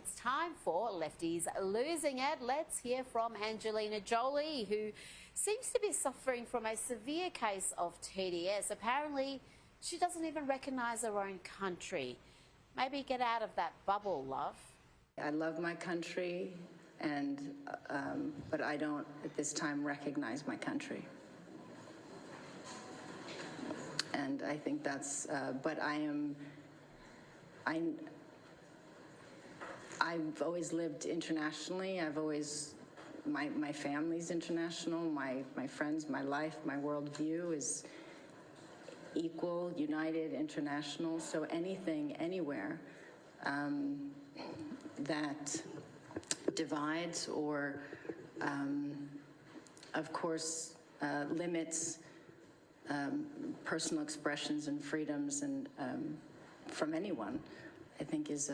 It's time for Lefties Losing It. Let's hear from Angelina Jolie, who seems to be suffering from a severe case of TDS. Apparently, she doesn't even recognise her own country. Maybe get out of that bubble, love. I love my country, but I don't at this time recognize my country. And I think that's, but I've always lived internationally. My family's international. My friends, my life, my worldview is equal, united, international. So anything, anywhere that divides or, of course, limits personal expressions and freedoms and from anyone, I think is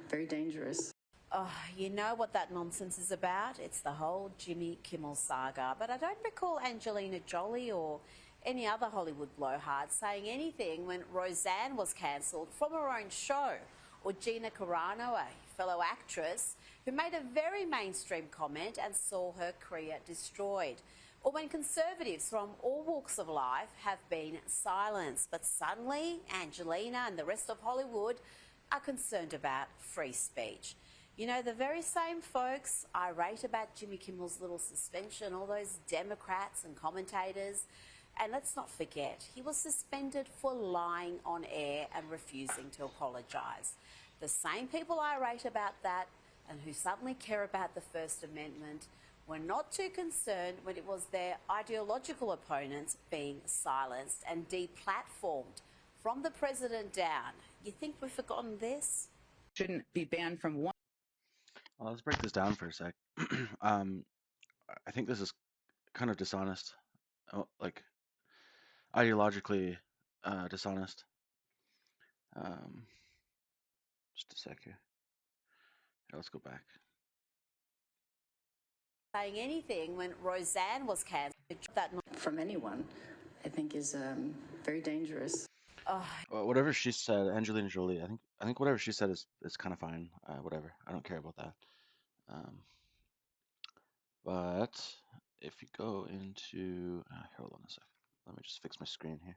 very dangerous. Oh, you know what that nonsense is about? It's the whole Jimmy Kimmel saga. But I don't recall Angelina Jolie or any other Hollywood blowhard saying anything when Roseanne was cancelled from her own show, or Gina Carano, a fellow actress, who made a very mainstream comment and saw her career destroyed, or when conservatives from all walks of life have been silenced. But suddenly, Angelina and the rest of Hollywood are concerned about free speech. You know, the very same folks irate about Jimmy Kimmel's little suspension, all those Democrats and commentators. And let's not forget, he was suspended for lying on air and refusing to apologise. The same people irate about that and who suddenly care about the First Amendment were not too concerned when it was their ideological opponents being silenced and deplatformed from the president down. You think we've forgotten this? Shouldn't be banned from one. Well, let's break this down for a sec. I think this is kind of dishonest, like ideologically dishonest. Just a sec here. Let's go back. Saying anything when Roseanne was cancelled, that from anyone, I think is very dangerous. Well, whatever she said, Angelina Jolie, I think whatever she said is kind of fine. Whatever, I don't care about that. But if you go into here, hold on a sec. Let me just fix my screen here.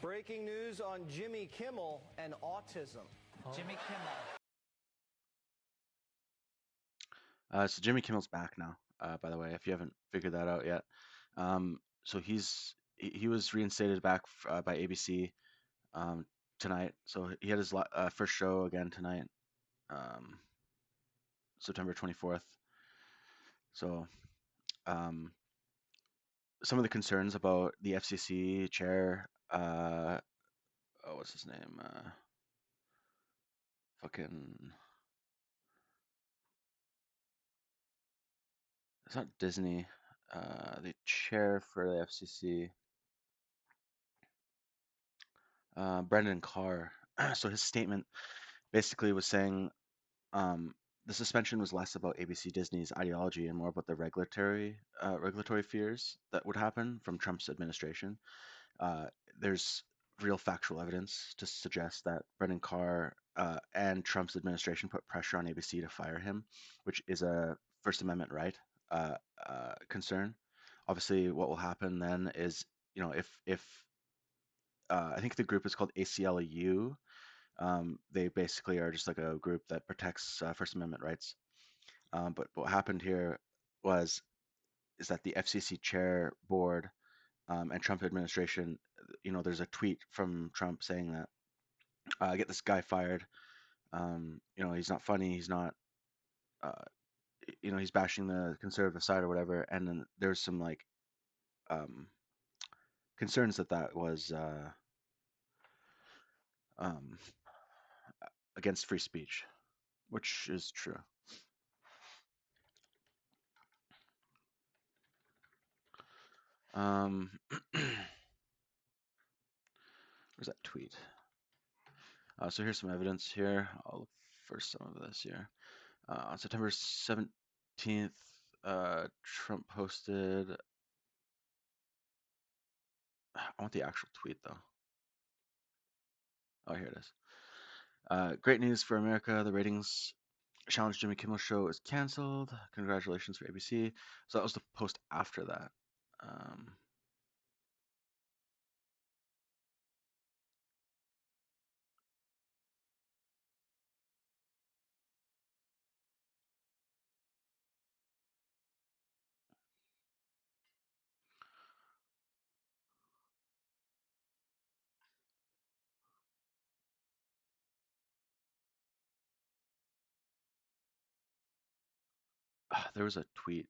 Breaking news on Jimmy Kimmel and autism. Jimmy Kimmel. So Jimmy Kimmel's back now, by the way, if you haven't figured that out yet. So he was reinstated back by ABC tonight. So he had his first show again tonight, September 24th. So some of the concerns about the FCC chair, what's his name? It's not Disney. The chair for the FCC, Brendan Carr. So his statement basically was saying the suspension was less about ABC Disney's ideology and more about the regulatory fears that would happen from Trump's administration. There's real factual evidence to suggest that Brendan Carr and Trump's administration put pressure on ABC to fire him, which is a First Amendment right concern. Obviously, what will happen then is, if I think the group is called ACLU, They basically are just like a group that protects First Amendment rights. But what happened here was is that the FCC chair board and Trump administration, there's a tweet from Trump saying that get this guy fired. He's not funny. He's not. Uh, he's bashing the conservative side or whatever. And then there's some like um, concerns that was um, against free speech, which is true. Where's that tweet? So here's some evidence here. I'll look for some of this here. On September 17th, Trump posted. I want the actual tweet though. Oh, here it is. Great news for America. The ratings challenge Jimmy Kimmel show is canceled. Congratulations for ABC. So that was the post after that. There was a tweet.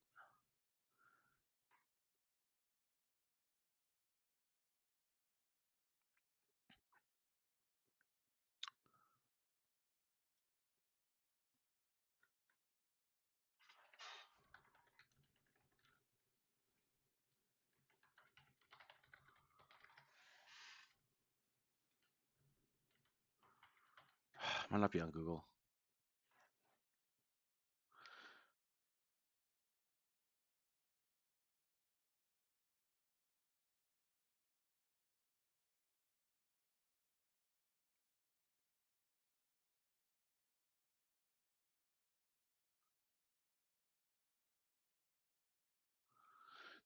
Might not be on Google.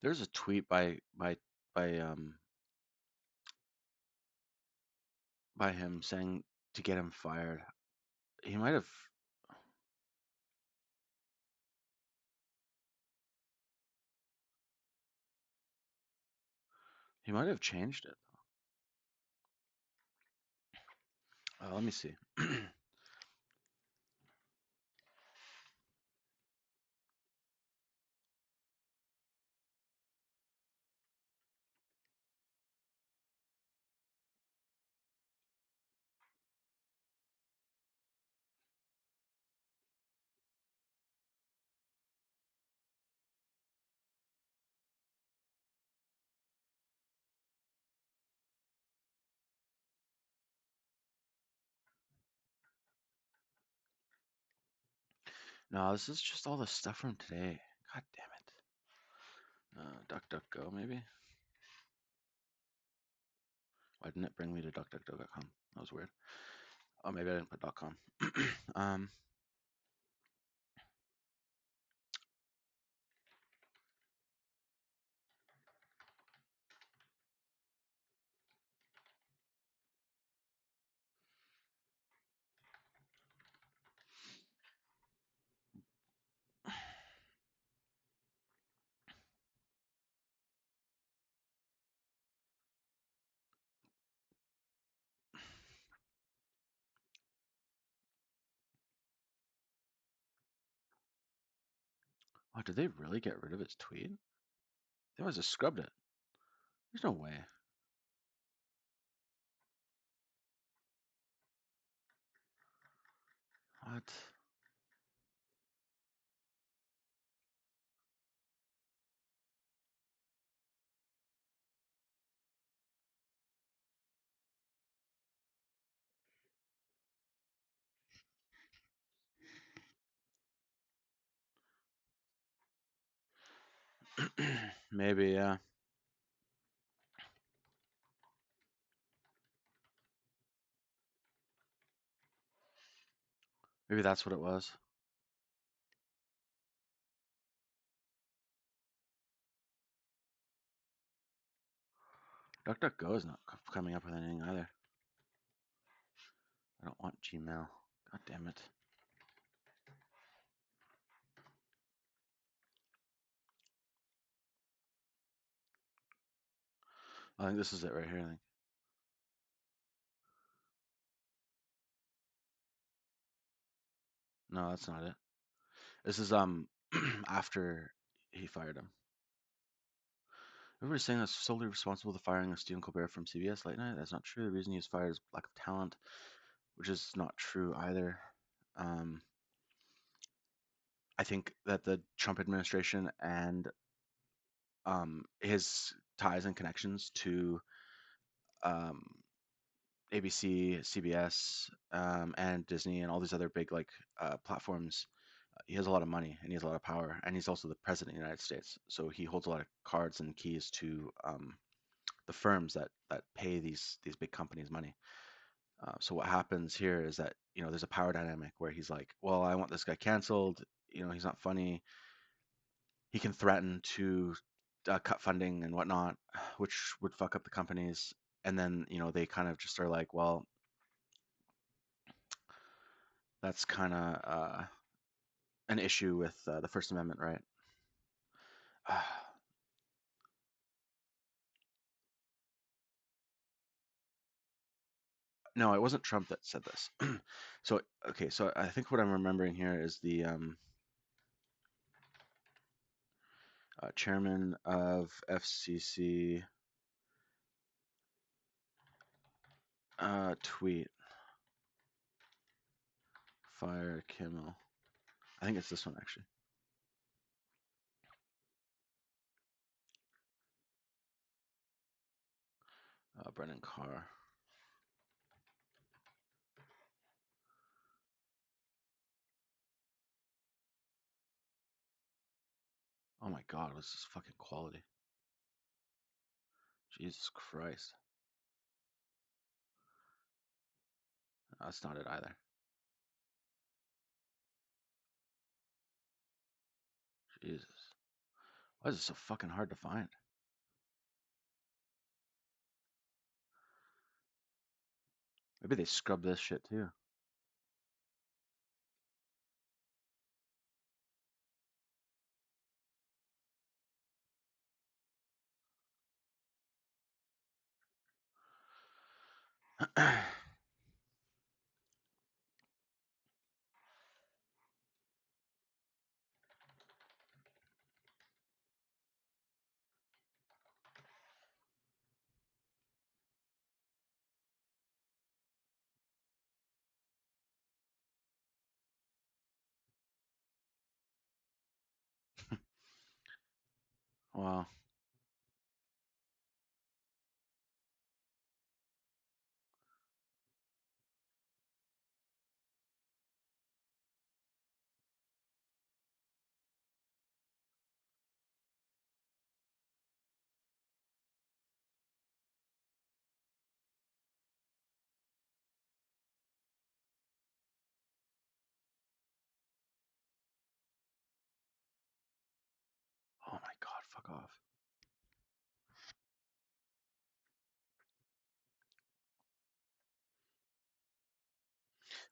There's a tweet by him saying to get him fired. He might have changed it. Let me see. No, this is just all the stuff from today. God damn it. DuckDuckGo, maybe? Why didn't it bring me to DuckDuckGo.com? That was weird. Oh, maybe I didn't put .com. Oh, did they really get rid of his tweet? They must have scrubbed it. There's no way. What? Maybe, yeah. Maybe that's what it was. DuckDuckGo is not coming up with anything either. I don't want Gmail. God damn it. I think this is it right here. I think. No, that's not it. This is after he fired him. Everybody's saying that's solely responsible for the firing of Stephen Colbert from CBS Late Night. That's not true. The reason he was fired is lack of talent, which is not true either. I think that the Trump administration and his ties and connections to um, ABC, CBS, and Disney, and all these other big platforms. He has a lot of money and he has a lot of power, and he's also the president of the United States. So he holds a lot of cards and keys to the firms that pay these big companies money. So what happens here is that there's a power dynamic where he's like, well, I want this guy canceled. He's not funny. He can threaten to cut funding and whatnot, which would fuck up the companies. And then they kind of just are like, well, that's kind of an issue with the First Amendment, right? No, it wasn't Trump that said this. So okay, so I think what I'm remembering here is the chairman of FCC tweet, fire Kimmel. I think it's this one actually. Brendan Carr. Oh my God, what's this fucking quality? Jesus Christ. That's not it either. Jesus. Why is it so fucking hard to find? Maybe they scrub this shit too. Wow. Oh my God, fuck off.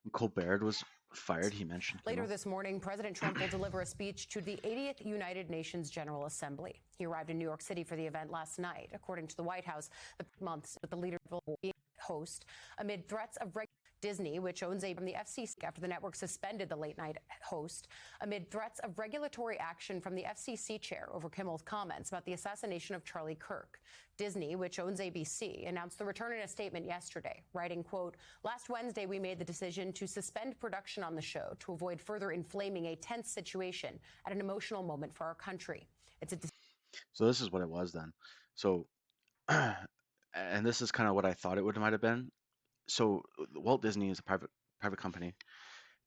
When Colbert was fired, he mentioned Later Kimmel. this morning, President Trump will deliver a speech to the 80th United Nations General Assembly. He arrived in New York City for the event last night. According to the White House, the months with the leader will be host amid threats of Disney, which owns from the FCC after the network suspended the late night host, amid threats of regulatory action from the FCC chair over Kimmel's comments about the assassination of Charlie Kirk. Disney, which owns ABC, announced the return in a statement yesterday, writing, quote, last Wednesday, we made the decision to suspend production on the show to avoid further inflaming a tense situation at an emotional moment for our country. So this is what it was then. So, and this is kind of what I thought it might have been. So Walt Disney is a private company,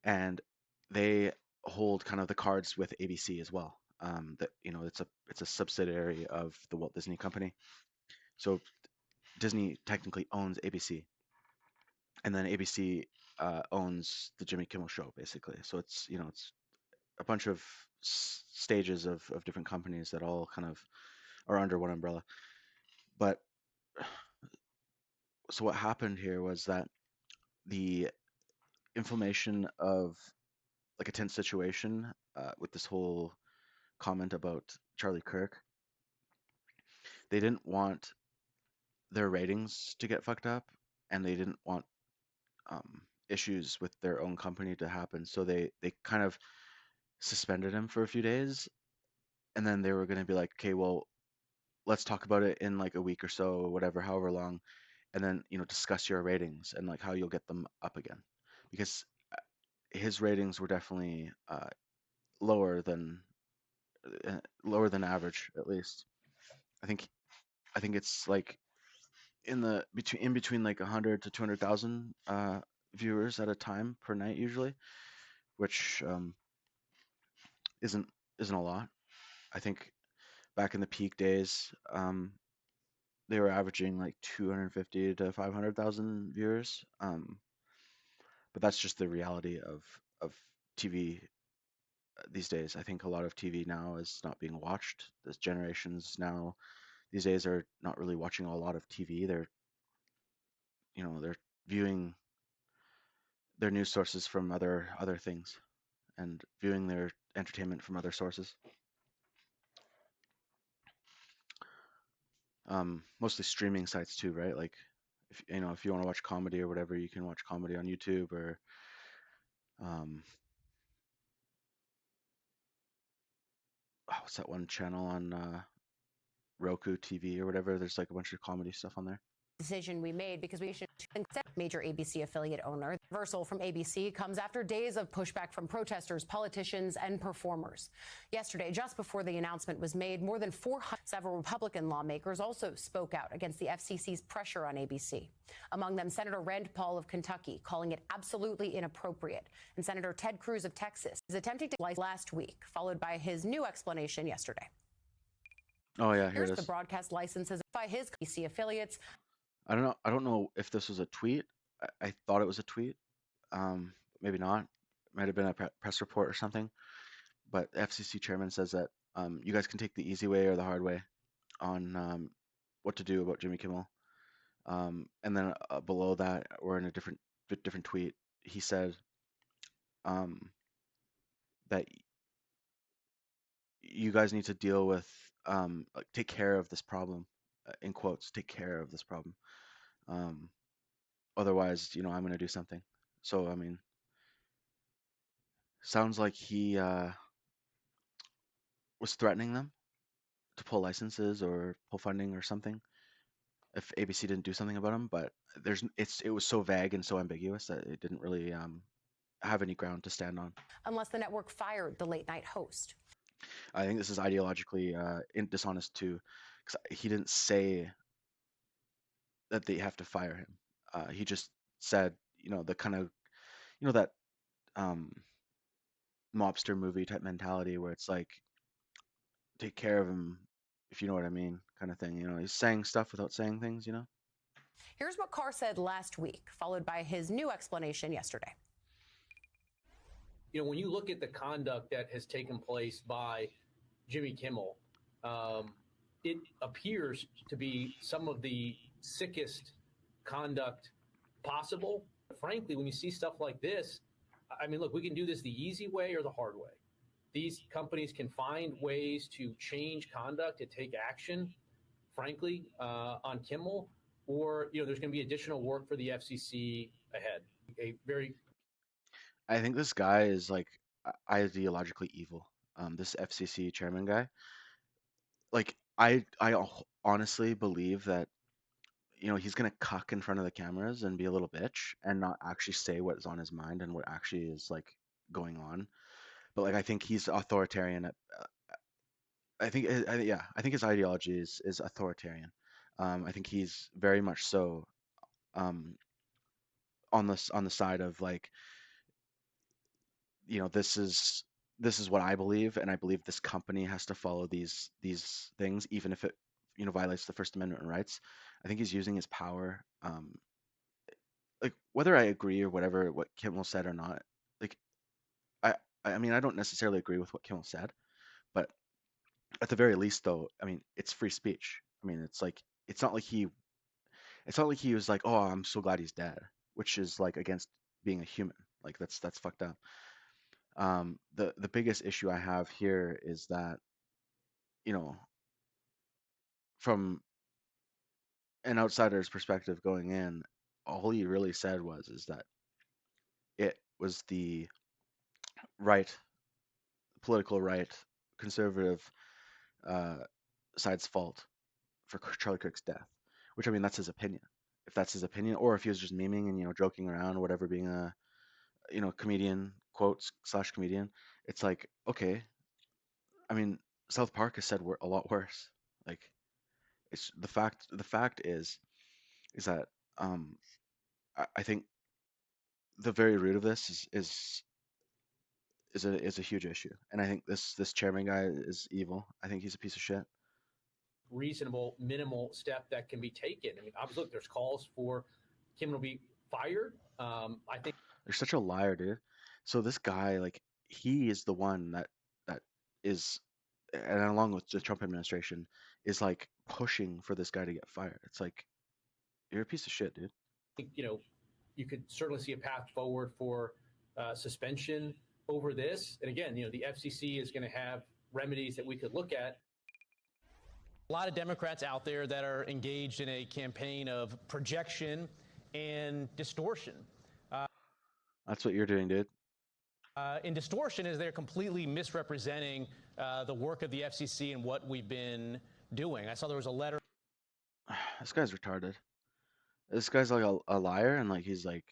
and they hold kind of the cards with ABC as well. That it's a subsidiary of the Walt Disney Company. So Disney technically owns ABC, and then ABC owns the Jimmy Kimmel Show, basically. So it's a bunch of stages of different companies that all kind of are under one umbrella. But so what happened here was that the inflammation of like a tense situation with this whole comment about Charlie Kirk. They didn't want their ratings to get fucked up, and they didn't want issues with their own company to happen. So they kind of suspended him for a few days, and then they were going to be like, okay, well, let's talk about it in like a week or so, or whatever, however long, and then discuss your ratings and like how you'll get them up again, because his ratings were definitely lower than lower than average, at least. I think it's like in between like 100 to 200,000 viewers at a time per night usually, which isn't a lot. I think back in the peak days, they were averaging like 250 to 500,000 viewers. But that's just the reality of TV these days. I think a lot of TV now is not being watched. This generations now these days are not really watching a lot of TV. They're viewing their news sources from other things and viewing their entertainment from other sources. Mostly streaming sites too, right? Like if you want to watch comedy or whatever, you can watch comedy on YouTube or what's that one channel on Roku TV or whatever? There's like a bunch of comedy stuff on there. Decision we made because we should accept major ABC affiliate owner. The reversal from ABC comes after days of pushback from protesters, politicians, and performers. Yesterday, just before the announcement was made, more than 400 several Republican lawmakers also spoke out against the FCC's pressure on ABC. Among them, Senator Rand Paul of Kentucky, calling it absolutely inappropriate, and Senator Ted Cruz of Texas is attempting to last week, followed by his new explanation yesterday. Oh yeah, here Here's it the is. broadcast licenses by his ABC affiliates. I don't know if this was a tweet. I thought it was a tweet. Maybe not. Might have been a press report or something. But the FCC chairman says that you guys can take the easy way or the hard way on what to do about Jimmy Kimmel. And then below that, or in a different tweet, he said that you guys need to deal with like take care of this problem, in quotes, take care of this problem. Otherwise, I'm going to do something. So I mean, sounds like he was threatening them to pull licenses or pull funding or something if ABC didn't do something about him. But it was so vague and so ambiguous that it didn't really have any ground to stand on. Unless the network fired the late night host. I think this is ideologically dishonest too, because he didn't say that they have to fire him. He just said, the kind of, that mobster movie type mentality where it's like, take care of him, if you know what I mean, kind of thing. He's saying stuff without saying things. Here's what Carr said last week, followed by his new explanation yesterday. When you look at the conduct that has taken place by Jimmy Kimmel, it appears to be some of the sickest conduct possible. Frankly, when you see stuff like this, I mean, look, we can do this the easy way or the hard way. These companies can find ways to change conduct, to take action, frankly, on Kimmel, or, there's going to be additional work for the FCC ahead. I think this guy is like ideologically evil. This FCC chairman guy. Like I honestly believe that he's gonna cuck in front of the cameras and be a little bitch and not actually say what is on his mind and what actually is like going on. But like I think he's authoritarian. I think I think his ideology is authoritarian. I think he's very much so um, on the side of like this is what I believe, and I believe this company has to follow these things, even if it violates the First Amendment rights. I think he's using his power, like whether I agree or whatever what Kimmel said or not. Like I I mean I don't necessarily agree with what Kimmel said, but at the very least though, I mean it's free speech. I mean it's like it's not like he was like, oh, I'm so glad he's dead, which is like against being a human. Like that's fucked up. The biggest issue I have here is that, you know, from an outsider's perspective going in, all he really said was is that it was the right, political right, conservative uh, side's fault for Charlie Kirk's death. Which, I mean, that's his opinion. If that's his opinion, or if he was just memeing and, you know, joking around or whatever, being a, you know, comedian, quotes slash comedian, it's like, okay. I mean, South Park has said a lot worse. Like, it's the fact. The fact is that um, I think the very root of this is a huge issue, and I think this chairman guy is evil. I think he's a piece of shit. Reasonable, minimal step that can be taken. I mean, obviously, look, there's calls for Kimmel to be fired. I think They're such a liar, dude. So this guy, like, he is the one that is, and along with the Trump administration, is like pushing for this guy to get fired. It's like, you're a piece of shit, dude. you could certainly see a path forward for suspension over this. And again, the FCC is going to have remedies that we could look at. A lot of Democrats out there that are engaged in a campaign of projection and distortion. That's what you're doing, dude. And distortion is they're completely misrepresenting the work of the FCC and what we've been doing. I saw there was a letter. This guy's retarded. This guy's like a liar, and like he's like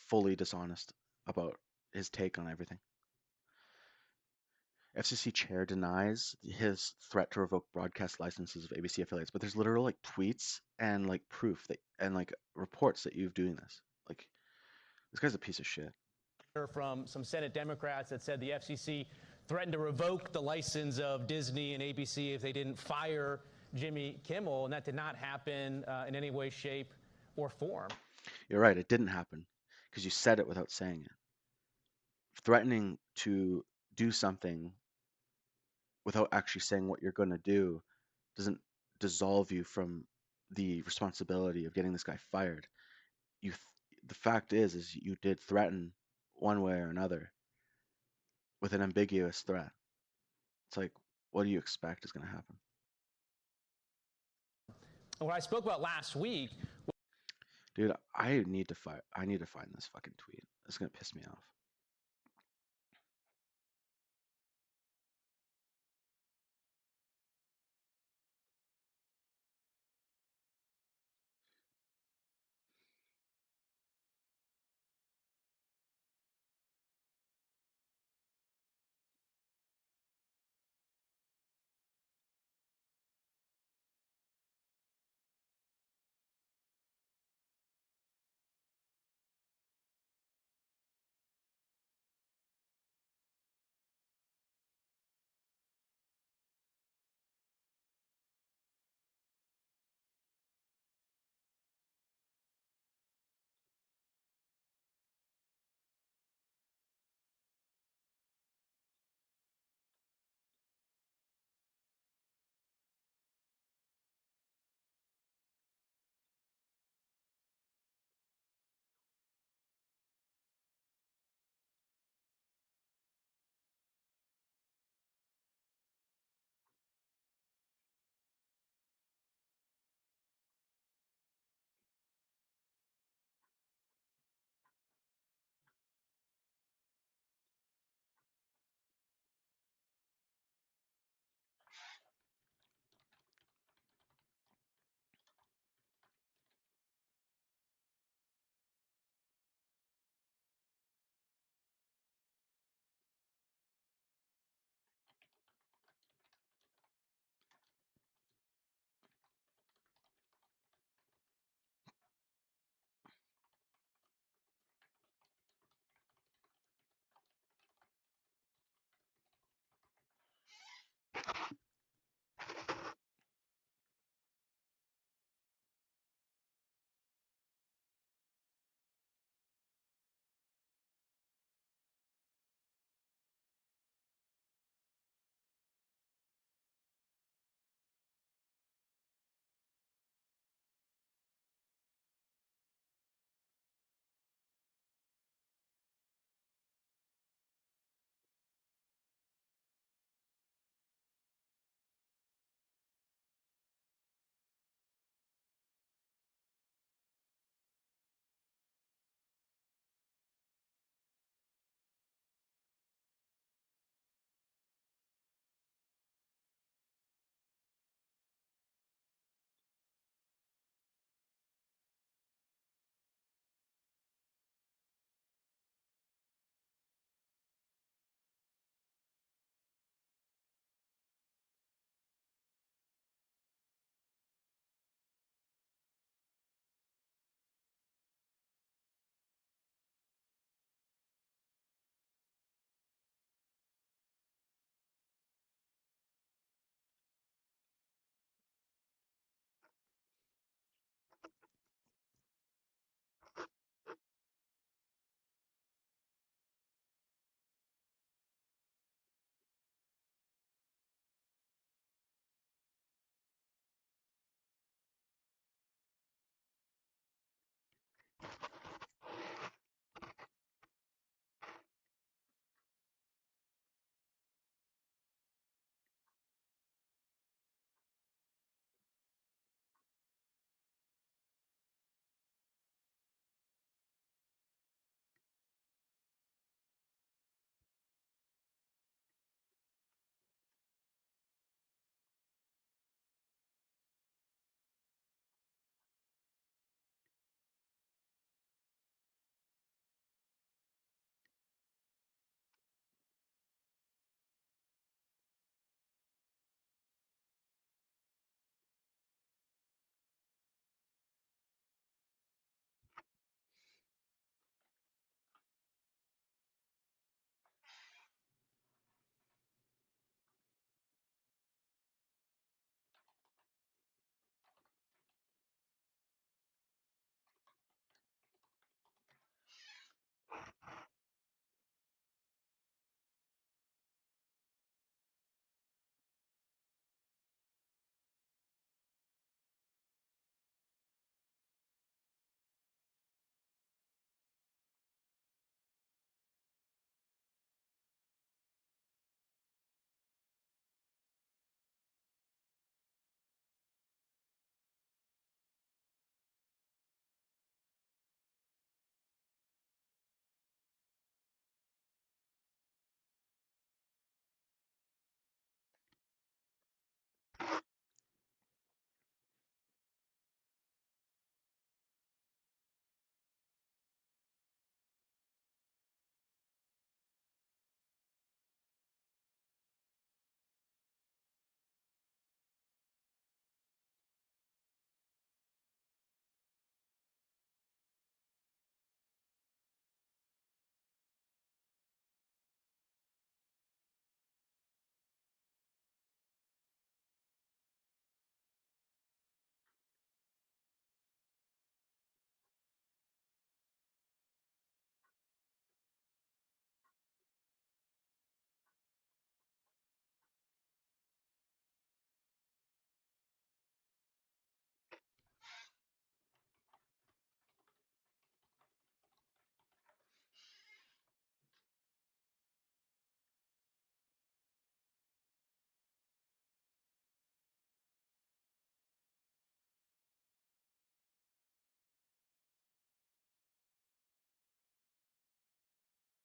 fully dishonest about his take on everything. FCC chair denies his threat to revoke broadcast licenses of ABC affiliates, but there's literal like tweets and like proof that and like reports that you're doing this. Like, this guy's a piece of shit. From some Senate Democrats that said the FCC threatened to revoke the license of Disney and ABC if they didn't fire Jimmy Kimmel, and that did not happen in any way, shape, or form. You're right, it didn't happen because you said it without saying it. Threatening to do something without actually saying what you're going to do doesn't dissolve you from the responsibility of getting this guy fired. The fact is you did threaten one way or another with an ambiguous threat. It's like, what do you expect is going to happen? What I spoke about last week, dude, I need to find this fucking tweet. It's going to piss me off.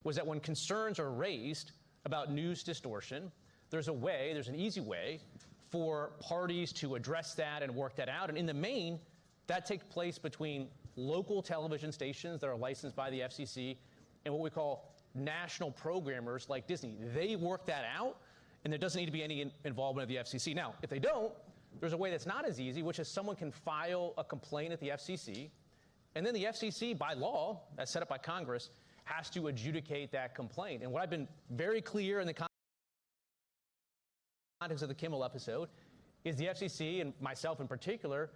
was that when concerns are raised about news distortion, there's an easy way for parties to address that and work that out. And in the main, that takes place between local television stations that are licensed by the FCC and what we call national programmers like Disney. They work that out, and there doesn't need to be any involvement of the FCC. Now, if they don't, there's a way that's not as easy, which is someone can file a complaint at the FCC, and then the FCC, by law, as set up by Congress, has to adjudicate that complaint. And what I've been very clear in the context of the Kimmel episode is the FCC, and myself in particular,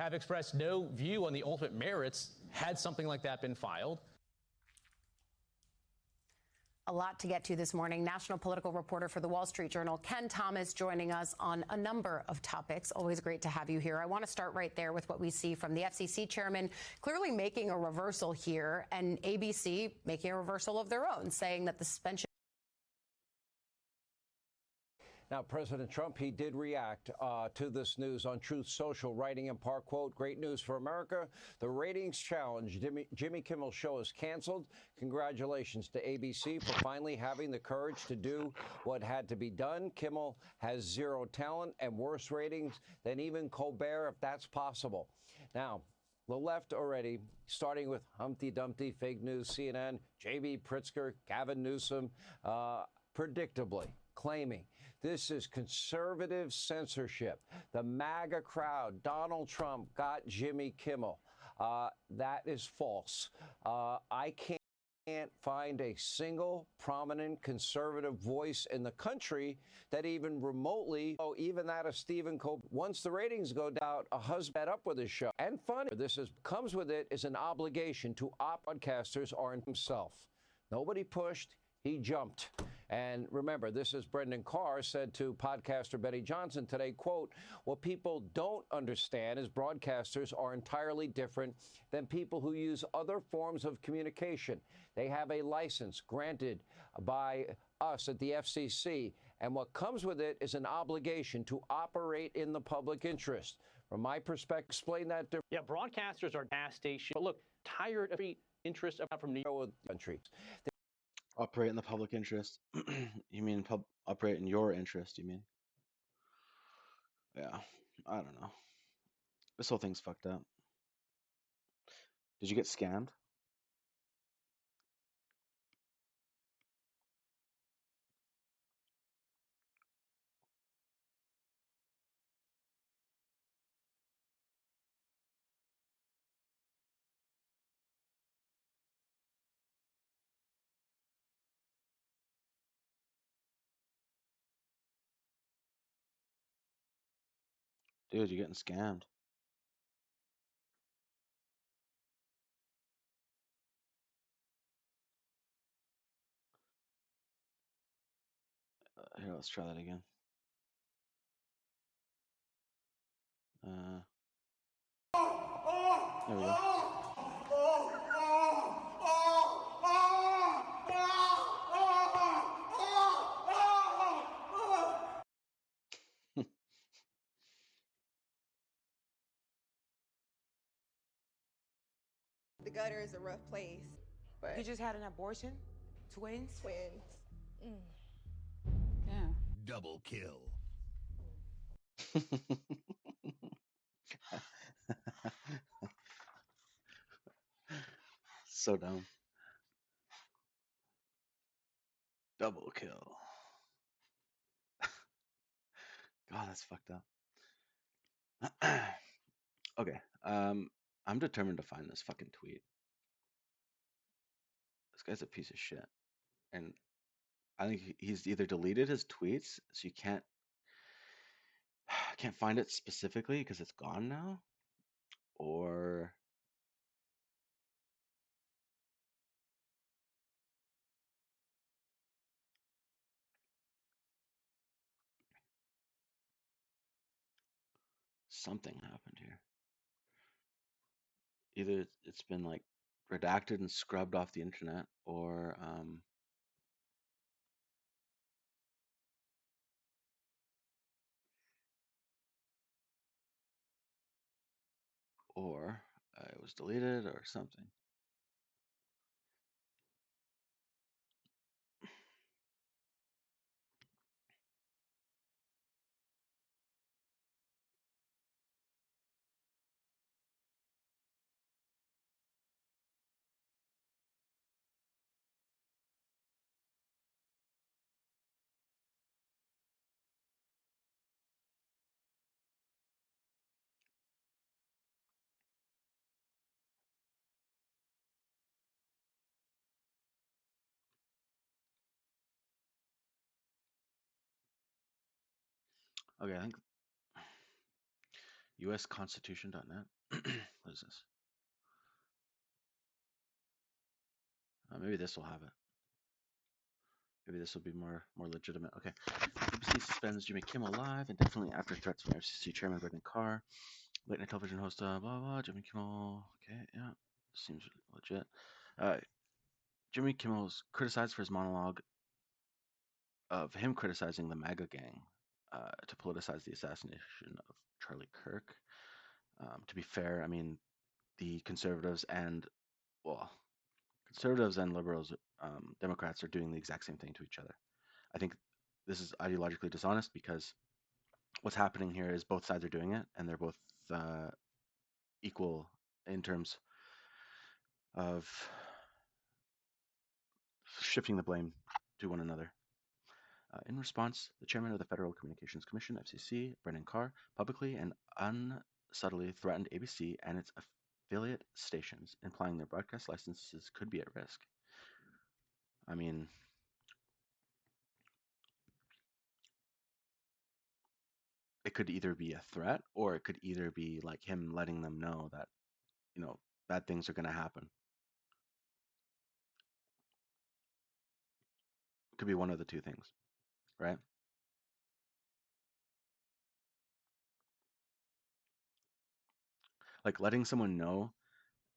have expressed no view on the ultimate merits had something like that been filed. A lot to get to this morning. National political reporter for the Wall Street Journal, Ken Thomas, joining us on a number of topics. Always great to have you here. I want to start right there with what we see from the FCC chairman clearly making a reversal here, and ABC making a reversal of their own, saying that the suspension. Now, President Trump, he did react to this news on Truth Social, writing in part, quote, "Great news for America. The ratings challenge. Jimmy Kimmel's show is canceled. Congratulations to ABC for finally having the courage to do what had to be done. Kimmel has zero talent and worse ratings than even Colbert, if that's possible." Now, the left already, starting with Humpty Dumpty, fake news, CNN, J.B. Pritzker, Gavin Newsom, predictably claiming this is conservative censorship. The MAGA crowd, Donald Trump got Jimmy Kimmel. That is false. I can't find a single prominent conservative voice in the country that even remotely, even that of Stephen Colbert. Once the ratings go down, a husband up with his show. And funny, comes with it is an obligation to broadcasters or himself. Nobody pushed, he jumped. And remember, this is Brendan Carr said to podcaster Betty Johnson today, quote, "What people don't understand is broadcasters are entirely different than people who use other forms of communication. They have a license granted by us at the FCC, and what comes with it is an obligation to operate in the public interest." From my perspective, explain that differently. Yeah, broadcasters are gas stations. But look, tired of the interest from New York country. Operate in the public interest. You mean operate in your interest, you mean? Yeah, I don't know. This whole thing's fucked up. Did you get scammed? Dude, you're getting scammed. Here, let's try that again. There we go. The gutter is a rough place. But He just had an abortion? Twins? twins. Yeah. Double kill. So dumb. Double kill. God, that's fucked up. Okay. I'm determined to find this fucking tweet. This guy's a piece of shit. And I think he's either deleted his tweets, so you can't find it specifically because it's gone now, or something happened here. Either it's been like redacted and scrubbed off the internet, or it was deleted or something. Okay, I think usconstitution.net. What is this? Maybe this will have it. Maybe this will be more legitimate. Okay. ABC suspends Jimmy Kimmel live indefinitely after threats from FCC Chairman Brendan Carr. Late night television host, blah, blah, Jimmy Kimmel. Okay, yeah. Seems legit. Jimmy Kimmel is criticized for his monologue of him criticizing the MAGA gang to politicize the assassination of Charlie Kirk. To be fair, I mean, the conservatives and liberals, Democrats are doing the exact same thing to each other. I think this is ideologically dishonest because what's happening here is both sides are doing it, and they're both equal in terms of shifting the blame to one another. In response, the chairman of the Federal Communications Commission, FCC, Brendan Carr, publicly and unsubtly threatened ABC and its affiliate stations, implying their broadcast licenses could be at risk. I mean, it could either be a threat or it could either be like him letting them know that, bad things are going to happen. It could be one of the two things, right? Like letting someone know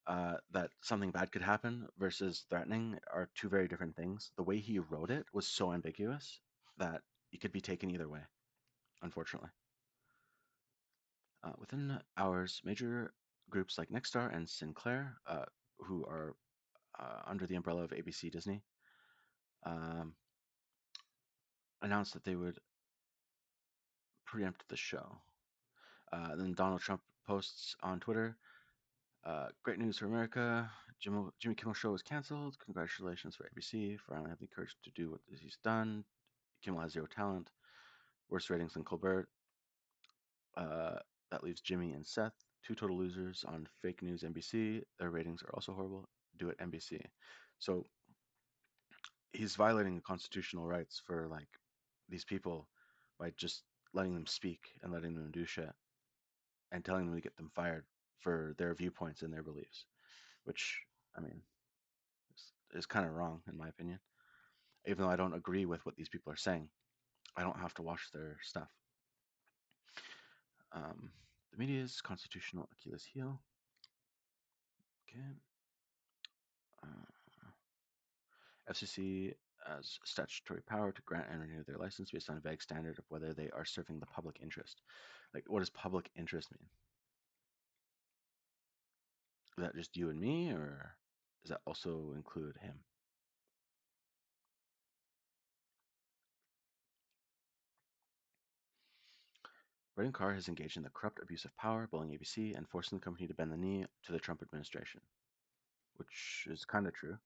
that something bad could happen versus threatening are two very different things. The way he wrote it was so ambiguous that it could be taken either way, unfortunately. Within hours, major groups like Nexstar and Sinclair, who are under the umbrella of ABC Disney, announced that they would preempt the show. Then Donald Trump posts on Twitter, great news for America. Jimmy Kimmel show is canceled. Congratulations for ABC for finally having the courage to do what he's done. Kimmel has zero talent. Worse ratings than Colbert. That leaves Jimmy and Seth, two total losers on fake news NBC. Their ratings are also horrible. Do it NBC. So he's violating the constitutional rights for like these people by just letting them speak and letting them do shit and telling them to get them fired for their viewpoints and their beliefs, which I mean is kind of wrong in my opinion. Even though I don't agree with what these people are saying, I don't have to watch their stuff. The media's constitutional Achilles heel. Okay. FCC has statutory power to grant and renew their license based on a vague standard of whether they are serving the public interest. Like, what does public interest mean? Is that just you and me, or does that also include him? Brendan Carr has engaged in the corrupt abuse of power, bullying ABC, and forcing the company to bend the knee to the Trump administration, which is kind of true.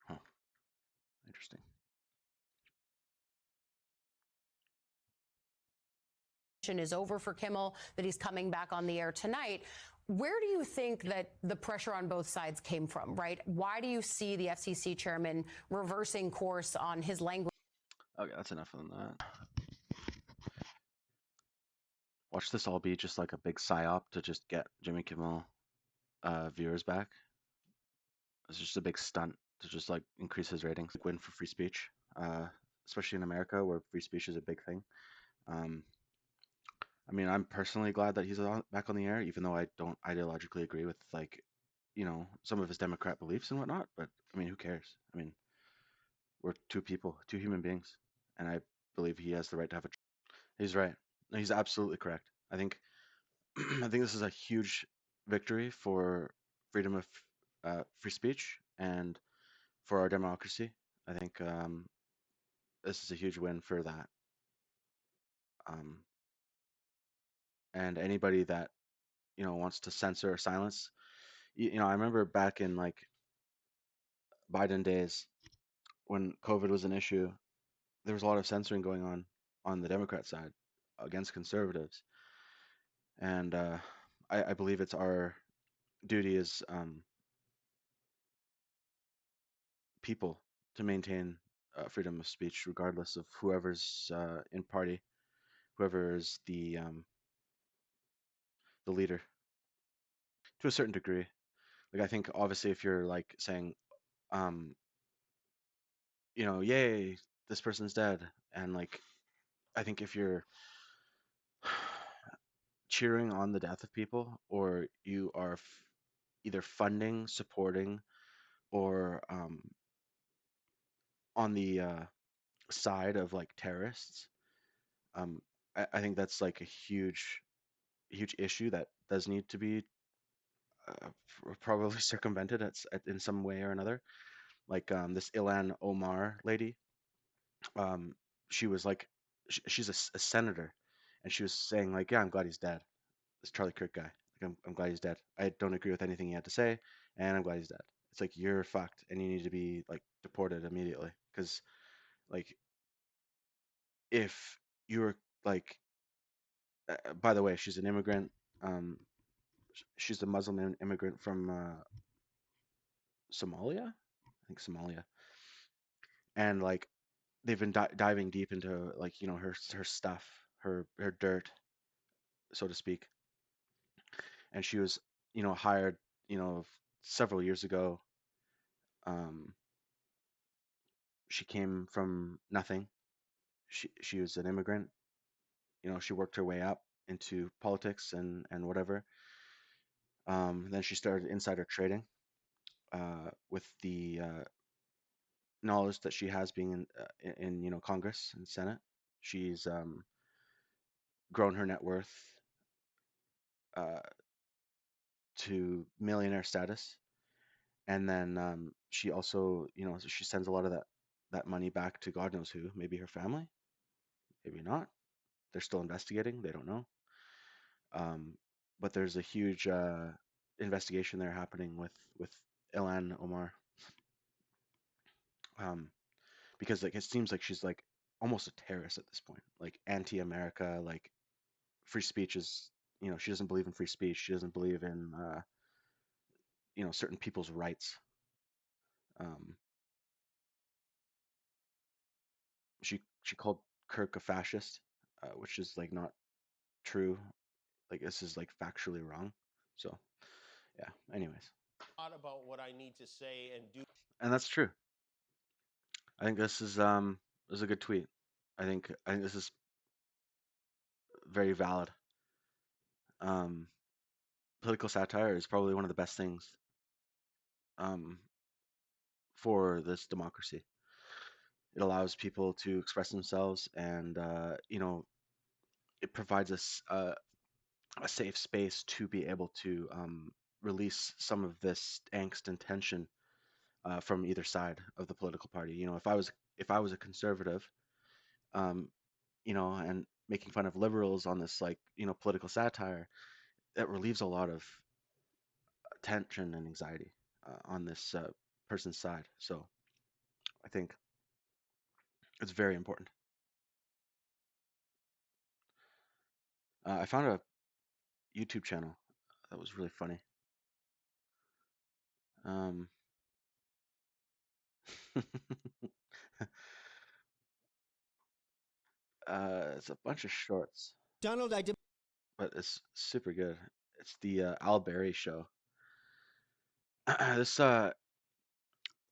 Huh. Interesting. Is over for Kimmel, that he's coming back on the air tonight. Where do you think that the pressure on both sides came from, right? Why do you see the FCC chairman reversing course on his language? Okay, that's enough on that. Watch this all be just like a big psyop to just get Jimmy Kimmel viewers back. It's just a big stunt to just like increase his ratings, like win for free speech, especially in America where free speech is a big thing. I mean, I'm personally glad that he's back on the air, even though I don't ideologically agree with like, some of his Democrat beliefs and whatnot. But I mean, who cares? I mean, we're two people, two human beings, and I believe he has the right to have a. He's right. No, he's absolutely correct. I think, I think this is a huge victory for freedom of free speech and for our democracy. I think this is a huge win for that. And anybody that wants to censor or silence, I remember back in like Biden days when COVID was an issue, there was a lot of censoring going on the Democrat side against conservatives. And I believe it's our duty as people to maintain freedom of speech, regardless of whoever's in party, whoever is the leader, to a certain degree. Like I think obviously if you're like saying, um, yay, this person's dead, and like I think if you're cheering on the death of people, or you are either funding, supporting, or on the side of like terrorists, um, I think that's like a huge issue that does need to be probably circumvented in some way or another. Like this Ilhan Omar lady, um, she was like, she's a senator, and she was saying like, yeah, I'm glad he's dead. This Charlie Kirk guy, like, I'm glad he's dead. I don't agree with anything he had to say, and I'm glad he's dead. It's like you're fucked, and you need to be like deported immediately. Because like if you're like, by the way, she's an immigrant. Um, she's a Muslim immigrant from Somalia, I think Somalia, and like they've been diving deep into like her stuff, her dirt, so to speak. And she was hired several years ago. Um, she came from nothing. She was an immigrant. She worked her way up into politics and whatever. Then she started insider trading with the knowledge that she has being in Congress and Senate. She's grown her net worth uh, to millionaire status, and then she also she sends a lot of that money back to God knows who, maybe her family, maybe not. They're still investigating. They don't know. Um, but there's a huge investigation there happening with Ilhan Omar, um, because like it seems like she's like almost a terrorist at this point, like anti-America, like free speech is, she doesn't believe in free speech. She doesn't believe in certain people's rights. Um, she called Kirk a fascist, which is like not true. Like this is like factually wrong. So yeah. Anyways, About what I need to say and do. and that's true. I think this is a good tweet. I think this is very valid. Um, Political satire is probably one of the best things um, for this democracy. It allows people to express themselves, and it provides us a safe space to be able to release some of this angst and tension from either side of the political party. If I was a conservative, um, and making fun of liberals on this like political satire, that relieves a lot of tension and anxiety on this person's side. So I think it's very important. I found a YouTube channel that was really funny. Um, it's a bunch of shorts, Donald, but it's super good. It's the Albarryshow. This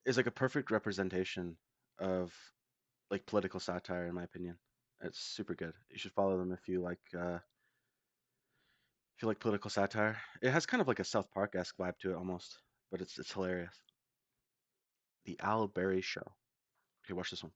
is like a perfect representation of like political satire, in my opinion. It's super good. You should follow them if you like political satire. It has kind of like a South Park-esque vibe to it almost, but it's hilarious. The Albarryshow. Okay, watch this one.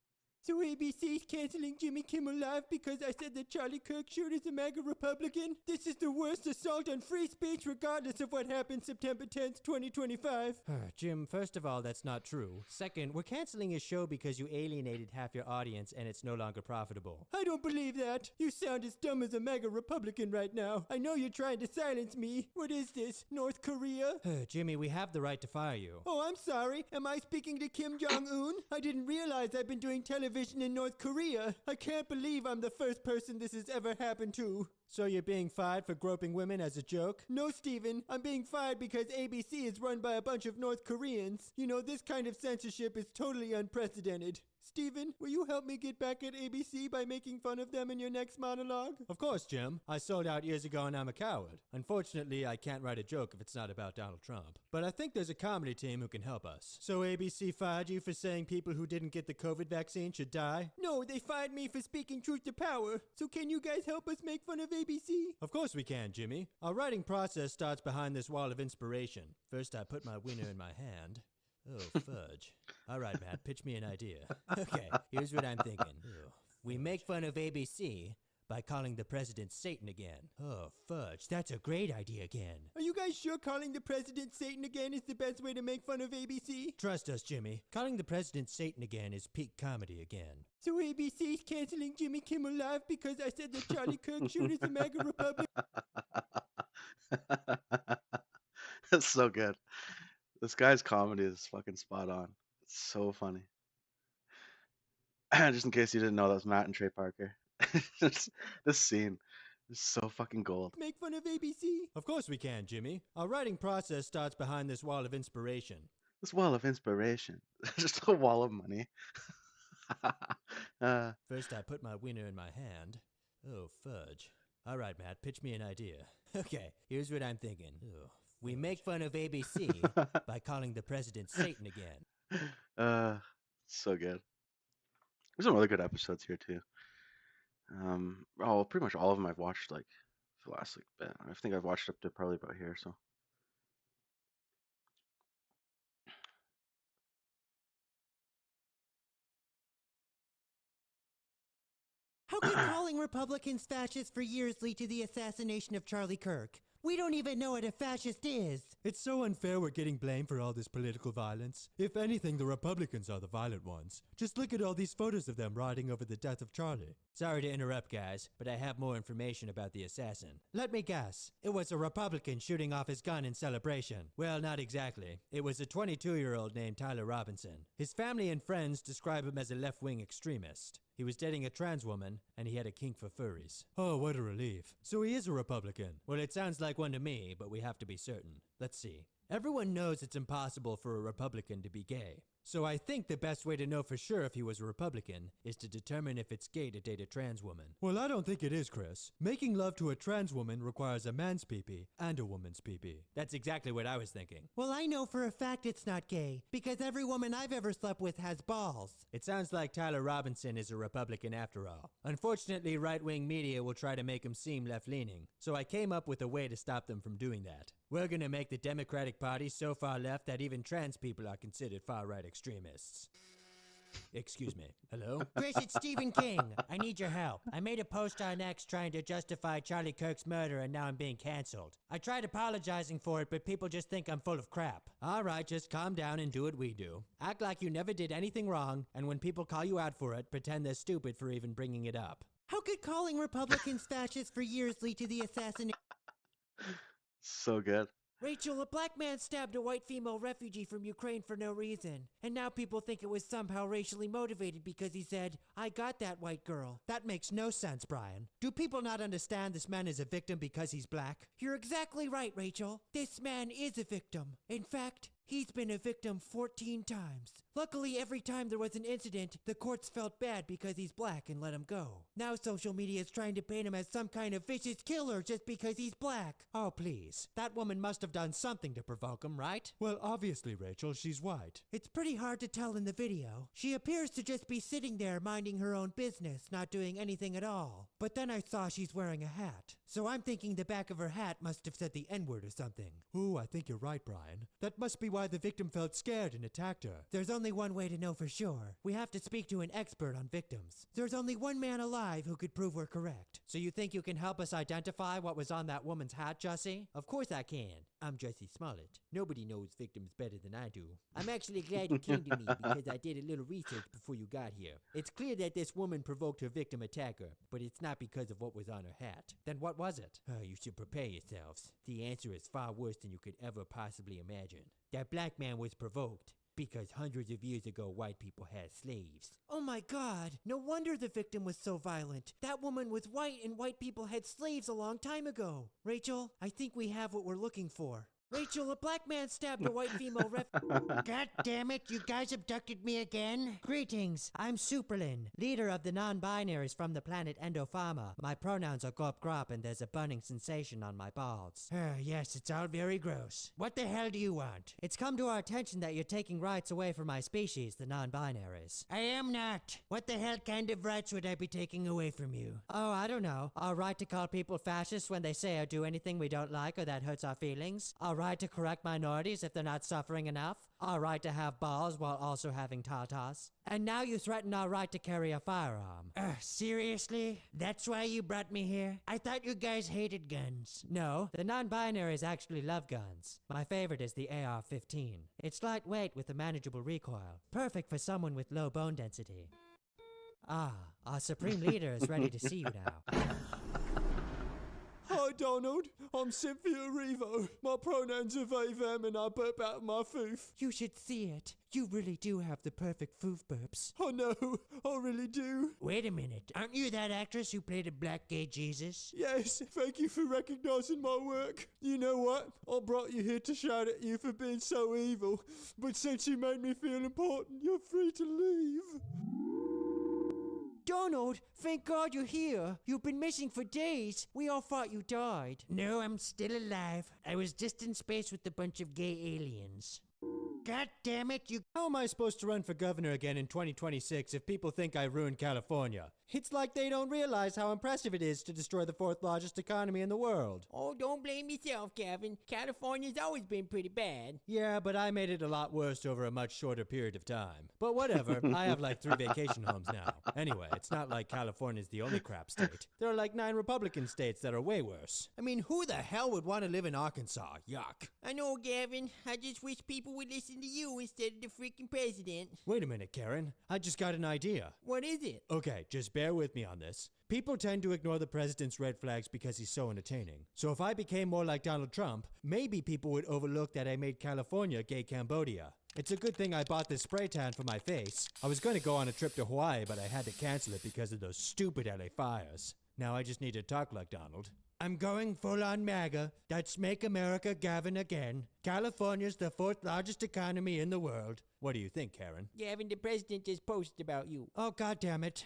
So ABC's canceling Jimmy Kimmel Live because I said that Charlie Kirk is a MAGA Republican? This is the worst assault on free speech regardless of what happened September 10th, 2025. Jim, first of all, that's not true. Second, we're canceling his show because you alienated half your audience and it's no longer profitable. I don't believe that. You sound as dumb as a MAGA Republican right now. I know you're trying to silence me. What is this, North Korea? Jimmy, we have the right to fire you. Oh, I'm sorry. Am I speaking to Kim Jong-un? I didn't realize I've been doing television in North Korea. I can't believe I'm the first person this has ever happened to. So you're being fired for groping women as a joke? No, Steven. I'm being fired because ABC is run by a bunch of North Koreans. You know, this kind of censorship is totally unprecedented. Steven, will you help me get back at ABC by making fun of them in your next monologue? Of course, Jim. I sold out years ago and I'm a coward. Unfortunately, I can't write a joke if it's not about Donald Trump. But I think there's a comedy team who can help us. So ABC fired you for saying people who didn't get the COVID vaccine should die? No, they fired me for speaking truth to power. So can you guys help us make fun of ABC? Of course we can, Jimmy. Our writing process starts behind this wall of inspiration. First, I put my winner in my hand. Oh, fudge. All right, Matt, pitch me an idea. Okay, here's what I'm thinking. We make fun of ABC by calling the president Satan again. Oh, fudge, that's a great idea again. Are you guys sure calling the president Satan again is the best way to make fun of ABC? Trust us, Jimmy. Calling the president Satan again is peak comedy again. So ABC's canceling Jimmy Kimmel Live because I said that Charlie Kirk shoot is a MAGA Republican? That's so good. This guy's comedy is fucking spot on. It's so funny. Just in case you didn't know, that was Matt and Trey Parker. This scene is so fucking gold. Make fun of ABC? Of course we can, Jimmy. Our writing process starts behind this wall of inspiration. This wall of inspiration. Just a wall of money. First, I put my winner in my hand. Oh, fudge. All right, Matt, pitch me an idea. Okay, here's what I'm thinking. We make fun of ABC by calling the president Satan again. So good. There's some other good episodes here too. Pretty much all of them I've watched like for the last bit. I think I've watched up to probably about here. So How could calling Republicans fascists for years lead to the assassination of Charlie Kirk? We don't even know what a fascist is. It's so unfair we're getting blamed for all this political violence. If anything, the Republicans are the violent ones. Just look at all these photos of them rioting over the death of Charlie. Sorry to interrupt, guys, but I have more information about the assassin. Let me guess. It was a Republican shooting off his gun in celebration. Well, not exactly. It was a 22-year-old named Tyler Robinson. His family and friends describe him as a left-wing extremist. He was dating a trans woman, and he had a kink for furries. Oh, what a relief. So he is a Republican. Well, it sounds like one to me, but we have to be certain. Let's see. Everyone knows it's impossible for a Republican to be gay. So I think the best way to know for sure if he was a Republican is to determine if it's gay to date a trans woman. Well, I don't think it is, Chris. Making love to a trans woman requires a man's pee-pee and a woman's pee-pee. That's exactly what I was thinking. Well, I know for a fact it's not gay, because every woman I've ever slept with has balls. It sounds like Tyler Robinson is a Republican after all. Unfortunately, right-wing media will try to make him seem left-leaning, so I came up with a way to stop them from doing that. We're gonna make the Democratic Party so far left that even trans people are considered far-right extremists. Excuse me. Hello? Chris, it's Stephen King. I need your help. I made a post on X trying to justify Charlie Kirk's murder and now I'm being canceled. I tried apologizing for it, but people just think I'm full of crap. All right, just calm down and do what we do. Act like you never did anything wrong, and when people call you out for it, pretend they're stupid for even bringing it up. How could calling Republicans fascists for years lead to the assassination? so good. Rachel, a black man stabbed a white female refugee from Ukraine for no reason. And now people think it was somehow racially motivated because he said, I got that white girl. That makes no sense, Brian. Do people not understand this man is a victim because he's black? You're exactly right, Rachel. This man is a victim. In fact, he's been a victim 14 times. Luckily, every time there was an incident, the courts felt bad because he's black and let him go. Now social media is trying to paint him as some kind of vicious killer just because he's black. Oh, please. That woman must have done something to provoke him, right? Well, obviously, Rachel, she's white. It's pretty hard to tell in the video. She appears to just be sitting there minding her own business, not doing anything at all. But then I saw she's wearing a hat. So I'm thinking the back of her hat must have said the N-word or something. Ooh, I think you're right, Brian. That must be why the victim felt scared and attacked her. There's only one way to know for sure. We have to speak to an expert on victims. There's only one man alive who could prove we're correct. So you think you can help us identify what was on that woman's hat, Jussie? Of course I can. I'm Jussie Smollett. Nobody knows victims better than I do. I'm actually glad you came to me because I did a little research before you got here. It's clear that this woman provoked her victim attacker, but it's not because of what was on her hat. Then what was it? You should prepare yourselves. The answer is far worse than you could ever possibly imagine. That black man was provoked. Because hundreds of years ago, white people had slaves. Oh my god, no wonder the victim was so violent. That woman was white and white people had slaves a long time ago. Rachel, I think we have what we're looking for. Rachel, a black man stabbed a white female ref. God damn it, you guys abducted me again? Greetings, I'm Superlin, leader of the non-binaries from the planet Endopharma. My pronouns are Gorp Grop and there's a burning sensation on my balls. Yes, it's all very gross. What the hell do you want? It's come to our attention that you're taking rights away from my species, the non-binaries. I am not. What the hell kind of rights would I be taking away from you? Oh, I don't know. Our right to call people fascists when they say or do anything we don't like or that hurts our feelings. Our right to correct minorities if they're not suffering enough. Our right to have balls while also having tatas. And now you threaten our right to carry a firearm. Seriously? That's why you brought me here? I thought you guys hated guns. No, the non-binaries actually love guns. My favorite is the AR-15. It's lightweight with a manageable recoil. Perfect for someone with low bone density. Ah, our supreme leader is ready to see you now. Hi Donald, I'm Cynthia Revo. My pronouns are they, them, and I burp out my foof. You should see it. You really do have the perfect foof burps. I know, I really do. Wait a minute, aren't you that actress who played a black gay Jesus? Yes, thank you for recognizing my work. You know what? I brought you here to shout at you for being so evil. But since you made me feel important, you're free to leave. Donald, thank God you're here. You've been missing for days. We all thought you died. No, I'm still alive. I was just in space with a bunch of gay aliens. God damn it, you... How am I supposed to run for governor again in 2026 if people think I ruined California? It's like they don't realize how impressive it is to destroy the fourth largest economy in the world. Oh, don't blame yourself, Gavin. California's always been pretty bad. Yeah, but I made it a lot worse over a much shorter period of time. But whatever, I have like 3 vacation homes now. Anyway, it's not like California's the only crap state. There are like 9 Republican states that are way worse. I mean, who the hell would want to live in Arkansas? Yuck. I know, Gavin. I just wish people would listen to you instead of the freaking president. Wait a minute, Karen. I just got an idea. What is it? Okay, just bear with me on this. People tend to ignore the president's red flags because he's so entertaining. So if I became more like Donald Trump, maybe people would overlook that I made California gay Cambodia. It's a good thing I bought this spray tan for my face. I was going to go on a trip to Hawaii, but I had to cancel it because of those stupid LA fires. Now I just need to talk like Donald. I'm going full-on MAGA. That's Make America Gavin again. California's the 4th largest economy in the world. What do you think, Karen? Gavin, the president just posted about you. Oh, God damn it.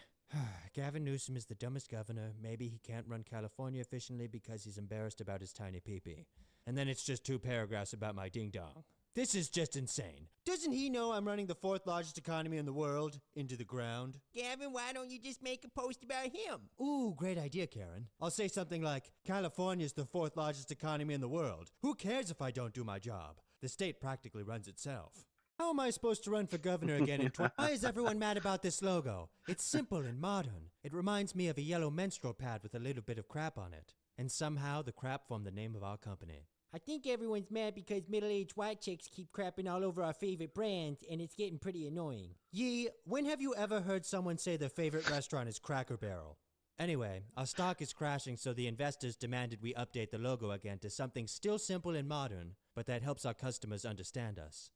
Gavin Newsom is the dumbest governor. Maybe he can't run California efficiently because he's embarrassed about his tiny peepee. And then it's just 2 paragraphs about my ding-dong. This is just insane. Doesn't he know I'm running the 4th largest economy in the world into the ground? Gavin, why don't you just make a post about him? Ooh, great idea, Karen. I'll say something like, California's the 4th largest economy in the world. Who cares if I don't do my job? The state practically runs itself. How am I supposed to run for governor again in Why is everyone mad about this logo? It's simple and modern. It reminds me of a yellow menstrual pad with a little bit of crap on it. And somehow the crap formed the name of our company. I think everyone's mad because middle-aged white chicks keep crapping all over our favorite brands, and it's getting pretty annoying. Yee, when have you ever heard someone say their favorite restaurant is Cracker Barrel? Anyway, our stock is crashing, so the investors demanded we update the logo again to something still simple and modern, but that helps our customers understand us.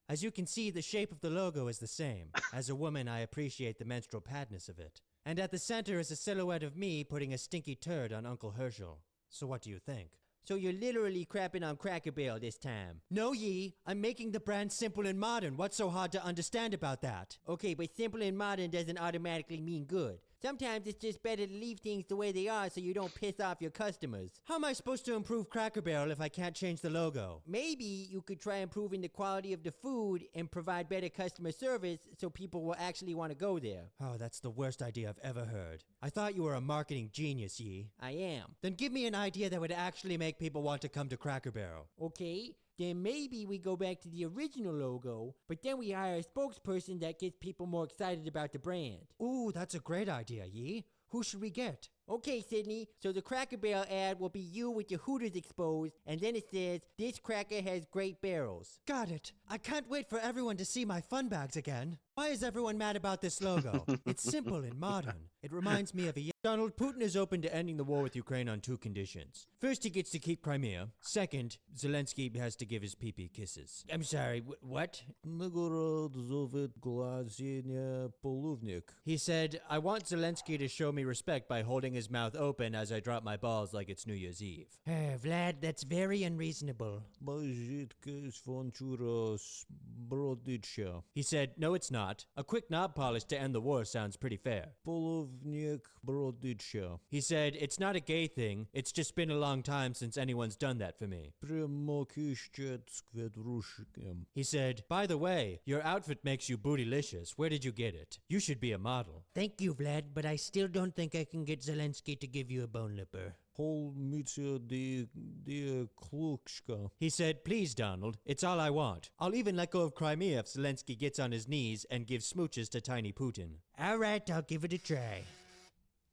As you can see, the shape of the logo is the same. As a woman, I appreciate the menstrual padness of it. And at the center is a silhouette of me putting a stinky turd on Uncle Herschel. So what do you think? So you're literally crapping on Cracker Barrel this time. No, Yee. I'm making the brand simple and modern. What's so hard to understand about that? Okay, but simple and modern doesn't automatically mean good. Sometimes it's just better to leave things the way they are so you don't piss off your customers. How am I supposed to improve Cracker Barrel if I can't change the logo? Maybe you could try improving the quality of the food and provide better customer service so people will actually want to go there. Oh, that's the worst idea I've ever heard. I thought you were a marketing genius, Yee. I am. Then give me an idea that would actually make people want to come to Cracker Barrel. Okay. Then maybe we go back to the original logo, but then we hire a spokesperson that gets people more excited about the brand. Ooh, that's a great idea, Yee. Who should we get? Okay, Sydney, so the Cracker Barrel ad will be you with your hooters exposed, and then it says, this cracker has great barrels. Got it. I can't wait for everyone to see my fun bags again. Why is everyone mad about this logo? It's simple and modern. It reminds me of a... Donald, Putin is open to ending the war with Ukraine on 2 conditions. First, he gets to keep Crimea. Second, Zelensky has to give his pee-pee kisses. I'm sorry, what? He said, I want Zelensky to show me respect by holding his mouth open as I drop my balls like it's New Year's Eve. Vlad, that's very unreasonable. He said, no, it's not. A quick knob polish to end the war sounds pretty fair. He said, it's not a gay thing. It's just been a long time since anyone's done that for me. He said, by the way, your outfit makes you bootylicious. Where did you get it? You should be a model. Thank you, Vlad, but I still don't think I can get Zelensky to give you a bone lipper. He said, please, Donald, it's all I want. I'll even let go of Crimea if Zelensky gets on his knees and gives smooches to tiny Putin. All right, I'll give it a try.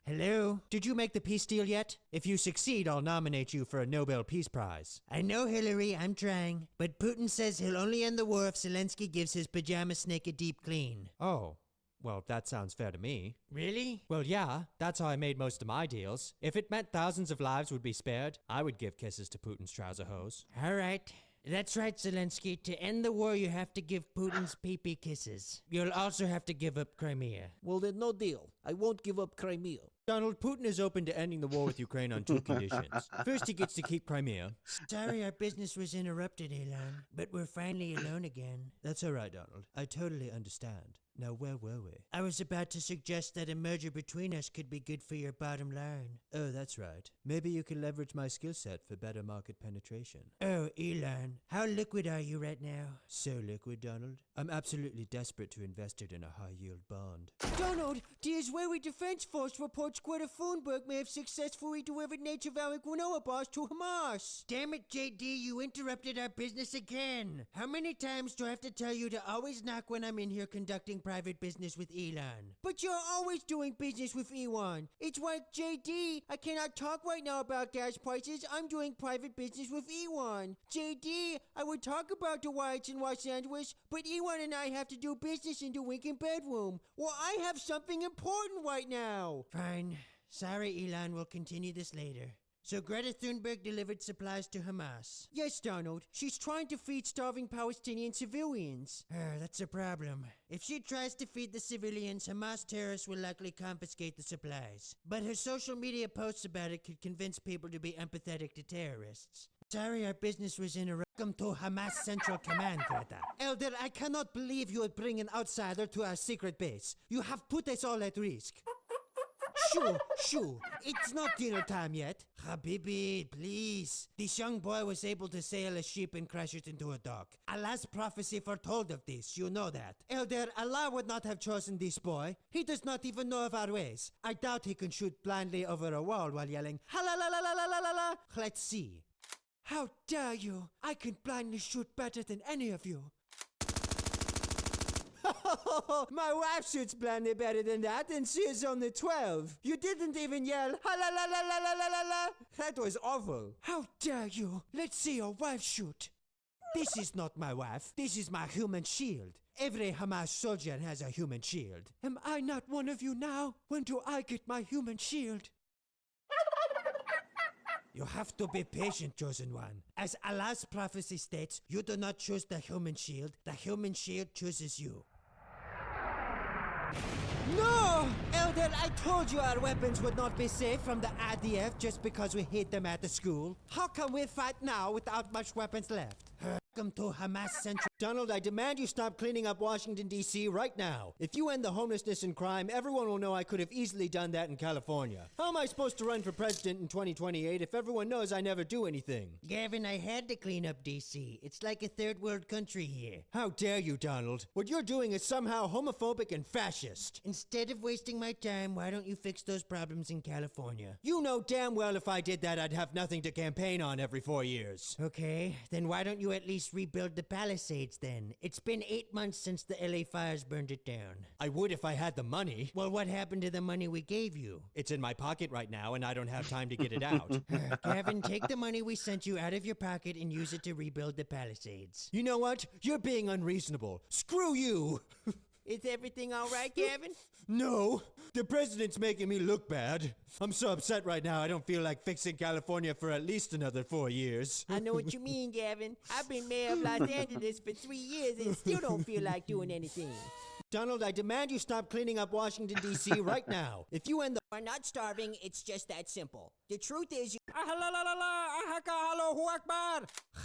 Hello? Did you make the peace deal yet? If you succeed, I'll nominate you for a Nobel Peace Prize. I know, Hillary, I'm trying. But Putin says he'll only end the war if Zelensky gives his pajama snake a deep clean. Oh. Well, that sounds fair to me. Really? Well, yeah, that's how I made most of my deals. If it meant thousands of lives would be spared, I would give kisses to Putin's trouser hose. All right. That's right, Zelensky. To end the war, you have to give Putin's pee-pee kisses. You'll also have to give up Crimea. Well, then no deal. I won't give up Crimea. Donald, Putin is open to ending the war with Ukraine on 2 conditions. First, he gets to keep Crimea. Sorry our business was interrupted, Elon, but we're finally alone again. That's all right, Donald. I totally understand. Now, where were we? I was about to suggest that a merger between us could be good for your bottom line. Oh, that's right. Maybe you can leverage my skill set for better market penetration. Oh, Elon, how liquid are you right now? So liquid, Donald. I'm absolutely desperate to invest it in a high-yield bond. Donald, the Israeli Defense Force reports Greta Thunberg may have successfully delivered nature-valiant granola bars to Hamas. Damn it, JD, you interrupted our business again. How many times do I have to tell you to always knock when I'm in here conducting private business with Elon? But you're always doing business with Elon. It's like, JD, I cannot talk right now about gas prices. I'm doing private business with Elon. JD, I would talk about the riots in Los Angeles, but Elon and I have to do business in the Lincoln bedroom. Well, I have something important right now. Fine. Sorry, Elon. We'll continue this later. So Greta Thunberg delivered supplies to Hamas. Yes, Donald. She's trying to feed starving Palestinian civilians. That's a problem. If she tries to feed the civilians, Hamas terrorists will likely confiscate the supplies. But her social media posts about it could convince people to be empathetic to terrorists. Sorry, our business was interrupted. Welcome to Hamas Central Command, Greta. Elder, I cannot believe you would bring an outsider to our secret base. You have put us all at risk. Shoo, it's not dinner time yet. Habibi, please. This young boy was able to sail a ship and crash it into a dock. Allah's prophecy foretold of this, you know that. Elder, Allah would not have chosen this boy. He does not even know of our ways. I doubt he can shoot blindly over a wall while yelling, ha-la-la-la-la-la-la-la. Let's see. How dare you? I can blindly shoot better than any of you. My wife shoots blindly better than that, and she is only 12. You didn't even yell, ha la la la la la la la la. That was awful. How dare you? Let's see your wife shoot. This is not my wife. This is my human shield. Every Hamas soldier has a human shield. Am I not one of you now? When do I get my human shield? You have to be patient, chosen one. As Allah's prophecy states, you do not choose the human shield chooses you. No! Elder, I told you our weapons would not be safe from the IDF just because we hid them at the school. How can we fight now without much weapons left? Welcome to Hamas Central. Donald, I demand you stop cleaning up Washington, D.C. right now. If you end the homelessness and crime, everyone will know I could have easily done that in California. How am I supposed to run for president in 2028 if everyone knows I never do anything? Gavin, I had to clean up D.C. It's like a third world country here. How dare you, Donald? What you're doing is somehow homophobic and fascist. Instead of wasting my time, why don't you fix those problems in California? You know damn well if I did that, I'd have nothing to campaign on every 4 years. Okay, then why don't you at least just rebuild the Palisades then. It's been 8 months since the LA fires burned it down. I would if I had the money. Well, what happened to the money we gave you? It's in my pocket right now, and I don't have time to get it out. Gavin, take the money we sent you out of your pocket and use it to rebuild the Palisades. You know what? You're being unreasonable. Screw you! Is everything all right, Gavin? No, the president's making me look bad. I'm so upset right now, I don't feel like fixing California for at least another 4 years. I know what you mean, Gavin. I've been mayor of Los Angeles for 3 years and still don't feel like doing anything. Donald, I demand you stop cleaning up Washington, D.C. right now. If you end the... We're not starving, it's just that simple. The truth is you...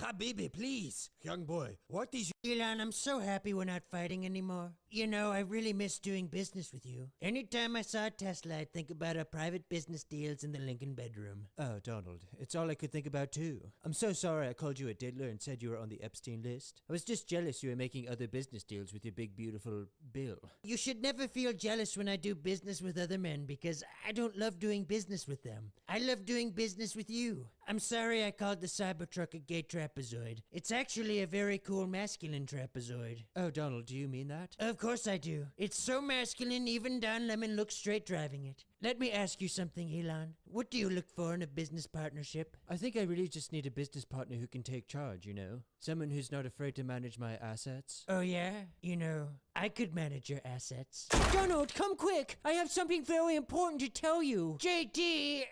Habibi, please. Young boy, what is... Elon, I'm so happy we're not fighting anymore. You know, I really miss doing business with you. Anytime I saw a Tesla, I'd think about our private business deals in the Lincoln bedroom. Oh, Donald, it's all I could think about too. I'm so sorry I called you a diddler and said you were on the Epstein list. I was just jealous you were making other business deals with your big, beautiful Bill. You should never feel jealous when I do business with other men because I don't love doing business with them. I love doing business with you. I'm sorry I called the Cybertruck a gay trapezoid. It's actually a very cool masculine trapezoid. Oh, Donald, do you mean that? Of course I do. It's so masculine, even Don Lemon looks straight driving it. Let me ask you something, Elon. What do you look for in a business partnership? I think I really just need a business partner who can take charge, you know? Someone who's not afraid to manage my assets. Oh yeah? You know, I could manage your assets. Donald, come quick! I have something very important to tell you. JD,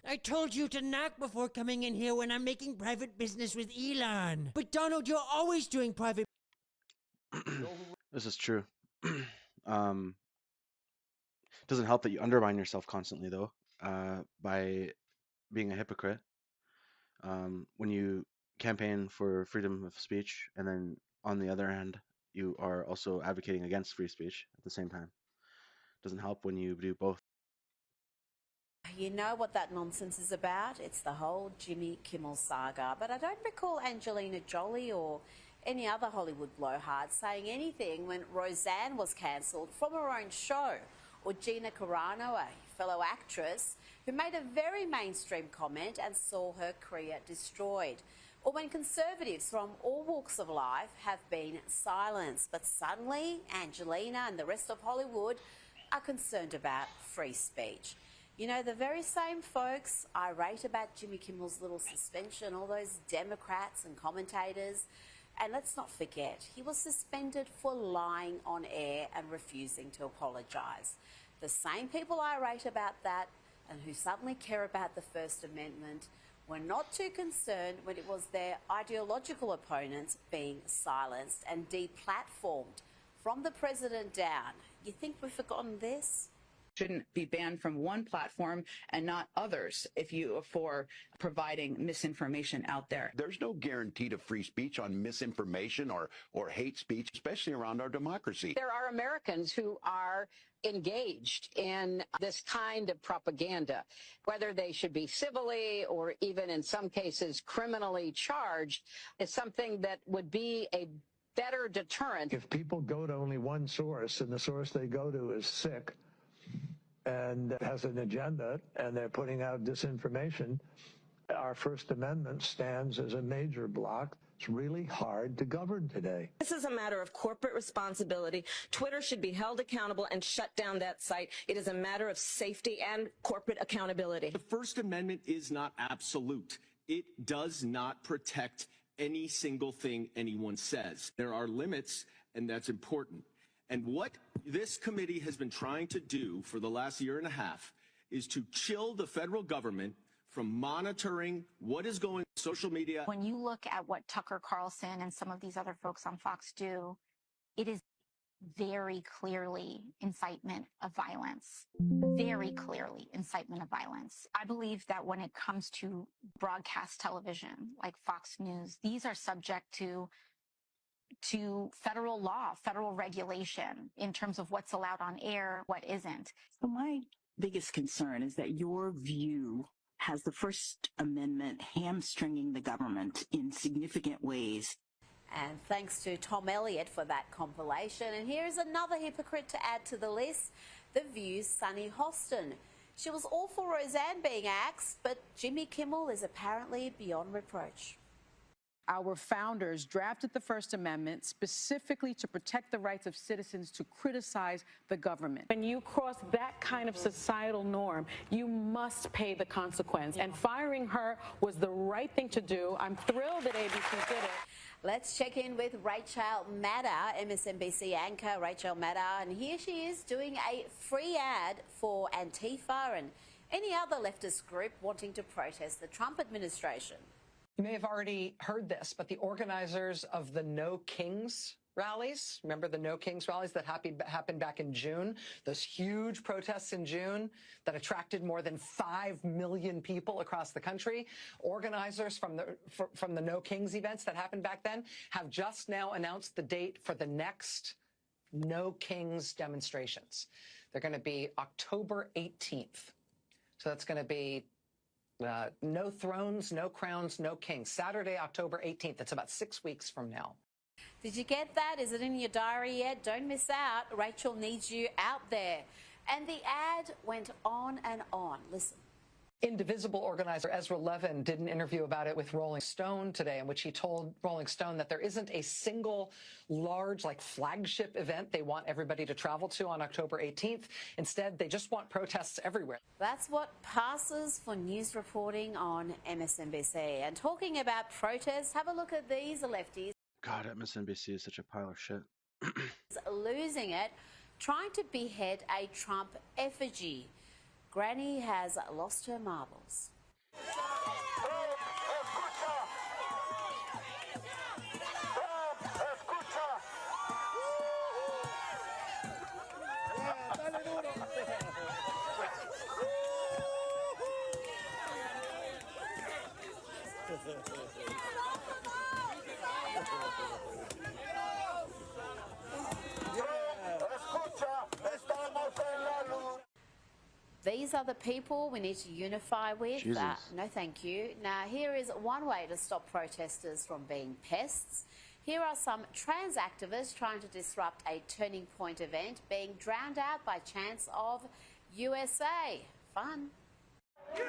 I told you to knock before coming in here when I'm making private business with Elon. But Donald, you're always doing private... This is true. Doesn't help that you undermine yourself constantly, though, by being a hypocrite. When you campaign for freedom of speech, and then on the other hand, you are also advocating against free speech at the same time. Doesn't help when you do both. You know what that nonsense is about? It's the whole Jimmy Kimmel saga. But I don't recall Angelina Jolie or any other Hollywood blowhard saying anything when Roseanne was cancelled from her own show, or Gina Carano, a fellow actress, who made a very mainstream comment and saw her career destroyed, or when conservatives from all walks of life have been silenced. But suddenly, Angelina and the rest of Hollywood are concerned about free speech. You know, the very same folks irate about Jimmy Kimmel's little suspension, all those Democrats and commentators. And let's not forget, he was suspended for lying on air and refusing to apologise. The same people irate about that and who suddenly care about the First Amendment were not too concerned when it was their ideological opponents being silenced and deplatformed from the president down. You think we've forgotten this? Shouldn't be banned from one platform and not others for providing misinformation out there. There's no guarantee to free speech on misinformation or hate speech, especially around our democracy. There are Americans who are engaged in this kind of propaganda, whether they should be civilly or even in some cases criminally charged, is something that would be a better deterrent. If people go to only one source and the source they go to is sick and has an agenda and they're putting out disinformation, our First Amendment stands as a major block. It's really hard to govern today. This is a matter of corporate responsibility. Twitter should be held accountable and shut down that site. It is a matter of safety and corporate accountability. The First Amendment is not absolute. It does not protect any single thing anyone says. There are limits, and that's important. And what this committee has been trying to do for the last year and a half is to chill the federal government from monitoring what is going on social media. When you look at what Tucker Carlson and some of these other folks on Fox do, it is very clearly incitement of violence. Very clearly incitement of violence. I believe that when it comes to broadcast television, like Fox News, these are subject to federal law, federal regulation in terms of what's allowed on air, what isn't. So my biggest concern is that your view has the First Amendment hamstringing the government in significant ways. And thanks to Tom Elliott for that compilation. And here is another hypocrite to add to the list, The View's Sunny Hostin. She was all for Roseanne being axed, but Jimmy Kimmel is apparently beyond reproach. Our founders drafted the First Amendment specifically to protect the rights of citizens to criticize the government. When you cross that kind of societal norm, you must pay the consequence. And firing her was the right thing to do. I'm thrilled that ABC did it. Let's check in with Rachel Maddow, MSNBC anchor Rachel Maddow, and here she is doing a free ad for Antifa and any other leftist group wanting to protest the Trump administration. You may have already heard this, but the organizers of the No Kings rallies, remember the No Kings rallies that happened back in June, those huge protests in June that attracted more than 5 million people across the country, organizers from the No Kings events that happened back then have just now announced the date for the next No Kings demonstrations. They're going to be October 18th. So that's going to be no thrones, no crowns, no kings. Saturday, October 18th. That's about 6 weeks from now. Did you get that? Is it in your diary yet? Don't miss out. Rachel needs you out there. And the ad went on and on. Listen. Indivisible organizer Ezra Levin did an interview about it with Rolling Stone today, in which he told Rolling Stone that there isn't a single large, flagship event they want everybody to travel to on October 18th. Instead, they just want protests everywhere. That's what passes for news reporting on MSNBC. And talking about protests, have a look at these lefties. God, MSNBC is such a pile of shit. Losing it, trying to behead a Trump effigy. Granny has lost her marbles. These are the people we need to unify with. No, thank you. Now, here is one way to stop protesters from being pests. Here are some trans activists trying to disrupt a Turning Point event being drowned out by chants of USA. Fun. USA!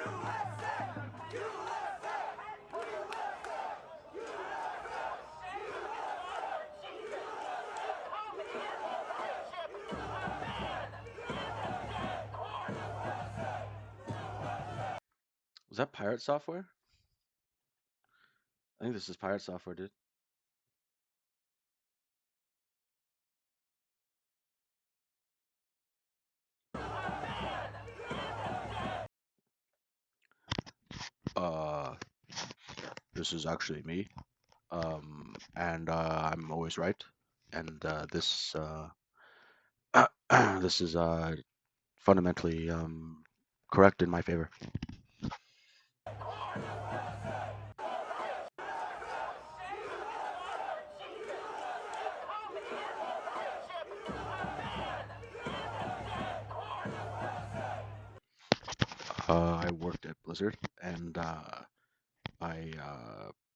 Was that pirate software? I think this is pirate software, dude. This is actually me. And I'm always right. And this this is fundamentally correct in my favor. I worked at Blizzard, and I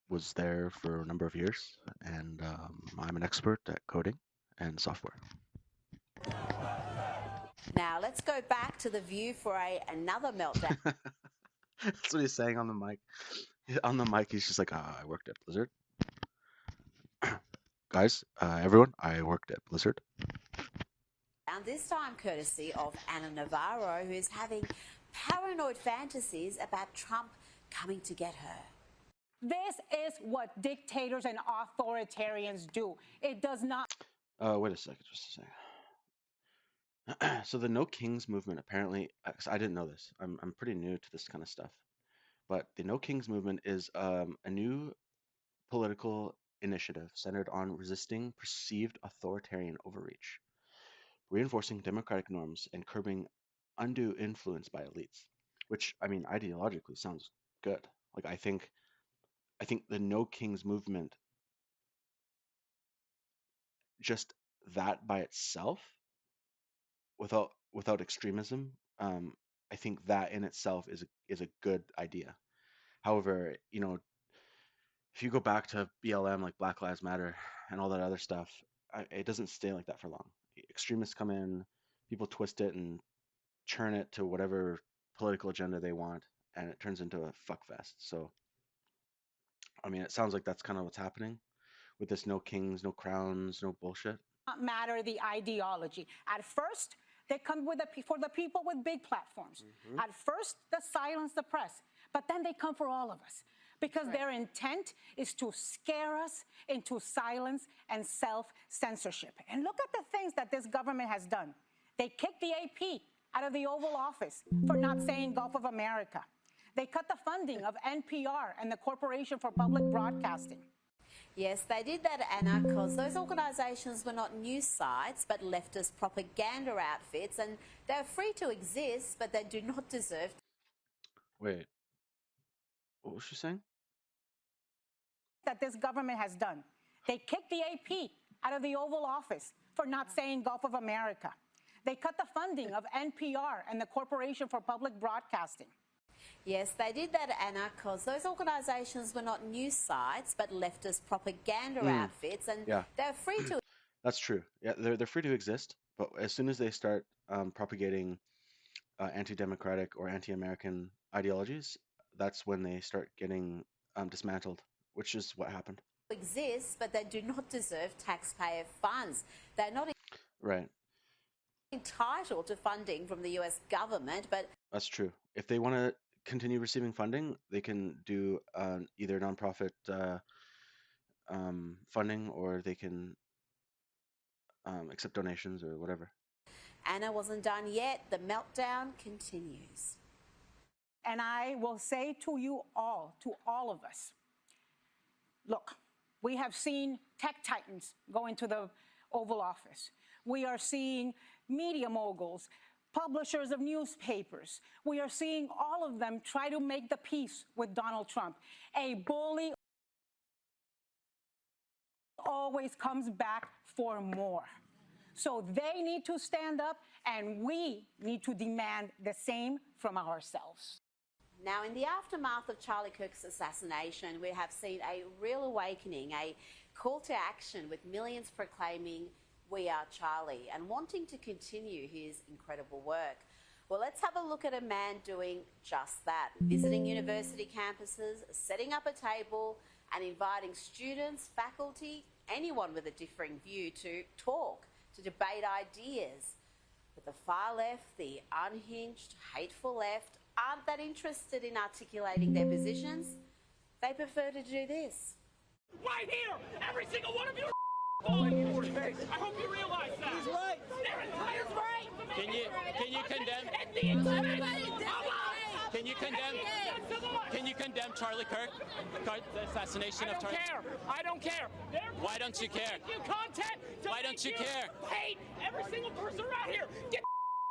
was there for a number of years, and I'm an expert at coding and software. Now, let's go back to The View for another meltdown. That's what he's saying on the mic. On the mic, he's just like, I worked at Blizzard. Guys, everyone, I worked at Blizzard. And this time courtesy of Anna Navarro, who is having paranoid fantasies about Trump coming to get her. This is what dictators and authoritarians do. It does not... Wait a second, just a second. So the No Kings movement, apparently, I didn't know this. I'm pretty new to this kind of stuff. But the No Kings movement is a new political initiative centered on resisting perceived authoritarian overreach, reinforcing democratic norms, and curbing undue influence by elites. Which, I mean, ideologically sounds good. Like, I think the No Kings movement, just that by itself, without extremism, I think that in itself is a good idea. However, if you go back to BLM, like Black Lives Matter and all that other stuff, it doesn't stay like that for long. Extremists come in, people twist it and churn it to whatever political agenda they want, and it turns into a fuck fest. So I mean, it sounds like that's kind of what's happening with this no kings, no crowns, no bullshit. Not matter the ideology. At first, they come with for the people with big platforms. At first, they silence the press, but then they come for all of us because their intent is to scare us into silence and self-censorship. And look at the things that this government has done. They kicked the AP out of the Oval Office for not saying Gulf of America. They cut the funding of NPR and the Corporation for Public Broadcasting. Yes, they did that, Anna, because those organisations were not news sites but leftist propaganda outfits, and they're free to exist, but they do not deserve. Wait, what was she saying? That this government has done. They kicked the AP out of the Oval Office for not saying Gulf of America. They cut the funding of NPR and the Corporation for Public Broadcasting. Yes, they did that, Anna, because those organisations were not news sites but leftist propaganda outfits, and they're free to. That's true. Yeah, they're free to exist, but as soon as they start propagating anti-democratic or anti-American ideologies, that's when they start getting dismantled, which is what happened. Exist, but they do not deserve taxpayer funds. They're not Right. entitled to funding from the US government, but That's true. If they want to continue receiving funding, they can do either nonprofit funding, or they can accept donations or whatever. Anna wasn't done yet. The meltdown continues. And I will say to you all, to all of us, look, we have seen tech titans go into the Oval Office. We are seeing media moguls, publishers of newspapers. We are seeing all of them try to make the peace with Donald Trump. A bully always comes back for more. So they need to stand up, and we need to demand the same from ourselves. Now, in the aftermath of Charlie Kirk's assassination, we have seen a real awakening, a call to action with millions proclaiming, "We are Charlie," and wanting to continue his incredible work. Well, let's have a look at a man doing just that, visiting university campuses, setting up a table and inviting students, faculty, anyone with a differing view to talk, to debate ideas. But the far left, the unhinged, hateful left, aren't that interested in articulating their positions. They prefer to do this. Right here! Every single one of you falling for space. I hope you realize that. He's right. Their entire right. Can you condemn? Can you condemn Charlie Kirk? The assassination of Charlie? I don't care. Why don't you care? Content. Why don't you care? Hate every single person around here. Get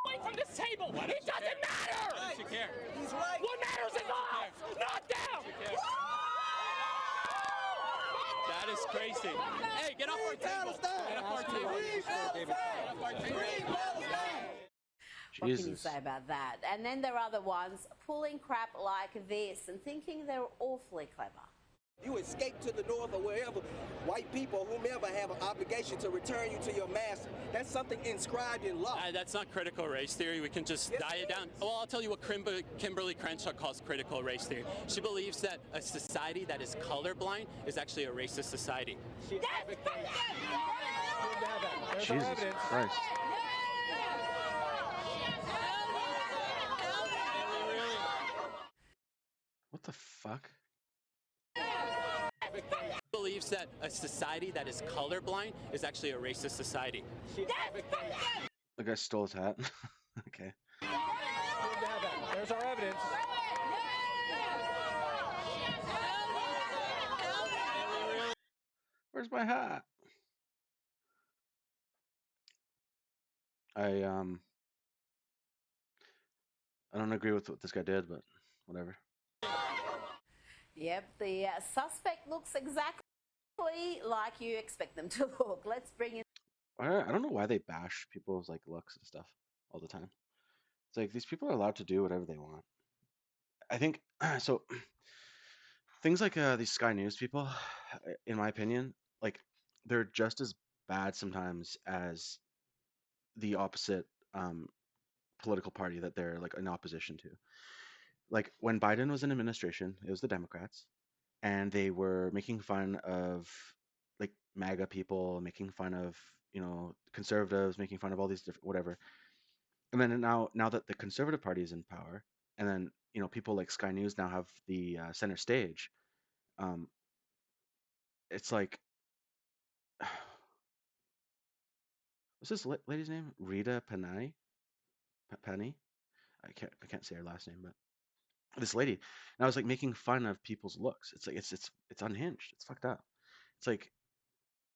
away from this table. It doesn't matter. Why don't you care? He's right. What matters is us, not them. That is crazy. Hey, get off our table. Get off our table. What can you say about that? And then there are the ones pulling crap like this and thinking they're awfully clever. You escape to the north or wherever, white people, whomever, have an obligation to return you to your master. That's something inscribed in law. That's not critical race theory. We can just die it down. Well, I'll tell you what Kimberly Crenshaw calls critical race theory. She believes that a society that is colorblind is actually a racist society. Jesus Christ. What the fuck? Believes that a society that is colorblind is actually a racist society. The guy stole his hat. Okay. There's our evidence. Where's my hat? I don't agree with what this guy did, but whatever. Yep, the suspect looks exactly like you expect them to look. Let's bring in. I don't know why they bash people's like looks and stuff all the time. It's like these people are allowed to do whatever they want. I think so. Things like these Sky News people, in my opinion, like they're just as bad sometimes as the opposite political party that they're like in opposition to. Like when Biden was in administration, it was the Democrats, and they were making fun of like MAGA people, making fun of conservatives, making fun of all these different whatever. And then now that the Conservative Party is in power, and then people like Sky News now have the center stage. It's like, what's this lady's name? Rita Penny. Penny. I can't say her last name, but this lady. And I was like making fun of people's looks. It's like it's unhinged. It's fucked up. It's like,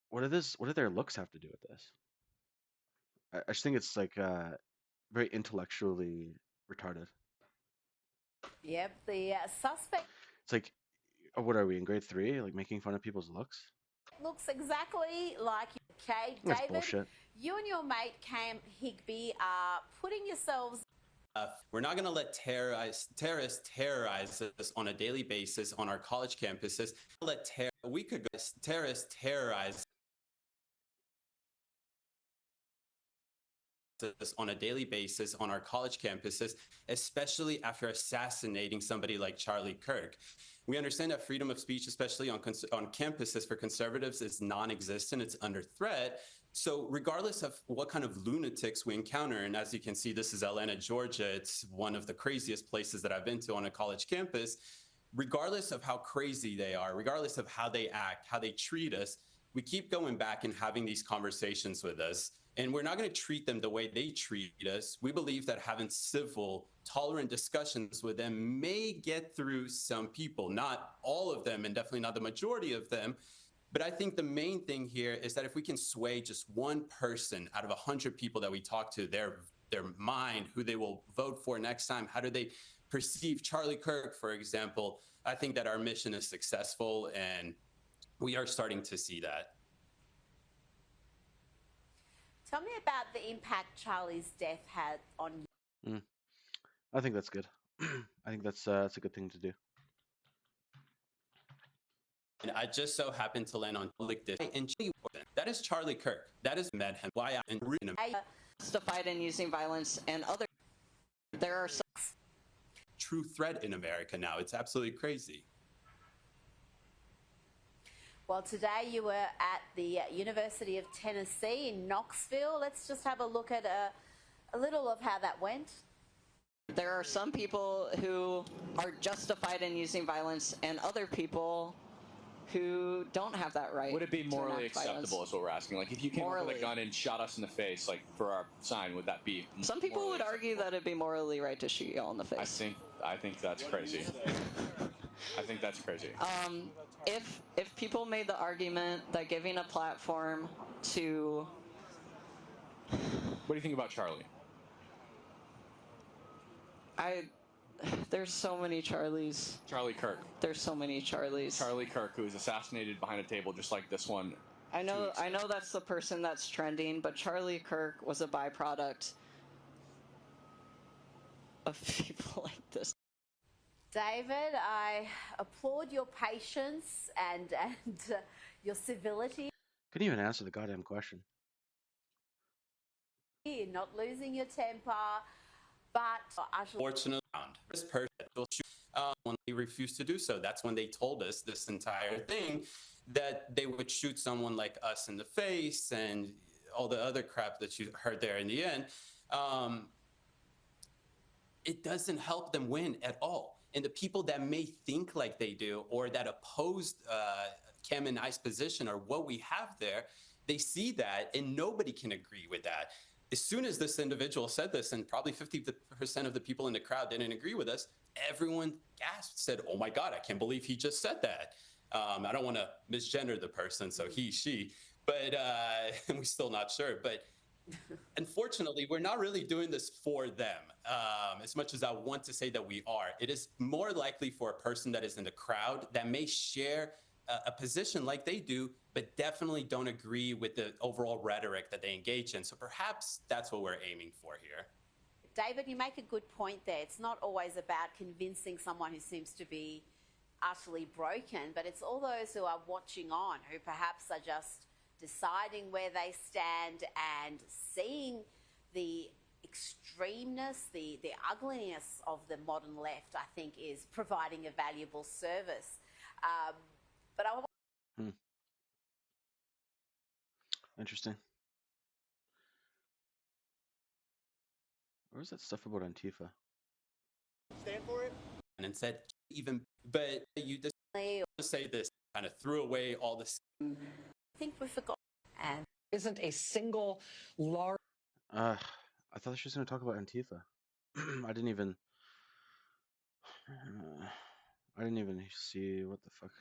what do their looks have to do with this? I just think it's like very intellectually retarded. Yep, the suspect It's like, what are we in grade 3? Like making fun of people's looks? looks exactly like you. Okay, That's David, bullshit. you and your mate Cam Higby are putting yourselves. We're not going to let terrorists terrorize us on a daily basis on our college campuses. We could go terrorists terrorize us on a daily basis on our college campuses, especially after assassinating somebody like Charlie Kirk. We understand that freedom of speech, especially on campuses for conservatives, is non-existent. It's under threat. So regardless of what kind of lunatics we encounter, and as you can see, this is Atlanta, Georgia. It's one of the craziest places that I've been to on a college campus. Regardless of how crazy they are, regardless of how they act, how they treat us, we keep going back and having these conversations with us. And we're not going to treat them the way they treat us. We believe that having civil, tolerant discussions with them may get through some people, not all of them, and definitely not the majority of them. But I think the main thing here is that if we can sway just one person out of 100 people that we talk to, their mind, who they will vote for next time, how do they perceive Charlie Kirk, for example, I think that our mission is successful, and we are starting to see that. Tell me about the impact Charlie's death had on you. I think that's good. I think that's a good thing to do. And I just so happened to land on public and that is Charlie Kirk. That is met him. Why I justified in using violence and other. There are some true threat in America now. It's absolutely crazy. Well, today you were at the University of Tennessee in Knoxville. Let's just have a look at a little of how that went. There are some people who are justified in using violence and other people who don't have that right. Would it be morally acceptable violence. is what we're asking? Like if you came up with a gun and shot us in the face, like for our sign, would that be Some people would argue that it'd be morally right to shoot y'all in the face. I think that's crazy. I think that's crazy. If people made the argument that giving a platform to... What do you think about Charlie? There's so many Charlies. Charlie Kirk. There's so many Charlies. Charlie Kirk, who was assassinated behind a table just like this one. I know that's the person that's trending, but Charlie Kirk was a byproduct of people like this. David, I applaud your patience and your civility. Couldn't even answer the goddamn question. You're not losing your temper, but Fortunately, this person will shoot when they refused to do so. That's when they told us this entire thing, that they would shoot someone like us in the face and all the other crap that you heard there in the end. It doesn't help them win at all. And the people that may think like they do or that opposed Cam and I's position or what we have there, they see that and nobody can agree with that. As soon as this individual said this, and probably 50% of the people in the crowd didn't agree with us, everyone gasped, said, oh my God, I can't believe he just said that. I don't want to misgender the person, so he, she, but we're still not sure. But unfortunately, we're not really doing this for them as much as I want to say that we are. It is more likely for a person that is in the crowd that may share a position like they do, but definitely don't agree with the overall rhetoric that they engage in. So perhaps that's what we're aiming for here. David, you make a good point there. It's not always about convincing someone who seems to be utterly broken, but it's all those who are watching on, who perhaps are just deciding where they stand and seeing the extremeness, the ugliness of the modern left, I think, is providing a valuable service. But I Interesting. Where's that stuff about Antifa? Stand for it. And said even, but you just say this, kind of threw away all this. I think we forgot. And isn't a single large. I thought she was going to talk about Antifa. I didn't even see what the fuck.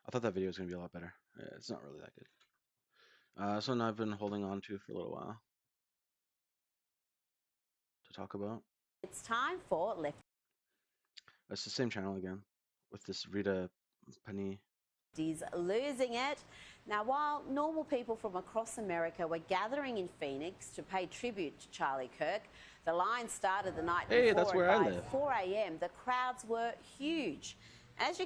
I thought that video was going to be a lot better. It's not really that good. This one I've been holding on to for a little while to talk about. it's time for Lefties. It's the same channel again with this Rita Pani. He's losing it. Now, while normal people from across America were gathering in Phoenix to pay tribute to Charlie Kirk, the line started the night before. That's where and I by live. 4 a.m., the crowds were huge. As you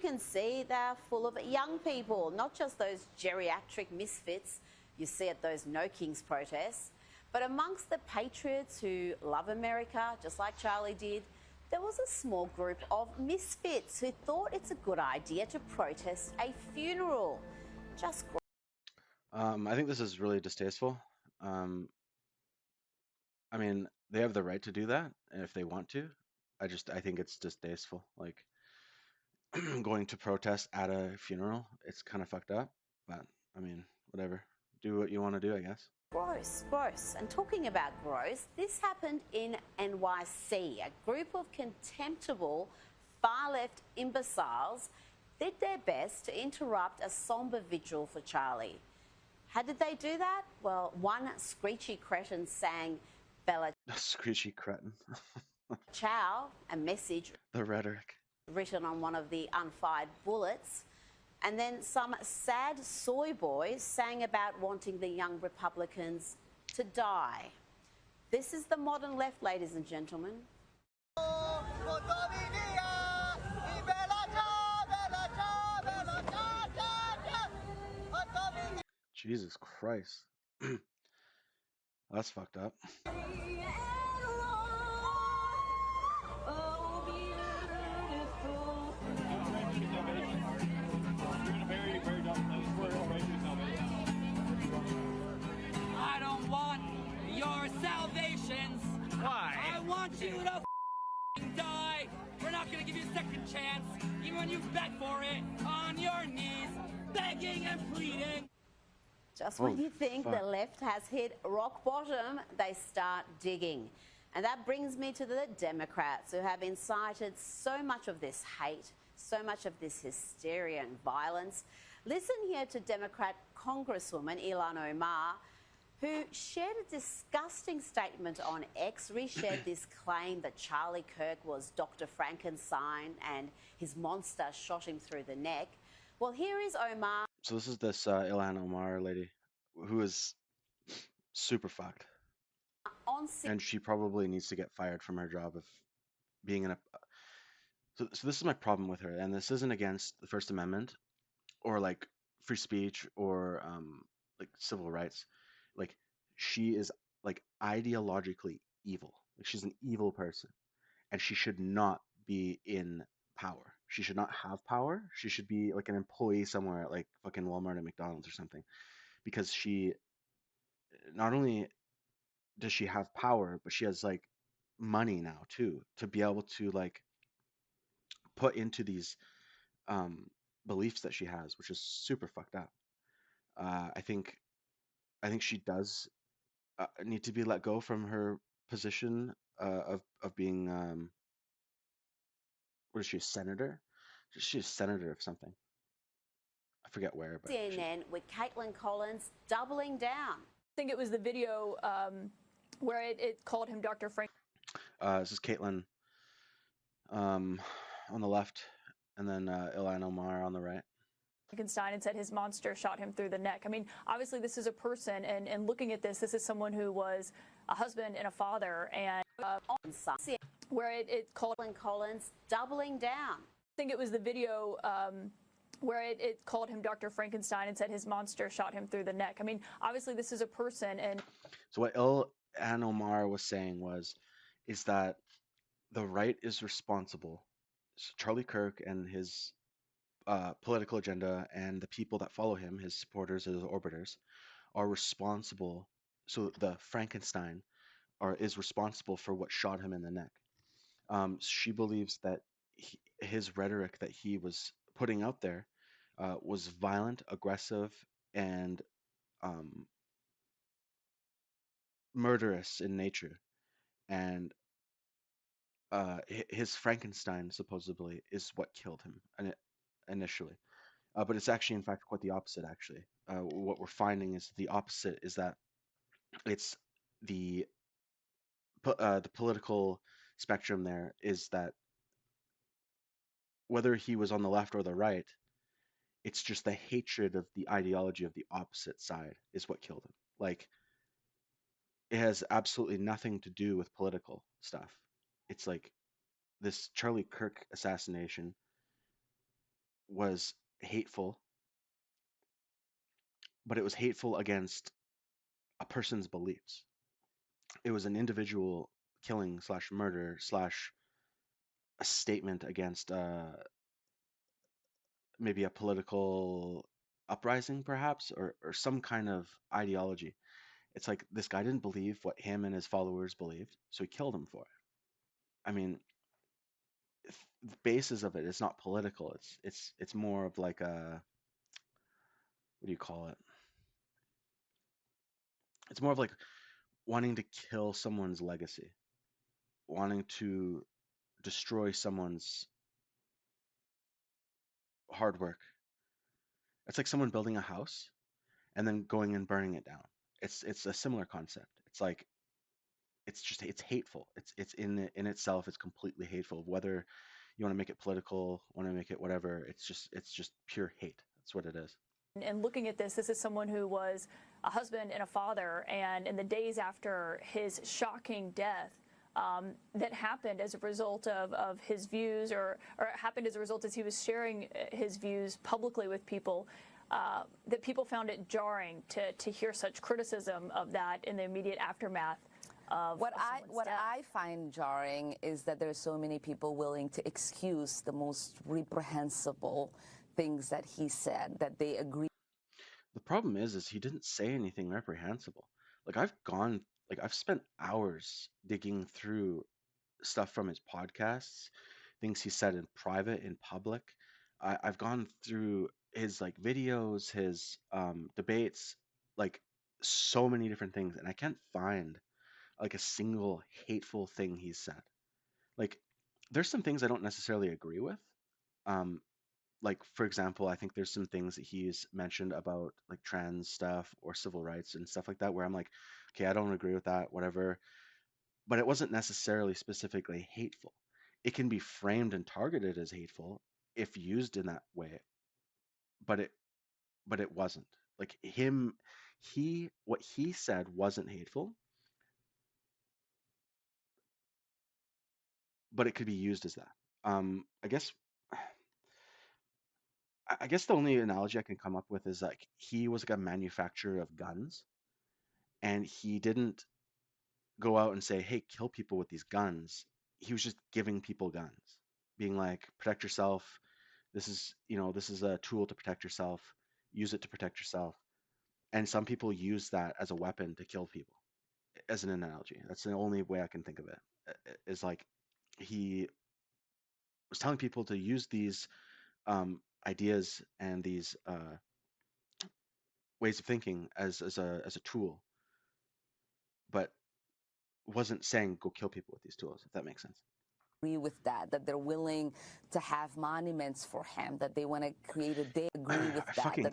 can see, they're full of young people, not just those geriatric misfits you see at those No Kings protests, but amongst the patriots who love America, just like Charlie did, there was a small group of misfits who thought it's a good idea to protest a funeral. Just I think this is really distasteful. I mean, they have the right to do that if they want to. I think it's distasteful. Like going to protest at a funeral, it's kind of fucked up. But I mean, whatever. Do what you want to do, I guess. gross, gross. And talking about gross, this happened in NYC. A group of contemptible far-left imbeciles did their best to interrupt a somber vigil for Charlie. How did they do that? Well, one screechy cretin sang Bella Screechy cretin. Ciao, a message The rhetoric. written on one of the unfired bullets. And then some sad soy boys sang about wanting the young Republicans to die. This is the modern left, ladies and gentlemen. Jesus Christ. That's fucked up. I don't want your salvations. Why? I want you to die. We're not gonna give you a second chance, even when you beg for it on your knees, begging and pleading. Just when Oh, you think fuck. the left has hit rock bottom, they start digging. And that brings me to the Democrats, who have incited so much of this hate, so much of this hysteria and violence. Listen here to Democrat Congresswoman Ilhan Omar, who shared a disgusting statement on X, reshared this claim that Charlie Kirk was Dr. Frankenstein and his monster shot him through the neck. Well, here is Omar. So this is this Ilhan Omar lady who is super fucked. And she probably needs to get fired from her job of being in a... So this is my problem with her, and this isn't against the First Amendment or like free speech or like civil rights. Like she is like ideologically evil. Like she's an evil person, and she should not be in power. She should not have power. She should be like an employee somewhere at like fucking Walmart and McDonald's or something, because she not only does she have power, but she has like money now too to be able to like put into these beliefs that she has, which is super fucked up. I think she does need to be let go from her position of being what is she, a senator? She's a senator of something. I forget where, but CNN with Caitlin Collins doubling down. I think it was the video where it called him Dr. Frank. this is Caitlin on the left, and then Ilhan Omar on the right. Frankenstein and said his monster shot him through the neck. I mean, obviously this is a person, and looking at this is someone who was a husband and a father, and where it called Collins doubling down. I think it was the video where it called him Dr. Frankenstein and said his monster shot him through the neck. I mean, obviously this is a person, and So what Ann Omar was saying is that the right is responsible. So Charlie Kirk and his political agenda and the people that follow him, his supporters, his orbiters, are responsible. So the Frankenstein is responsible for what shot him in the neck. She believes that his rhetoric that he was putting out there was violent, aggressive, and murderous in nature. And his Frankenstein supposedly is what killed him initially. But it's actually, in fact, quite the opposite. Actually, what we're finding is the opposite. Is that it's the political spectrum there is that whether he was on the left or the right, it's just the hatred of the ideology of the opposite side is what killed him. Like, it has absolutely nothing to do with political stuff. It's like this Charlie Kirk assassination was hateful, but it was hateful against a person's beliefs. It was an individual killing slash murder slash a statement against maybe a political uprising, perhaps, or some kind of ideology. It's like this guy didn't believe what him and his followers believed, so he killed him for it. I mean, the basis of it is not political. It's more of like a, what do you call it? It's more of like wanting to kill someone's legacy, wanting to destroy someone's hard work. It's like someone building a house and then going and burning it down. It's a similar concept. It's like it's hateful. It's in itself. It's completely hateful. Whether you want to make it political, want to make it whatever, it's just pure hate. That's what it is. And looking at this is someone who was a husband and a father, and in the days after his shocking death, that happened as a result of his views, or it happened as a result as he was sharing his views publicly with people, that people found it jarring to hear such criticism of that in the immediate aftermath of what death. I find jarring is that there's so many people willing to excuse the most reprehensible things that he said, that they agree. The problem is he didn't say anything reprehensible. Like I've spent hours digging through stuff from his podcasts, things he said in private, in public. I've gone through his like videos, his debates, like so many different things, and I can't find like a single hateful thing he's said. Like, there's some things I don't necessarily agree with. Like, for example, I think there's some things that he's mentioned about like trans stuff or civil rights and stuff like that where I'm like, okay, I don't agree with that, whatever. But it wasn't necessarily specifically hateful. It can be framed and targeted as hateful if used in that way, but it wasn't. Like what he said wasn't hateful, but it could be used as that. I guess the only analogy I can come up with is like he was like a manufacturer of guns, and he didn't go out and say, "Hey, kill people with these guns." He was just giving people guns, being like, "Protect yourself. This is a tool to protect yourself. Use it to protect yourself." And some people use that as a weapon to kill people, as an analogy. That's the only way I can think of it. Is like he was telling people to use these ideas and these ways of thinking as a tool, but wasn't saying go kill people with these tools, if that makes sense. Agree with that they're willing to have monuments for him, that they want to create a day. Agree with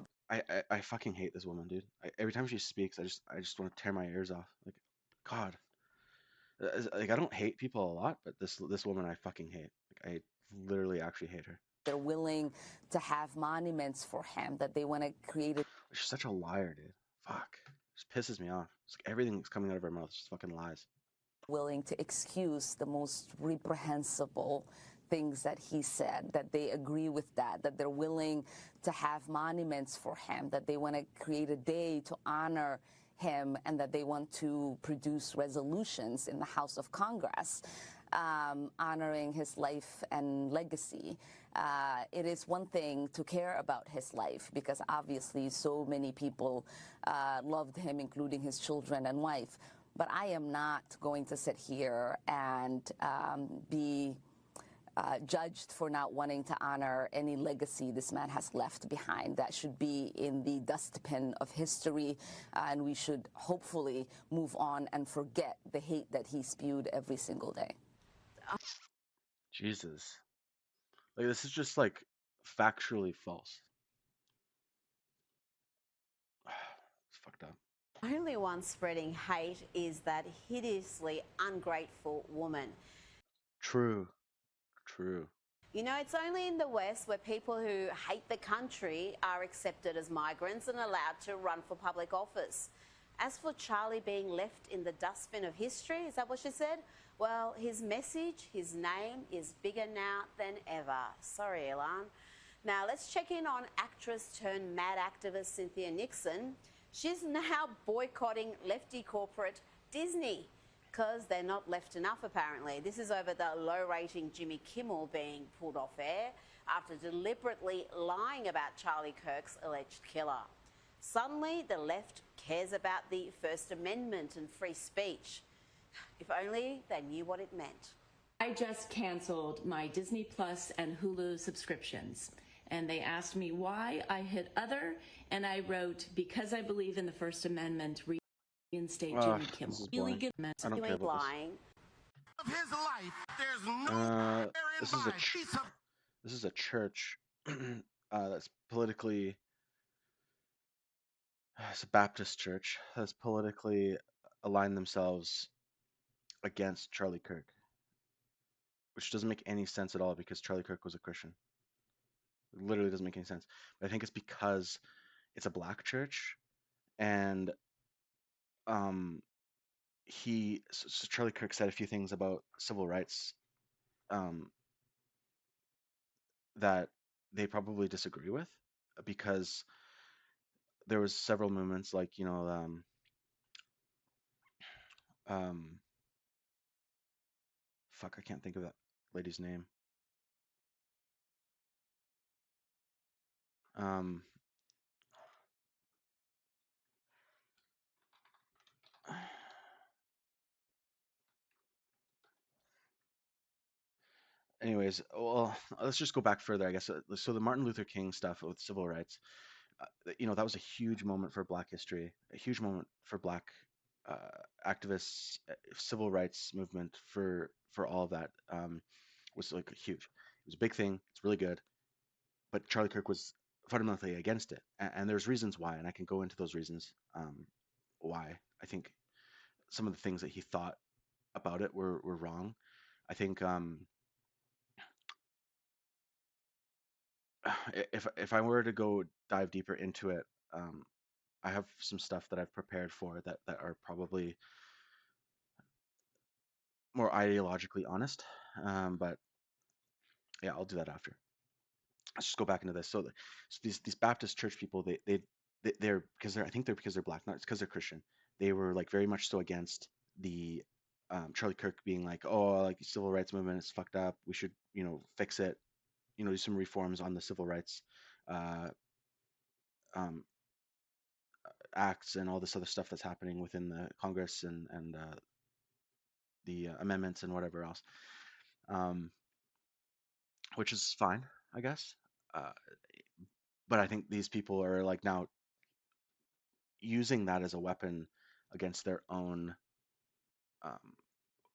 I fucking hate this woman, dude. Every time she speaks, I just want to tear my ears off. Like, God. Like, I don't hate people a lot, but this woman I fucking hate. Like, I literally actually hate her. They're willing to have monuments for him, that they want to create a... She's such a liar, dude. Fuck. Just pisses me off. It's like everything that's coming out of her mouth is just fucking lies. Willing to excuse the most reprehensible things that he said, that they agree with that they're willing to have monuments for him, that they want to create a day to honor him and that they want to produce resolutions in the House of Congress honoring his life and legacy. It is one thing to care about his life because obviously so many people loved him, including his children and wife. But I am not going to sit here and be judged for not wanting to honor any legacy this man has left behind. That should be in the dustbin of history, and we should hopefully move on and forget the hate that he spewed every single day. Jesus. Like, this is just, like, factually false. It's fucked up. The only one spreading hate is that hideously ungrateful woman. True. True. You know, it's only in the West where people who hate the country are accepted as migrants and allowed to run for public office. As for Charlie being left in the dustbin of history, is that what she said? Well, his message, his name is bigger now than ever. Sorry, Ilan. Now, let's check in on actress turned mad activist Cynthia Nixon. She's now boycotting lefty corporate Disney because they're not left enough, apparently. This is over the low-rating Jimmy Kimmel being pulled off air after deliberately lying about Charlie Kirk's alleged killer. Suddenly, the left cares about the First Amendment and free speech. If only they knew what it meant. I just canceled my Disney Plus and Hulu subscriptions. And they asked me why. I hit other, and I wrote, because I believe in the First Amendment, reinstate Jimmy Kimmel. Really good I don't care about Of his life, there's this. no This is a church that's politically. It's a Baptist church that's politically aligned themselves against Charlie Kirk, which doesn't make any sense at all because Charlie Kirk was a Christian. It literally doesn't make any sense. But I think it's because it's a black church, and so Charlie Kirk said a few things about civil rights that they probably disagree with, because there was several movements like, you know, fuck, I can't think of that lady's name. Anyways, well, let's just go back further, I guess. So the Martin Luther King stuff with civil rights, you know, that was a huge moment for Black history, a huge moment for Black activists, civil rights movement, for all of that, was like huge. It was a big thing. It's really good. But Charlie Kirk was fundamentally against it, and there's reasons why, and I can go into those reasons why. I think some of the things that he thought about it were wrong. I think if I were to go dive deeper into it, I have some stuff that I've prepared for that are probably more ideologically honest. But yeah, I'll do that after. Let's just go back into this. So these Baptist church people, they're because I think they're because they're Black, not because they're Christian. They were like very much so against the Charlie Kirk being like, oh, like the civil rights movement is fucked up. We should, you know, fix it. You know, do some reforms on the civil rights acts and all this other stuff that's happening within the Congress and the amendments and whatever else, which is fine, I guess. But I think these people are like now using that as a weapon against their own,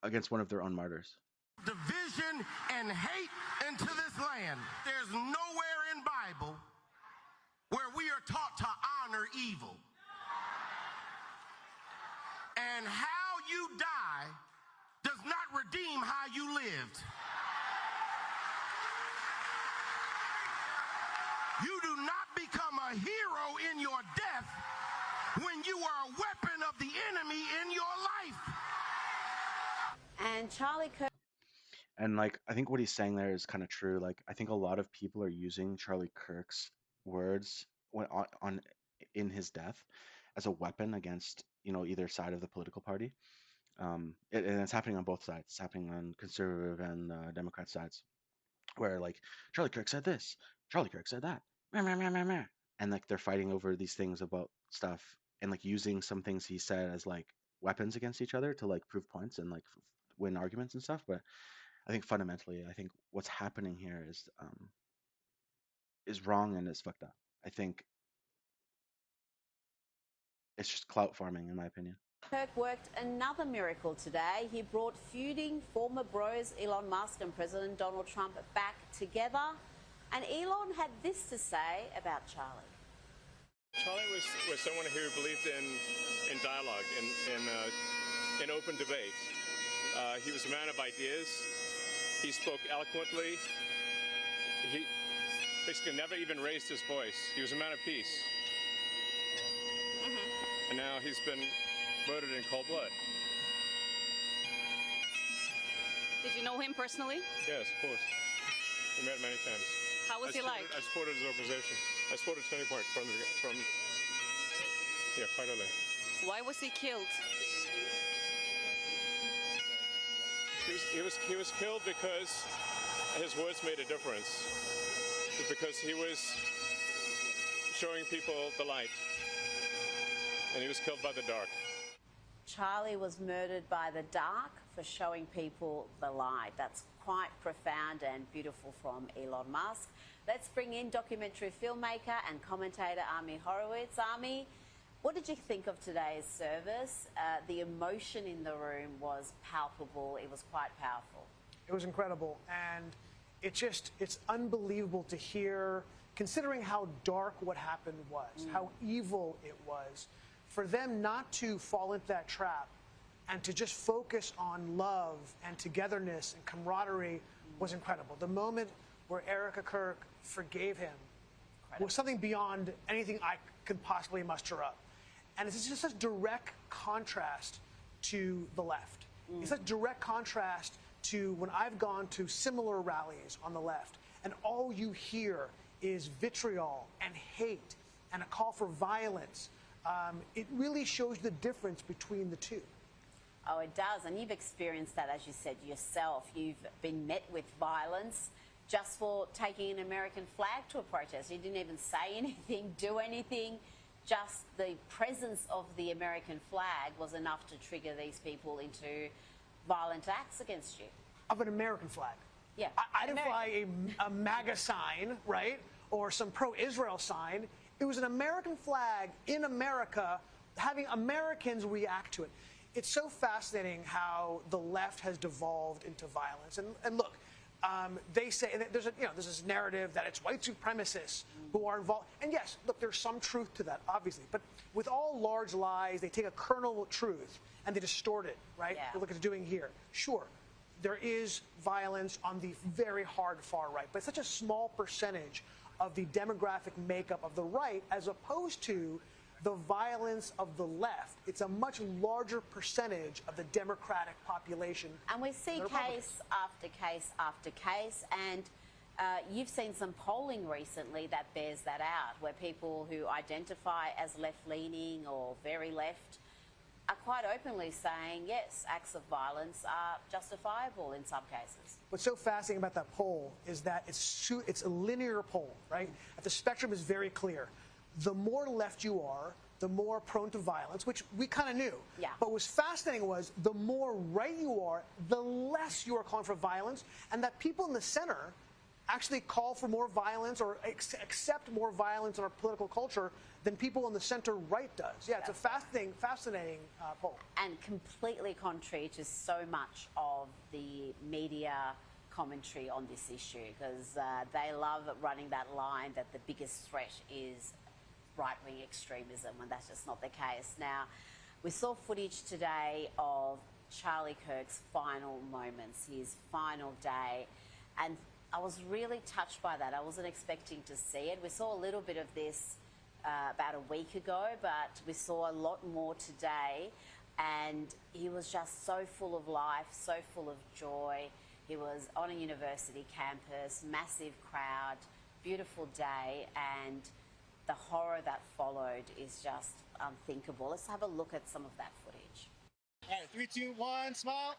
against one of their own martyrs. Division and hate into this land. There's nowhere in Bible where we are taught to honor evil. And how you die does not redeem how you lived. You do not become a hero in your death when you are a weapon of the enemy in your life. And Charlie Kirk. And like, I think what he's saying there is kind of true. Like, I think a lot of people are using Charlie Kirk's words when in his death as a weapon against, either side of the political party. And it's happening on both sides. It's happening on conservative and Democrat sides, where like Charlie Kirk said this, Charlie Kirk said that, meh, meh, meh, meh, meh. And like they're fighting over these things about stuff, and like using some things he said as like weapons against each other to like prove points and like win arguments and stuff. But I think fundamentally, I think what's happening here is wrong and is fucked up. I think it's just clout farming, in my opinion. Kirk worked another miracle today. He brought feuding former bros Elon Musk and President Donald Trump back together. And Elon had this to say about Charlie. Charlie was someone who believed in dialogue, in open debate. He was a man of ideas. He spoke eloquently. He basically never even raised his voice. He was a man of peace. And now he's been murdered in cold blood. Did you know him personally? Yes, of course. We met many times. How was he like? I supported his organization. I supported Turning Point from quite early. Why was he killed? He was killed because his words made a difference. Because he was showing people the light. And he was killed by the dark. Charlie was murdered by the dark for showing people the light. That's quite profound and beautiful from Elon Musk. Let's bring in documentary filmmaker and commentator Ami Horowitz. Ami, what did you think of today's service? The emotion in the room was palpable. It was quite powerful. It was incredible. And it's unbelievable to hear, considering how dark what happened was, how evil it was, for them not to fall into that trap and to just focus on love and togetherness and camaraderie was incredible. The moment where Erica Kirk forgave him was something beyond anything I could possibly muster up. And it's just such direct contrast to the left. It's such direct contrast to when I've gone to similar rallies on the left, and all you hear is vitriol and hate and a call for violence. It really shows the difference between the two. Oh, it does. And you've experienced that, as you said yourself. You've been met with violence just for taking an American flag to a protest. You didn't even say anything, do anything. Just the presence of the American flag was enough to trigger these people into violent acts against you. Of an American flag? Yeah. I didn't fly a MAGA sign, right? Or some pro-Israel sign. It was an American flag in America, having Americans react to it. It's so fascinating how the left has devolved into violence. And look, they say there's this narrative that it's white supremacists who are involved. And yes, look, there's some truth to that, obviously. But with all large lies, they take a kernel of truth and they distort it, right? Yeah. Look at what they're doing here. Sure, there is violence on the very hard far right, but it's such a small percentage of the demographic makeup of the right as opposed to the violence of the left. It's a much larger percentage of the Democratic population. And we see case after case after case, and you've seen some polling recently that bears that out, where people who identify as left-leaning or very left are quite openly saying, yes, acts of violence are justifiable in some cases. What's so fascinating about that poll is that it's a linear poll, right? The spectrum is very clear. The more left you are, the more prone to violence, which we kind of knew. Yeah. But what's fascinating was the more right you are, the less you are calling for violence, and that people in the center actually call for more violence or accept more violence in our political culture than people in the center right does. Yeah, it's a fascinating poll. And completely contrary to so much of the media commentary on this issue, because they love running that line that the biggest threat is right-wing extremism, when that's just not the case. Now, we saw footage today of Charlie Kirk's final moments, his final day, and I was really touched by that. I wasn't expecting to see it. We saw a little bit of this about a week ago, but we saw a lot more today, and he was just so full of life, so full of joy. He was on a university campus, massive crowd, beautiful day, and the horror that followed is just unthinkable. Let's have a look at some of that footage. All right, 3, 2, 1, smile.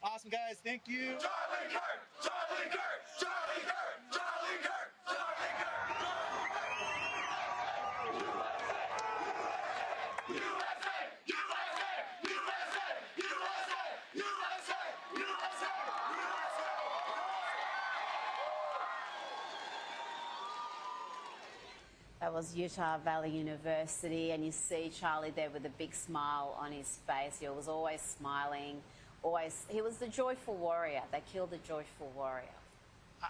Awesome, guys. Thank you. Charlie Kirk! Charlie Kirk! Charlie Kirk! Charlie Kirk! Charlie Kirk! USA! USA! USA! USA! USA! USA! That was Utah Valley University, and you see Charlie there with a big smile on his face. He was always smiling. He was the joyful warrior. They killed the joyful warrior.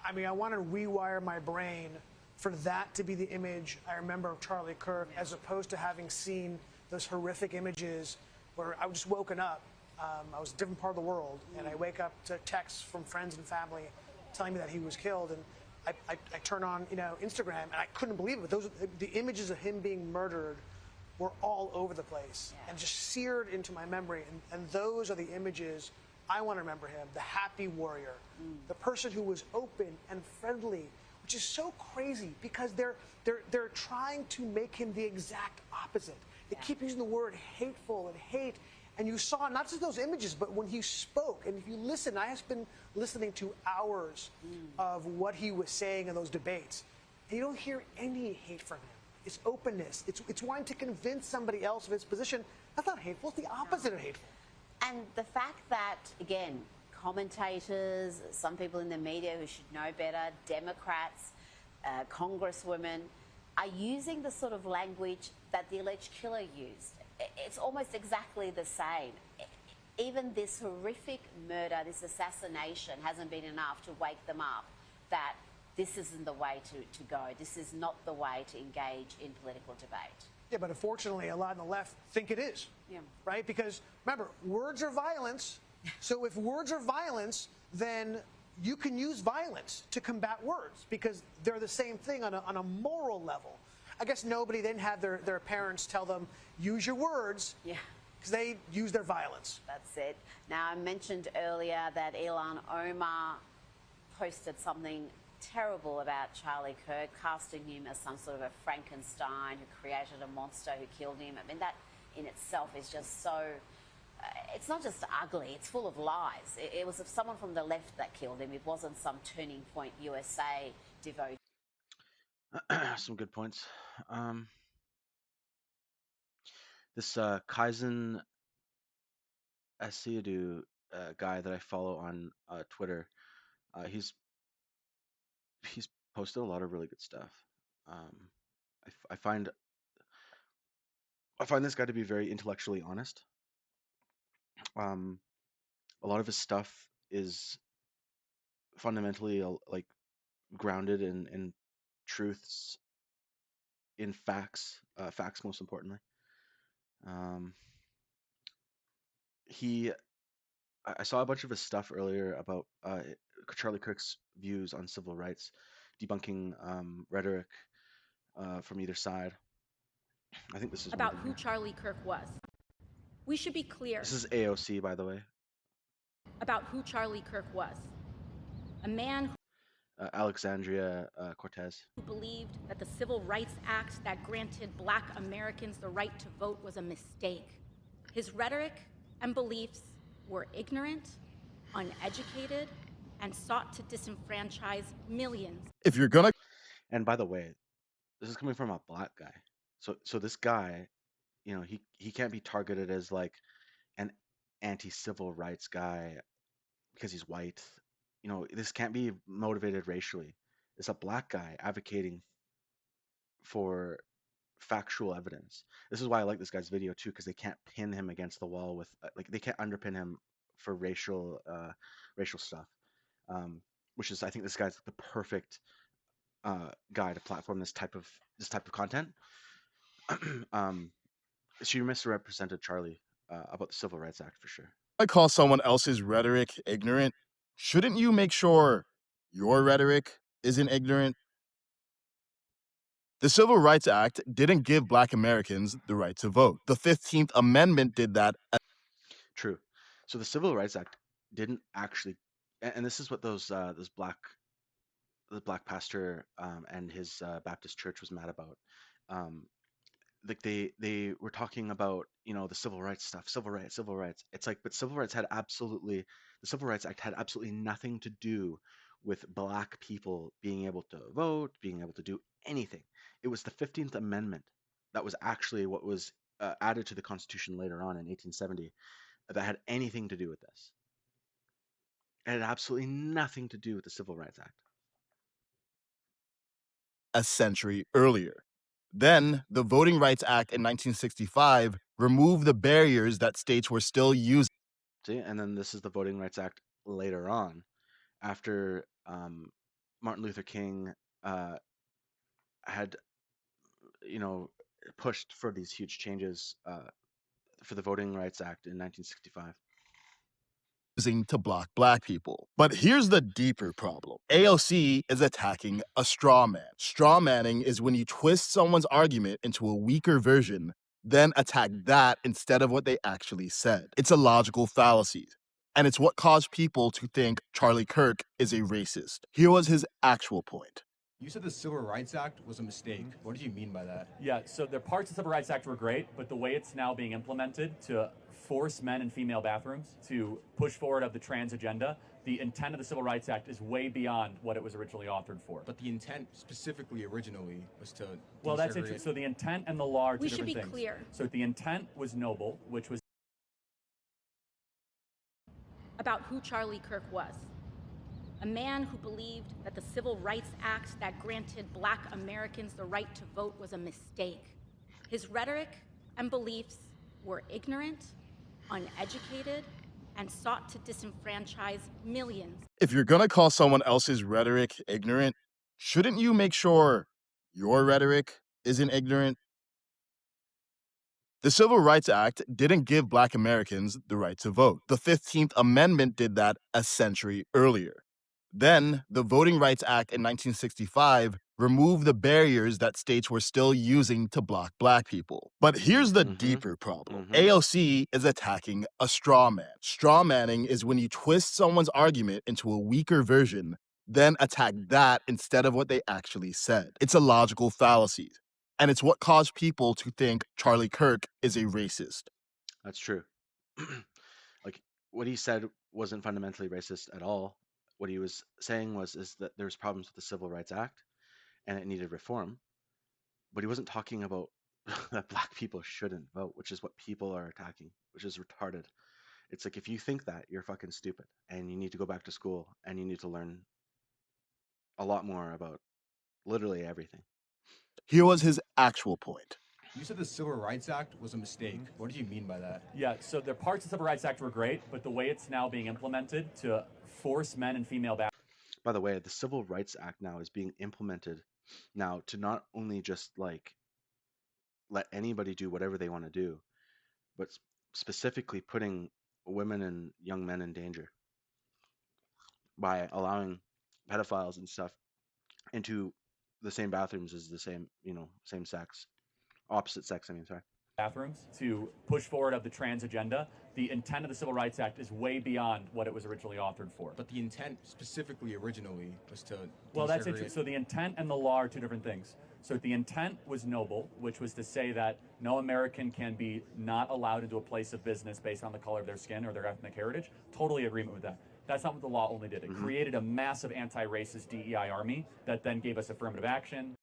I mean, I want to rewire my brain for that to be the image I remember of Charlie Kirk, as opposed to having seen those horrific images where I was just woken up. I was in a different part of the world, and I wake up to texts from friends and family telling me that he was killed. And I turn on, Instagram, and I couldn't believe it. But the images of him being murdered were all over the place and just seared into my memory. And those are the images I want to remember him, the happy warrior, the person who was open and friendly, which is so crazy because they're trying to make him the exact opposite. They keep using the word hateful and hate. And you saw not just those images, but when he spoke, and if you listen, I have been listening to hours of what he was saying in those debates, and you don't hear any hate from him. It's openness. It's wanting to convince somebody else of his position. That's not hateful. It's the opposite of hateful. And the fact that, again, commentators, some people in the media who should know better, Democrats, congresswomen, are using the sort of language that the alleged killer used. It's almost exactly the same. Even this horrific murder, this assassination, hasn't been enough to wake them up that this isn't the way to go. This is not the way to engage in political debate. Yeah, but unfortunately, a lot on the left think it is. Yeah. Right? Because remember, words are violence. So if words are violence, then you can use violence to combat words because they're the same thing on a moral level. I guess nobody then had their parents tell them, use your words. Yeah. Because they use their violence. That's it. Now, I mentioned earlier that Ilhan Omar posted something terrible about Charlie Kirk, casting him as some sort of a Frankenstein who created a monster who killed him. I mean, that in itself is just so... it's not just ugly, it's full of lies. It was someone from the left that killed him. It wasn't some Turning Point USA devotee. Some good points. This Kaizen Asiedu guy that I follow on Twitter, he's posted a lot of really good stuff. I find this guy to be very intellectually honest. A lot of his stuff is fundamentally like grounded in truths, in facts, facts most importantly. I saw a bunch of his stuff earlier about Charlie Kirk's views on civil rights, debunking rhetoric from either side. I think this is about who Charlie Kirk was. We should be clear. This is AOC, by the way. About who Charlie Kirk was. A man Alexandria Cortez, who believed that the Civil Rights Act that granted Black Americans the right to vote was a mistake. His rhetoric and beliefs were ignorant, uneducated, and sought to disenfranchise millions. If you're gonna... And by the way, this is coming from a Black guy. So this guy, you know, he can't be targeted as like an anti-civil rights guy because he's white. You know, this can't be motivated racially. It's a Black guy advocating for factual evidence. This is why I like this guy's video too, because they can't pin him against the wall with like they can't underpin him for racial stuff, which is, I think this guy's the perfect guy to platform this type of content. She misrepresented Charlie about the Civil Rights Act for sure. I call someone else's rhetoric ignorant. Shouldn't you make sure your rhetoric isn't ignorant? The Civil Rights Act didn't give Black Americans the right to vote. The 15th Amendment did that. True. So the Civil Rights Act didn't actually, and this is what those the black pastor and his Baptist church was mad about. Like they were talking about, you know, the civil rights stuff, civil rights. It's like, but the Civil Rights Act had absolutely nothing to do with black people being able to vote, being able to do anything. It was the 15th Amendment that was actually what was added to the Constitution later on in 1870 that had anything to do with this. It had absolutely nothing to do with the Civil Rights Act. A century earlier. Then, the Voting Rights Act in 1965 removed the barriers that states were still using. See, and then this is the Voting Rights Act later on, after Martin Luther King had, you know, pushed for these huge changes for the Voting Rights Act in 1965. To block black people. But here's the deeper problem. AOC is attacking a straw man. Straw manning is when you twist someone's argument into a weaker version, then attack that instead of what they actually said. It's a logical fallacy. And it's what caused people to think Charlie Kirk is a racist. Here was his actual point. You said the Civil Rights Act was a mistake. What did you mean by that? Yeah, so the parts of the Civil Rights Act were great, but the way it's now being implemented to force men in female bathrooms to push forward of the trans agenda, the intent of the Civil Rights Act is way beyond what it was originally authored for. But the intent specifically originally was to... Well, that's interesting. So the intent and the law are two different things. We should be clear. So the intent was noble, which was about who Charlie Kirk was. A man who believed that the Civil Rights Act that granted Black Americans the right to vote was a mistake. His rhetoric and beliefs were ignorant, uneducated, and sought to disenfranchise millions. If you're gonna call someone else's rhetoric ignorant, shouldn't you make sure your rhetoric isn't ignorant? The Civil Rights Act didn't give Black Americans the right to vote. The 15th Amendment did that a century earlier. Then, the Voting Rights Act in 1965 removed the barriers that states were still using to block black people. But here's the deeper problem. AOC is attacking a straw man. Straw manning is when you twist someone's argument into a weaker version, then attack that instead of what they actually said. It's a logical fallacy. And it's what caused people to think Charlie Kirk is a racist. That's true. Like, what he said wasn't fundamentally racist at all. What he was saying is that there's problems with the Civil Rights Act and it needed reform. But he wasn't talking about that black people shouldn't vote, which is what people are attacking, which is retarded. It's like, if you think that, you're fucking stupid and you need to go back to school and you need to learn a lot more about literally everything. Here was his actual point. You said the Civil Rights Act was a mistake. What did you mean by that? Yeah, so the parts of the Civil Rights Act were great, but the way it's now being implemented to force men and female bathrooms. By the way, the Civil Rights Act now is being implemented now to not only just like let anybody do whatever they want to do, but specifically putting women and young men in danger by allowing pedophiles and stuff into the same bathrooms as the same, same sex, opposite sex, sorry. Bathrooms to push forward of the trans agenda. The intent of the Civil Rights Act is way beyond what it was originally authored for. But the intent specifically originally was to... Well, that's interesting. So the intent and the law are two different things. So the intent was noble, which was to say that no American can be not allowed into a place of business based on the color of their skin or their ethnic heritage. Totally agreement with that. That's not what the law only did. It created a massive anti-racist DEI army that then gave us affirmative action.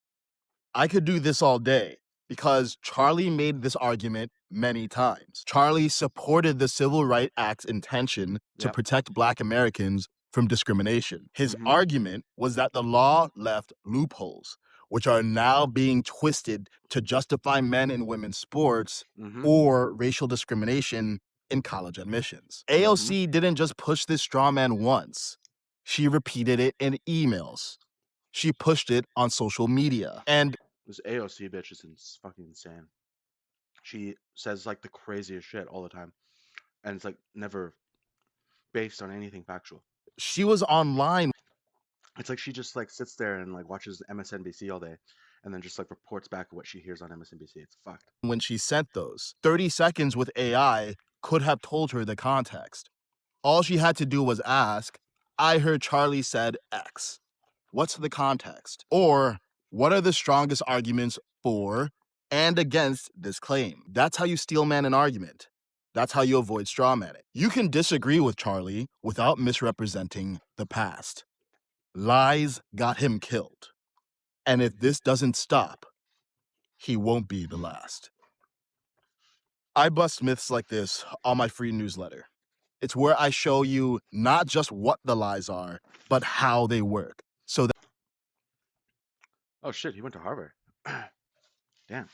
I could do this all day because Charlie made this argument many times. Charlie supported the Civil Rights Act's intention to protect Black Americans from discrimination. His argument was that the law left loopholes, which are now being twisted to justify men and women's sports or racial discrimination in college admissions. AOC didn't just push this straw man once. She repeated it in emails. She pushed it on social media. And this AOC bitch is fucking insane. She says like the craziest shit all the time. And it's like never based on anything factual. She was online. It's like she just like sits there and like watches MSNBC all day and then just like reports back what she hears on MSNBC. It's fucked. When she sent those, 30 seconds with AI could have told her the context. All she had to do was ask, I heard Charlie said X. What's the context? Or what are the strongest arguments for and against this claim? That's how you steelman an argument. That's how you avoid straw manning. You can disagree with Charlie without misrepresenting the past. Lies got him killed. And if this doesn't stop, he won't be the last. I bust myths like this on my free newsletter. It's where I show you not just what the lies are, but how they work. So that Oh shit, he went to Harvard. Damn.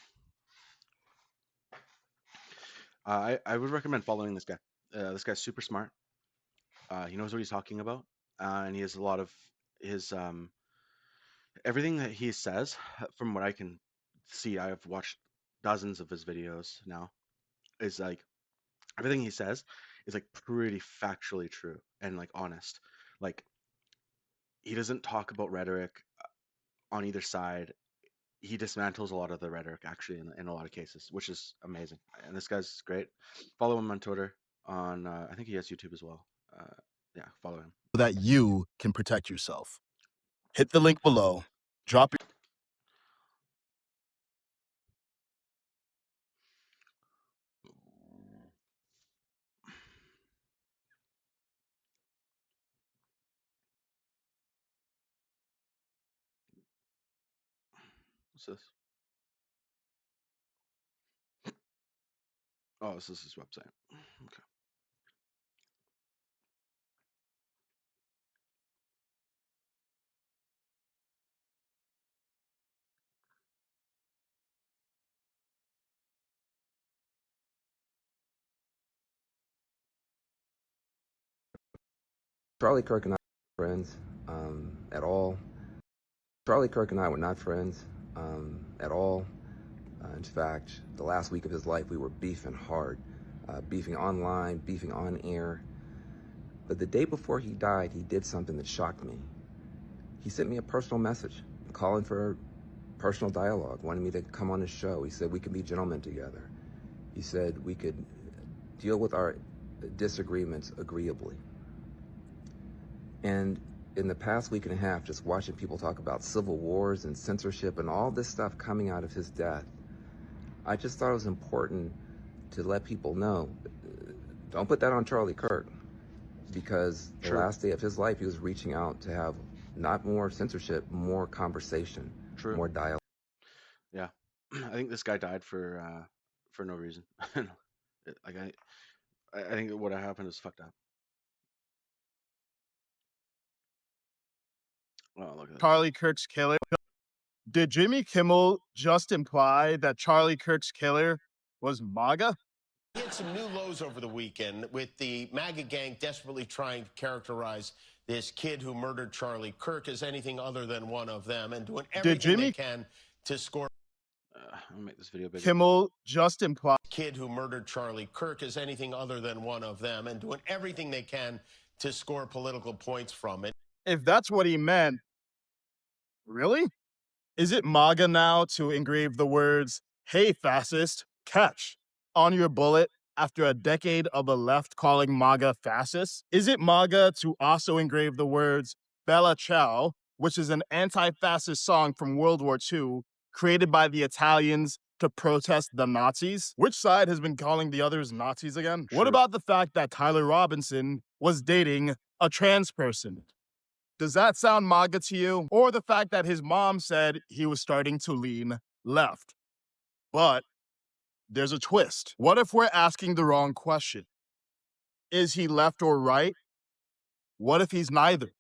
I would recommend following this guy. This guy's super smart. He knows what he's talking about, and he has a lot of his everything that he says. From what I can see, I've watched dozens of his videos now. Is like everything he says is like pretty factually true and like honest. Like he doesn't talk about rhetoric on either side. He dismantles a lot of the rhetoric actually in a lot of cases, which is amazing. And this guy's great. Follow him on Twitter. On I think he has YouTube as well. Yeah, follow him. so that you can protect yourself. Hit the link below. Drop your What's this? Oh, this is his website. Okay. Charlie Kirk and I were not friends at all. Charlie Kirk and I were not friends at all. In fact, the last week of his life, we were beefing hard, beefing online, beefing on air. But the day before he died, he did something that shocked me. He sent me a personal message, calling for personal dialogue, wanted me to come on his show. He said we could be gentlemen together. He said we could deal with our disagreements agreeably. And in the past week and a half, just watching people talk about civil wars and censorship and all this stuff coming out of his death, I just thought it was important to let people know, don't put that on Charlie Kirk, because the last day of his life, he was reaching out to have not more censorship, more conversation, more dialogue. Yeah, I think this guy died for no reason. Like I think what happened is fucked up. Oh, look at this. Charlie Kirk's killer. Did Jimmy Kimmel just imply that Charlie Kirk's killer was MAGA? He had some new lows over the weekend with the MAGA gang desperately trying to characterize this kid who murdered Charlie Kirk as anything other than one of them and doing everything they can to score. I'll make this video bigger. Kimmel just implied. Kid who murdered Charlie Kirk as anything other than one of them and doing everything they can to score political points from it. If that's what he meant, really? Is it MAGA now to engrave the words, "Hey fascist, catch," on your bullet after a decade of the left calling MAGA fascist? Is it MAGA to also engrave the words, "Bella Ciao," which is an anti-fascist song from World War II created by the Italians to protest the Nazis? Which side has been calling the others Nazis again? What about the fact that Tyler Robinson was dating a trans person? Does that sound MAGA to you? Or the fact that his mom said he was starting to lean left? But there's a twist. What if we're asking the wrong question? Is he left or right? What if he's neither?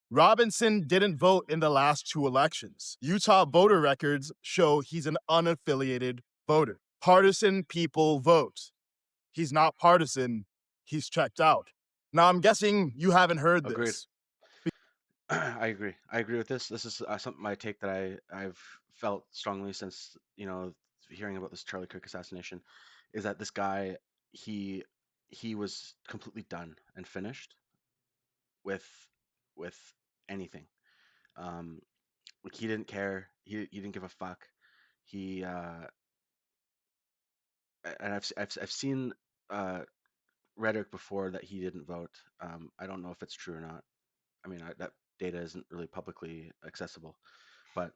Robinson didn't vote in the last 2 elections. Utah voter records show he's an unaffiliated voter. Partisan people vote. He's not partisan. He's checked out. Now, I'm guessing you haven't heard Agreed. this. I agree. I agree with this. This is something my take that I've felt strongly since hearing about this Charlie Kirk assassination, is that this guy he was completely done and finished with anything. Like he didn't care. He didn't give a fuck. He and I've seen rhetoric before that he didn't vote. I don't know if it's true or not. I mean, that data isn't really publicly accessible. But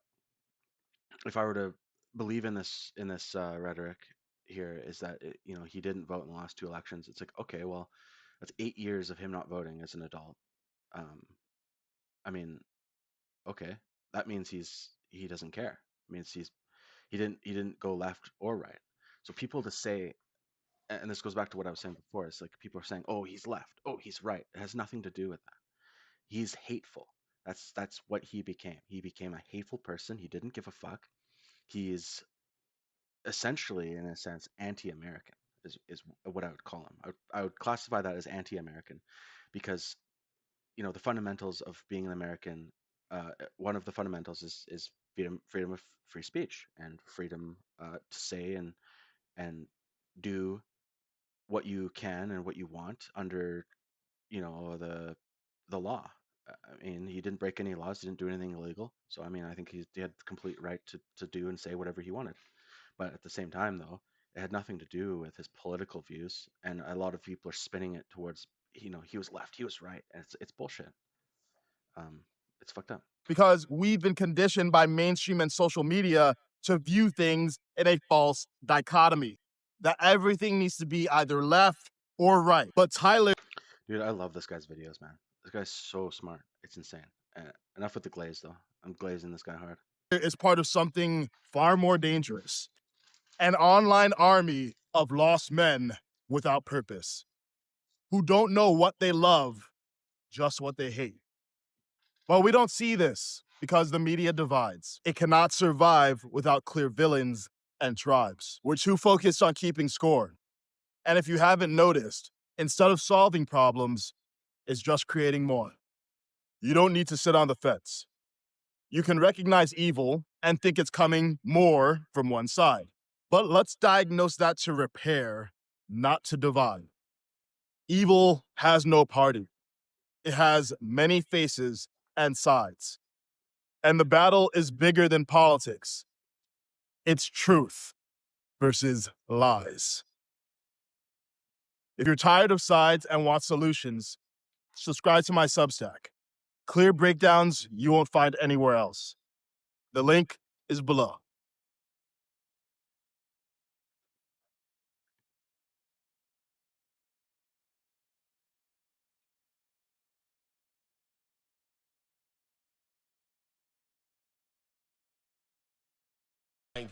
if I were to believe in this rhetoric here, is that he didn't vote in the last 2 elections. It's like, okay, well, that's 8 years of him not voting as an adult. I mean, okay, that means he doesn't care. It means he didn't go left or right. So people to say, and this goes back to what I was saying before, it's like people are saying, oh, he's left, oh, he's right. It has nothing to do with that. He's hateful. That's what he became. He became a hateful person. He didn't give a fuck. He is essentially, in a sense, anti-American is what I would call him. I would classify that as anti-American because the fundamentals of being an American, one of the fundamentals is freedom of free speech and freedom to say and do what you can and what you want under the law. I mean, he didn't break any laws, he didn't do anything illegal. So I mean, I think he had the complete right to do and say whatever he wanted. But at the same time, though, it had nothing to do with his political views, and a lot of people are spinning it towards he was left, he was right, and it's bullshit. It's fucked up. Because we've been conditioned by mainstream and social media to view things in a false dichotomy, that everything needs to be either left or right. But Tyler... Dude, I love this guy's videos, man. This guy's so smart. It's insane. Enough with the glaze, though. I'm glazing this guy hard. ...is part of something far more dangerous. An online army of lost men without purpose, who don't know what they love, just what they hate. Well, we don't see this because the media divides. It cannot survive without clear villains and tribes. We're too focused on keeping score. And if you haven't noticed, instead of solving problems, it's just creating more. You don't need to sit on the fence. You can recognize evil and think it's coming more from one side. But let's diagnose that to repair, not to divide. Evil has no party. It has many faces and sides. And the battle is bigger than politics. It's truth versus lies. If you're tired of sides and want solutions, subscribe to my Substack. Clear breakdowns you won't find anywhere else. The link is below.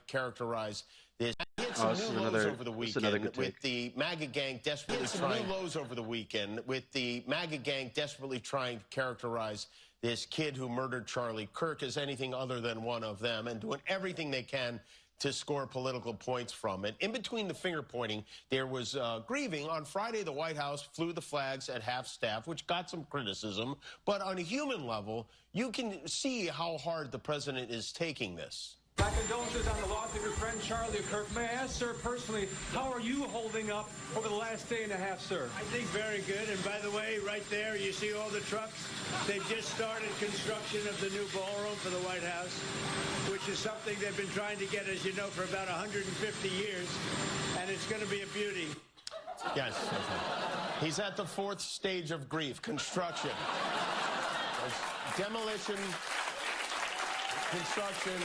Characterize this. Oh, this is another With the MAGA gang desperately trying lows over the weekend with the MAGA gang desperately trying to characterize this kid who murdered Charlie Kirk as anything other than one of them and doing everything they can to score political points from it. In between the finger pointing, there was grieving. On Friday, the White House flew the flags at half-staff, which got some criticism. But on a human level, you can see how hard the president is taking this. My condolences on the loss of your friend Charlie Kirk. May I ask, sir, personally, how are you holding up over the last day and a half, sir? I think very good. And by the way, right there, you see all the trucks? They've just started construction of the new ballroom for the White House, which is something they've been trying to get, as you know, for about 150 years. And it's going to be a beauty. Yes. He's at the 4th stage of grief, construction. Demolition, construction.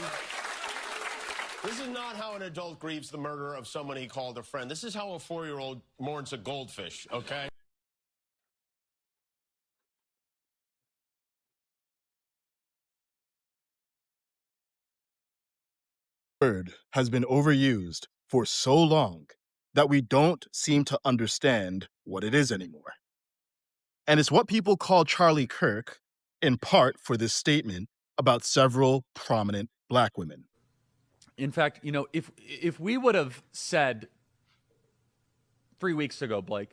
This is not how an adult grieves the murder of someone he called a friend. This is how a 4-year-old mourns a goldfish, okay? Word has been overused for so long that we don't seem to understand what it is anymore. And it's what people call Charlie Kirk, in part for this statement about several prominent Black women. In fact, you know, if we would have said 3 weeks ago, Blake,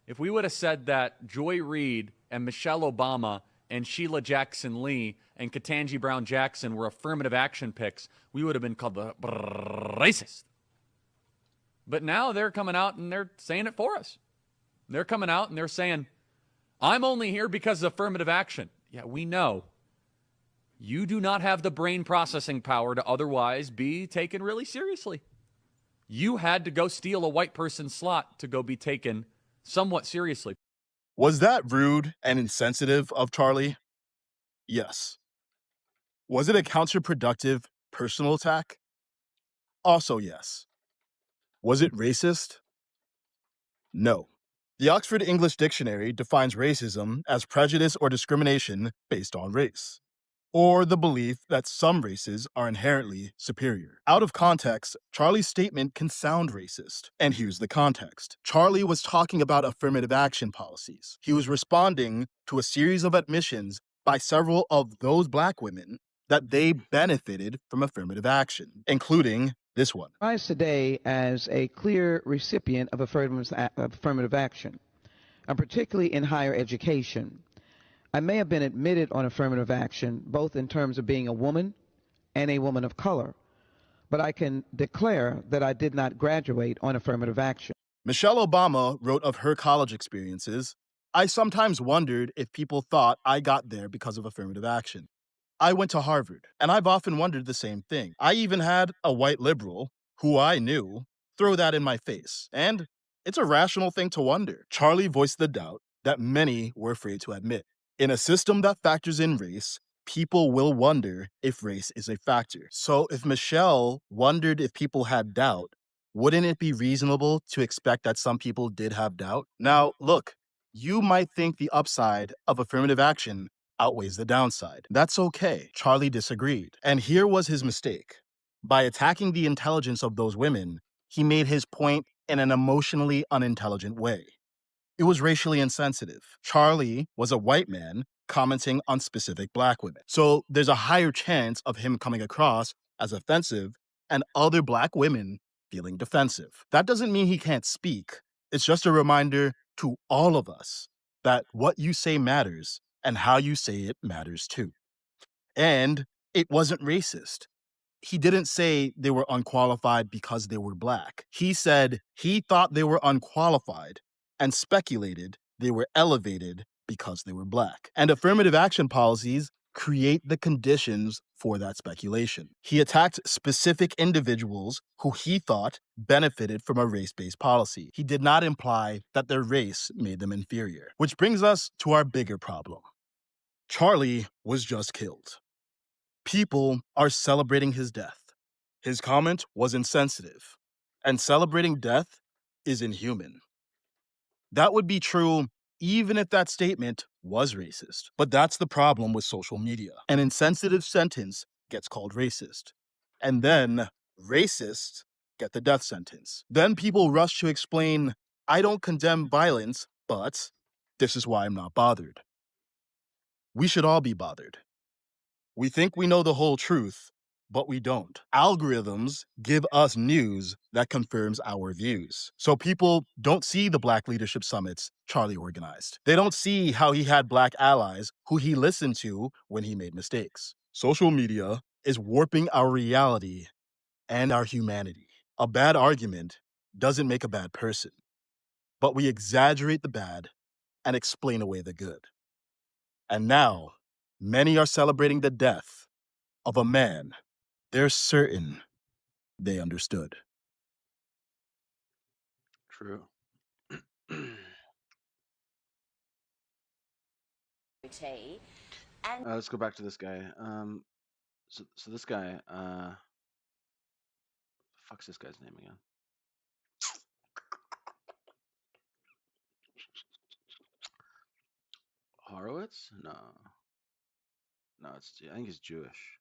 if we would have said that Joy Reid and Michelle Obama and Sheila Jackson Lee and Ketanji Brown Jackson were affirmative action picks, we would have been called the racist. But now they're coming out and they're saying it for us. They're coming out and they're saying, I'm only here because of affirmative action. Yeah, we know. You do not have the brain processing power to otherwise be taken really seriously. You had to go steal a white person's slot to go be taken somewhat seriously. Was that rude and insensitive of Charlie? Yes. Was it a counterproductive personal attack? Also yes. Was it racist? No. The Oxford English Dictionary defines racism as prejudice or discrimination based on race, or the belief that some races are inherently superior. Out of context, Charlie's statement can sound racist. And here's the context. Charlie was talking about affirmative action policies. He was responding to a series of admissions by several of those black women that they benefited from affirmative action, including this one. Rise today as a clear recipient of affirmative action, and particularly in higher education. I may have been admitted on affirmative action, both in terms of being a woman and a woman of color, but I can declare that I did not graduate on affirmative action. Michelle Obama wrote of her college experiences, "I sometimes wondered if people thought I got there because of affirmative action. I went to Harvard, and I've often wondered the same thing. I even had a white liberal, who I knew, throw that in my face. And it's a rational thing to wonder." Charlie voiced the doubt that many were afraid to admit. In a system that factors in race, people will wonder if race is a factor. So if Michelle wondered if people had doubt, wouldn't it be reasonable to expect that some people did have doubt? Now, look, you might think the upside of affirmative action outweighs the downside. That's okay. Charlie disagreed. And here was his mistake. By attacking the intelligence of those women, he made his point in an emotionally unintelligent way. It was racially insensitive. Charlie was a white man commenting on specific black women. So there's a higher chance of him coming across as offensive and other black women feeling defensive. That doesn't mean he can't speak. It's just a reminder to all of us that what you say matters and how you say it matters too. And it wasn't racist. He didn't say they were unqualified because they were black. He said he thought they were unqualified and speculated they were elevated because they were black. And affirmative action policies create the conditions for that speculation. He attacked specific individuals who he thought benefited from a race-based policy. He did not imply that their race made them inferior. Which brings us to our bigger problem. Charlie was just killed. People are celebrating his death. His comment was insensitive, and celebrating death is inhuman. That would be true even if that statement was racist. But that's the problem with social media. An insensitive sentence gets called racist. And then racists get the death sentence. Then people rush to explain, I don't condemn violence, but this is why I'm not bothered. We should all be bothered. We think we know the whole truth, but we don't. Algorithms give us news that confirms our views. So people don't see the Black Leadership Summits Charlie organized. They don't see how he had Black allies who he listened to when he made mistakes. Social media is warping our reality and our humanity. A bad argument doesn't make a bad person, but we exaggerate the bad and explain away the good. And now, many are celebrating the death of a man they're certain they understood. True. And Let's go back to this guy. So this guy, fuck's this guy's name again? Horowitz? No, I think he's Jewish.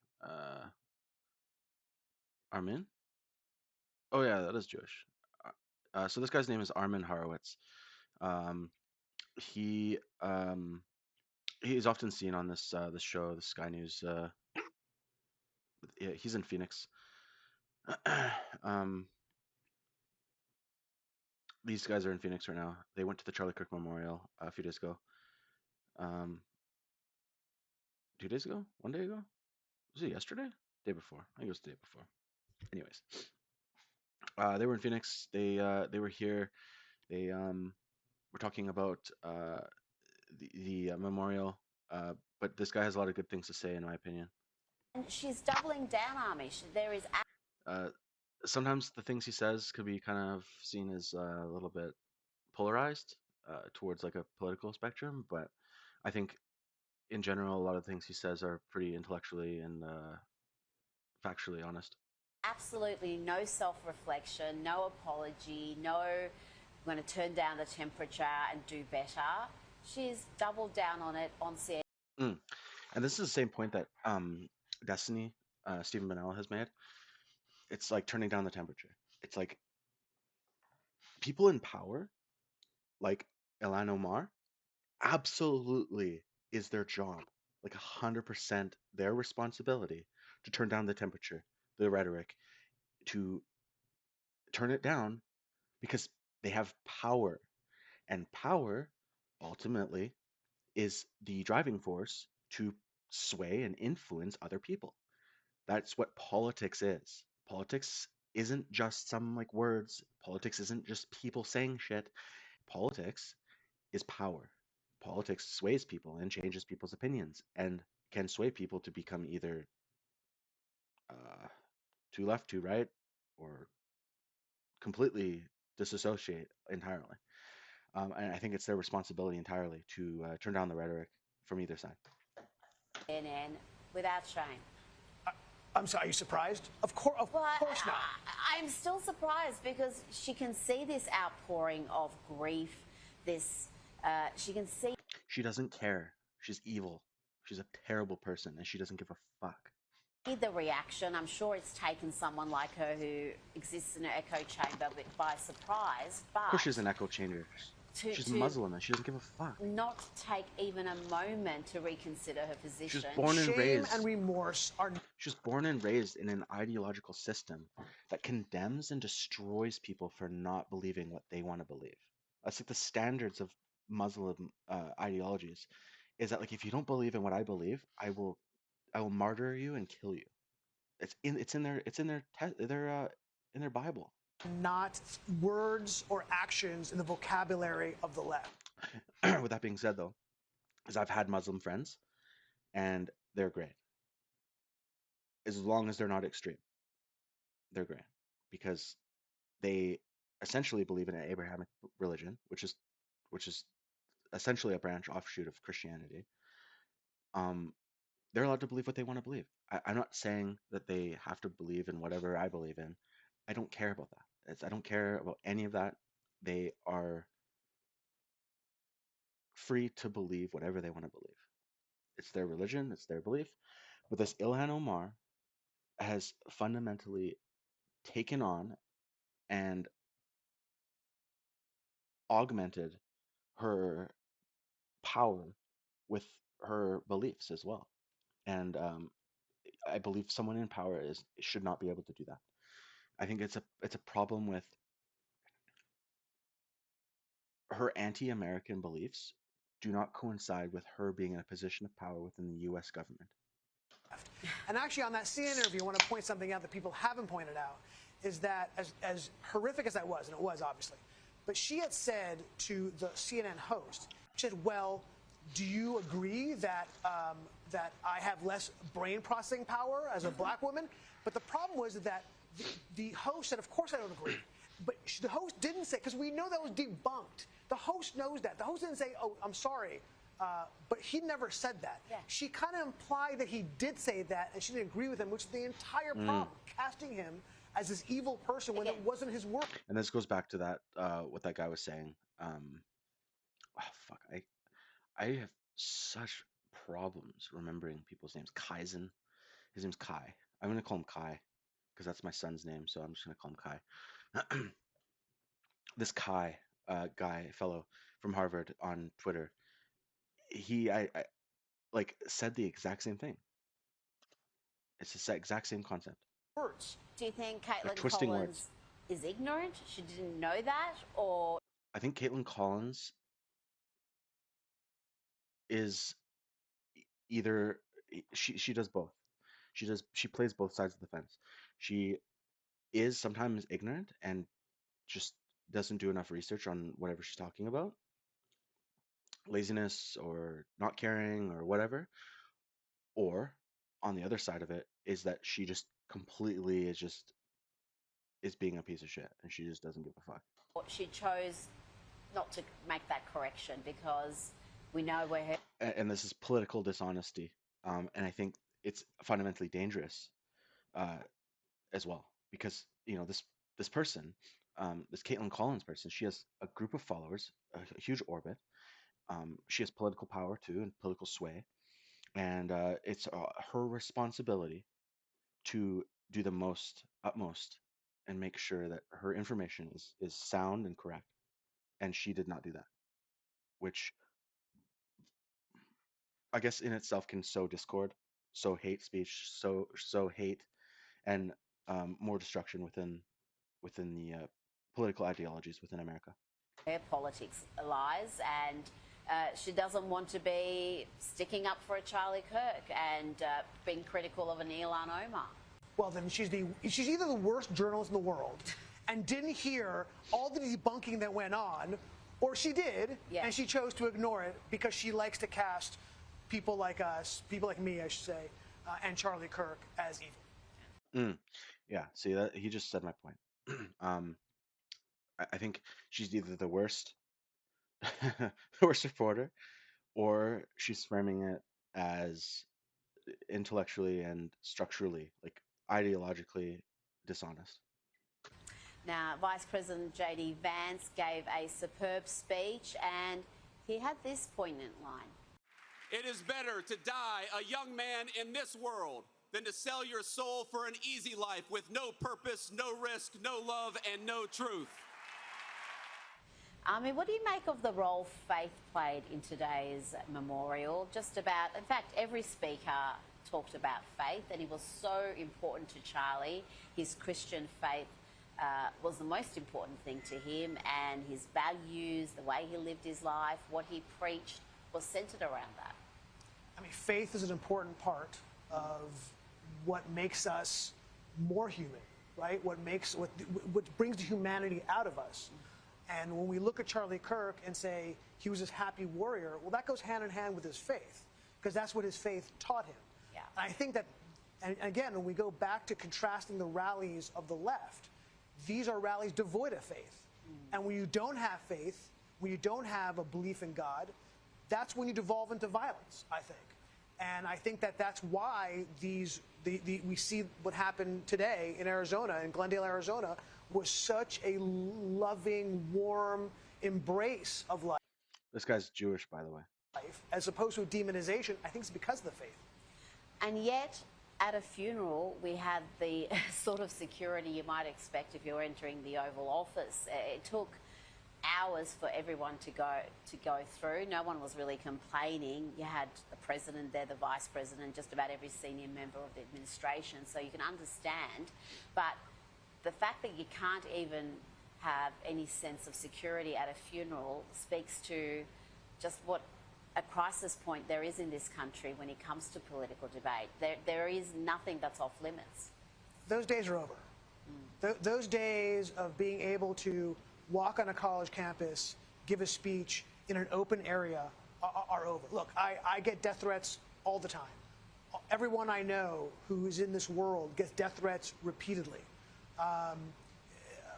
Armin? Oh yeah, that is Jewish. So this guy's name is Armin Horowitz. He he's often seen on this this show, the Sky News. Yeah, he's in Phoenix. These guys are in Phoenix right now. They went to the Charlie Kirk Memorial a few days ago. 2 days ago? 1 day ago? Was it yesterday? Day before? I think it was the day before. Anyways, they were in Phoenix. They were here. They were talking about the memorial. But this guy has a lot of good things to say, in my opinion. she's doubling down, Amish. There is Sometimes the things he says could be kind of seen as a little bit polarized towards like a political spectrum, but I think in general, a lot of things he says are pretty intellectually and factually honest. Absolutely no self-reflection, no apology, no I'm going to turn down the temperature and do better. She's doubled down on it on CNN. And this is the same point that Destiny, Stephen Bonell has made. It's like turning down the temperature. It's like people in power, like Ilhan Omar, absolutely is their job, like 100% their responsibility to turn down the temperature, the rhetoric, to turn it down because they have power. And power ultimately is the driving force to sway and influence other people. That's what politics is. Politics isn't just some like words. Politics isn't just people saying shit. Politics is power. Politics sways people and changes people's opinions and can sway people to become either too left, too right, or completely disassociate entirely. And I think it's their responsibility entirely to turn down the rhetoric from either side. CNN without shame. I'm sorry, are you surprised? Of course not. I'm still surprised because she can see this outpouring of grief, she can see... She doesn't care. She's evil. She's a terrible person, and she doesn't give a fuck. The reaction, I'm sure it's taken someone like her who exists in an echo chamber by surprise, but... Of course she's an echo chamber. She's Muslim and she doesn't give a fuck. Not take even a moment to reconsider her position. She was born and raised. Shame and remorse are... She was born and raised in an ideological system that condemns and destroys people for not believing what they want to believe. That's like the standards of Muslim ideologies. Is that like if you don't believe in what I believe, I will martyr you and kill you. It's in their Bible. Not words or actions in the vocabulary of the left. With that being said, though, is I've had Muslim friends, and they're great. As long as they're not extreme, they're great because they essentially believe in an Abrahamic religion, which is essentially a branch offshoot of Christianity. They're allowed to believe what they want to believe. I'm not saying that they have to believe in whatever I believe in. I don't care about that. I don't care about any of that. They are free to believe whatever they want to believe. It's their religion, it's their belief. But this Ilhan Omar has fundamentally taken on and augmented her power with her beliefs as well. And I believe someone in power should not be able to do that. I think it's a problem with her anti-American beliefs do not coincide with her being in a position of power within the U.S. government. And actually, on that CNN interview, I want to point something out that people haven't pointed out, is that as horrific as that was, and it was obviously, but she had said to the CNN host, she said, well, do you agree that that I have less brain processing power as a black woman? But the problem was that the host said, of course I don't agree. But the host didn't say, because we know that was debunked. The host knows that. The host didn't say, oh, I'm sorry. But he never said that. Yeah. She kind of implied that he did say that, and she didn't agree with him, which is the entire problem, casting him as this evil person when it wasn't his work. And this goes back to that, what that guy was saying. I have such problems remembering people's names. Kaizen, his name's Kai. I'm going to call him Kai because that's my son's name, so I'm just going to call him Kai. This Kai fellow from Harvard on Twitter, I said the exact same thing. It's the exact same concept. Words. Do you think Caitlin Like twisting Collins words. is ignorant? She didn't know that, or I think Caitlin Collins is either she does both. She plays both sides of the fence. She is sometimes ignorant and just doesn't do enough research on whatever she's talking about. Laziness or not caring or whatever. Or on the other side of it is that she just completely is being a piece of shit and she just doesn't give a fuck. she chose not to make that correction because We know where her... And this is political dishonesty. And I think it's fundamentally dangerous as well, because this person, this Caitlin Collins person, she has a group of followers, a huge orbit. She has political power too and political sway, and it's her responsibility to do the utmost and make sure that her information is sound and correct. And she did not do that, which I guess in itself can sow discord, sow hate speech, sow hate, and more destruction within the political ideologies within America. Her politics lies, and she doesn't want to be sticking up for a Charlie Kirk and being critical of an Ilhan Omar. Well, then she's either the worst journalist in the world and didn't hear all the debunking that went on, or she did, and she chose to ignore it because she likes to cast people like us, people like me, I should say, and Charlie Kirk as evil. Yeah, see, that he just said my point. I think she's either the worst, the worst reporter, or she's framing it as intellectually and structurally, like ideologically dishonest. Now, Vice President J.D. Vance gave a superb speech, and he had this poignant line. It is better to die a young man in this world than to sell your soul for an easy life with no purpose, no risk, no love, and no truth. I mean, what do you make of the role faith played in today's memorial? Just about, in fact, every speaker talked about faith, and it was so important to Charlie. His Christian faith was the most important thing to him, and his values, the way he lived his life, what he preached, was centered around that. I mean, faith is an important part of what makes us more human, right? What brings the humanity out of us. And when we look at Charlie Kirk and say he was this happy warrior, well, that goes hand in hand with his faith, because that's what his faith taught him. Yeah. And I think that, and again, when we go back to contrasting the rallies of the left, these are rallies devoid of faith. And when you don't have faith, when you don't have a belief in God, that's when you devolve into violence, I think. And I think that that's why we see what happened today in Arizona, in Glendale, Arizona, was such a loving, warm embrace of life. This guy's Jewish, by the way. As opposed to a demonization, I think it's because of the faith. And yet, at a funeral, we had the sort of security you might expect if you're entering the Oval Office. It took hours for everyone to go through. No one was really complaining. You had the president there, the vice president, just about every senior member of the administration, so you can understand. But the fact that you can't even have any sense of security at a funeral speaks to just what a crisis point there is in this country when it comes to political debate. There is nothing that's off limits. Those days are over. Those days of being able to walk on a college campus, give a speech in an open area are over. Look, I get death threats all the time. Everyone I know who is in this world gets death threats repeatedly.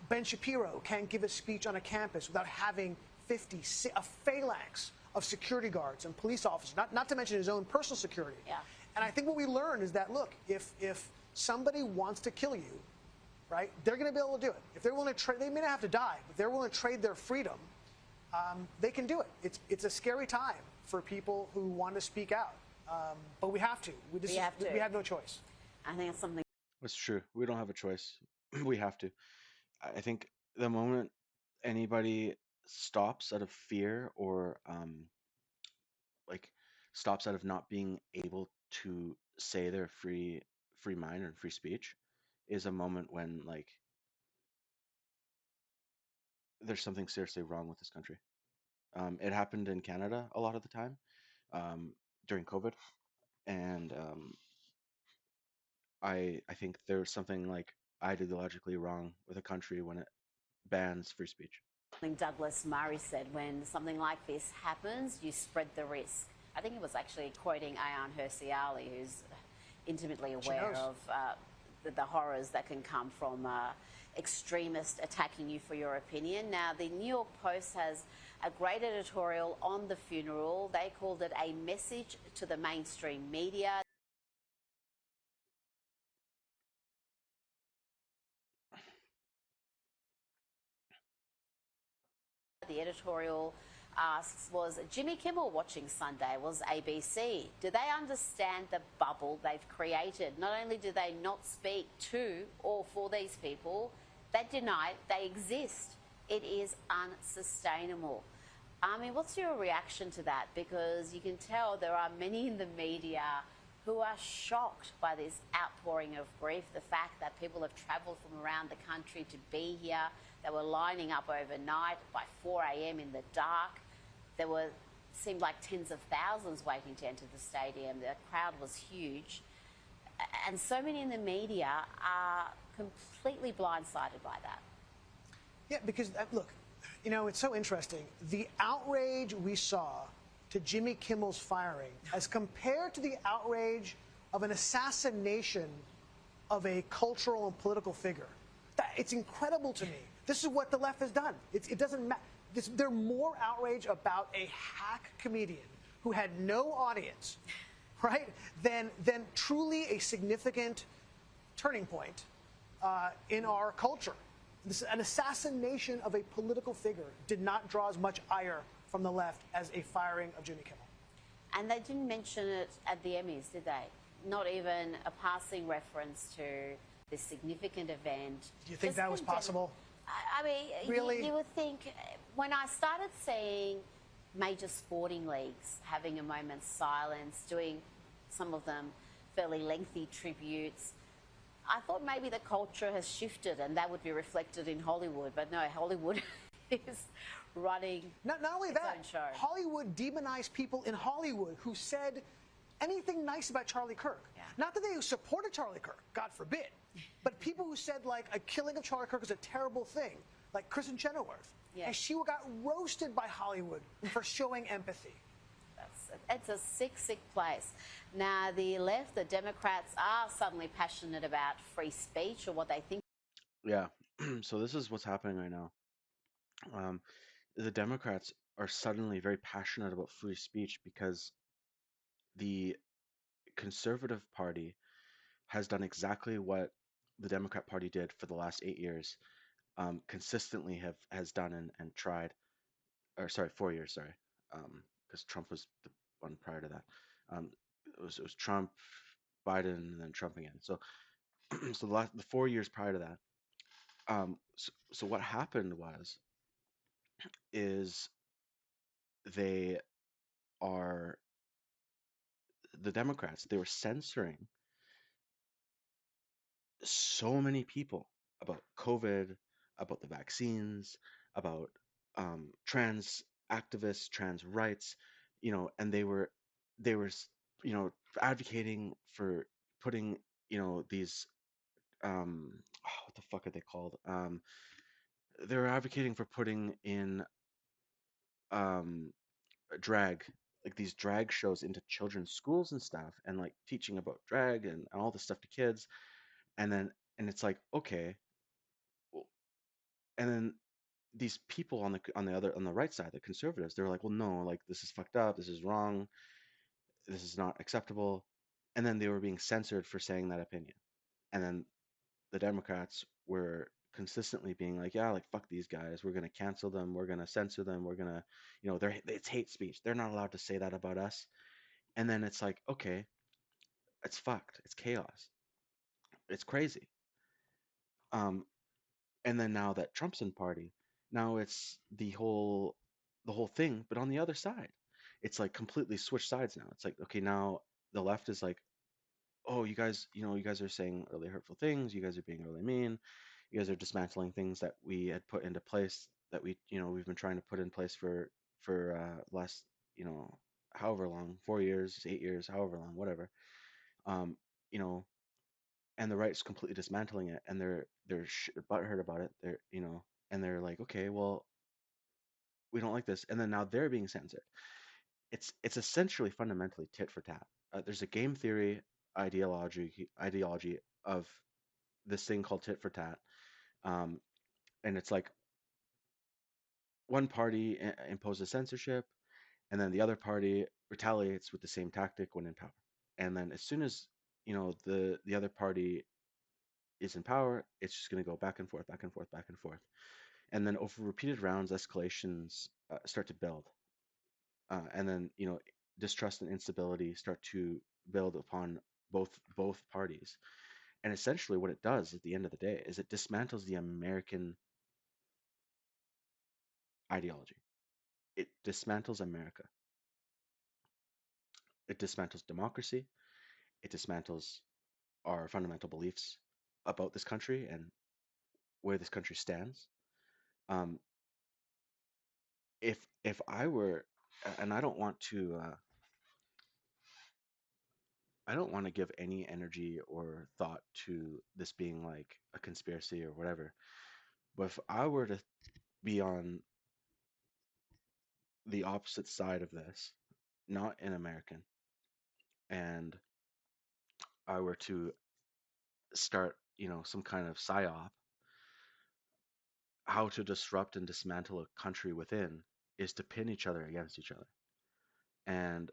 Ben Shapiro can't give a speech on a campus without having a phalanx of security guards and police officers, not to mention his own personal security. Yeah. And I think what we learned is that, look, if somebody wants to kill you, right, they're going to be able to do it. If they're willing to trade, they may not have to die, but they're willing to trade their freedom, they can do it. It's a scary time for people who want to speak out. But we have to. We have no choice. I think it's something. That's true. We don't have a choice. We have to. I think the moment anybody stops out of fear or stops out of not being able to say their free mind or free speech is a moment when there's something seriously wrong with this country. It happened in Canada a lot of the time during COVID, and I think there's something ideologically wrong with a country when it bans free speech. Douglas Murray said, when something like this happens, you spread the risk. I think he was actually quoting Ayaan Hirsi Ali, who's intimately aware of the horrors that can come from extremists attacking you for your opinion. Now, the New York Post has a great editorial on the funeral. They called it a message to the mainstream media. The editorial asks, was Jimmy Kimmel watching Sunday? Was ABC? Do they understand the bubble they've created? Not only do they not speak to or for these people, they deny they exist. It is unsustainable. I mean, what's your reaction to that? Because you can tell there are many in the media who are shocked by this outpouring of grief, the fact that people have travelled from around the country to be here. They were lining up overnight by 4 a.m. in the dark. There seemed like tens of thousands waiting to enter the stadium. The crowd was huge. And so many in the media are completely blindsided by that. Yeah, because, look, you know, it's so interesting. The outrage we saw to Jimmy Kimmel's firing as compared to the outrage of an assassination of a cultural and political figure. It's incredible to me. This is what the left has done. It doesn't matter. They're more outraged about a hack comedian who had no audience, right, than truly a significant turning point in our culture. An assassination of a political figure did not draw as much ire from the left as a firing of Jimmy Kimmel. And they didn't mention it at the Emmys, did they? Not even a passing reference to this significant event. Do you think that was possible? I mean, really? You would think, when I started seeing major sporting leagues having a moment's silence, doing some of them fairly lengthy tributes, I thought maybe the culture has shifted and that would be reflected in Hollywood. But no, Hollywood is running not only its that, own show. Hollywood demonized people in Hollywood who said anything nice about Charlie Kirk. Yeah. Not that they supported Charlie Kirk, God forbid, but people who said, like, a killing of Charlie Kirk is a terrible thing, like Kristen Chenoweth. Yeah. And she got roasted by Hollywood for showing empathy. It's a sick, sick place. Now, the left, the Democrats, are suddenly passionate about free speech or what they think. Yeah. So this is what's happening right now. The Democrats are suddenly very passionate about free speech because the Conservative Party has done exactly what the Democrat Party did for the last 8 years, consistently has done and tried, or sorry, 4 years, sorry, because Trump was the one prior to that. It was Trump, Biden, and then Trump again. So, so the 4 years prior to that. So what happened is they are the Democrats. They were censoring so many people about COVID, about the vaccines, about trans activists, trans rights, and they were, advocating for putting, these, what the fuck are they called? They were advocating for putting in drag, like these drag shows into children's schools and stuff, and like teaching about drag and all this stuff to kids, and it's like, okay, and then these people on the right side, the conservatives, they're like, well, no, like this is fucked up, this is wrong, this is not acceptable, and then they were being censored for saying that opinion, and then the Democrats were consistently being like, yeah, like fuck these guys, we're gonna cancel them, we're gonna censor them, we're gonna, it's hate speech, they're not allowed to say that about us, and then it's like, okay, it's fucked, it's chaos, it's crazy. And then now that Trump's in party, now it's the whole thing, but on the other side. It's like completely switched sides now. It's like, okay, now the left is like, oh, you guys are saying really hurtful things, you guys are being really mean, you guys are dismantling things that we had put into place, that we've been trying to put in place for last, however long, 4 years, 8 years, however long, whatever. Um, you know, and the right's completely dismantling it, and they're butthurt about it. And they're like, okay, well, we don't like this, and then now they're being censored. It's essentially fundamentally tit for tat. There's a game theory ideology of this thing called tit for tat, and it's like one party imposes censorship, and then the other party retaliates with the same tactic when in power. And then as soon as the other party is in power, it's just going to go back and forth, back and forth, back and forth. And then over repeated rounds, escalations start to build, and then distrust and instability start to build upon both parties. And essentially, what it does at the end of the day is it dismantles the American ideology. It dismantles America. It dismantles democracy. It dismantles our fundamental beliefs about this country and where this country stands. Um, if I were, and I don't want to give any energy or thought to this being like a conspiracy or whatever. But if I were to be on the opposite side of this, not an American, and I were to start, some kind of psyop, how to disrupt and dismantle a country within is to pin each other against each other. And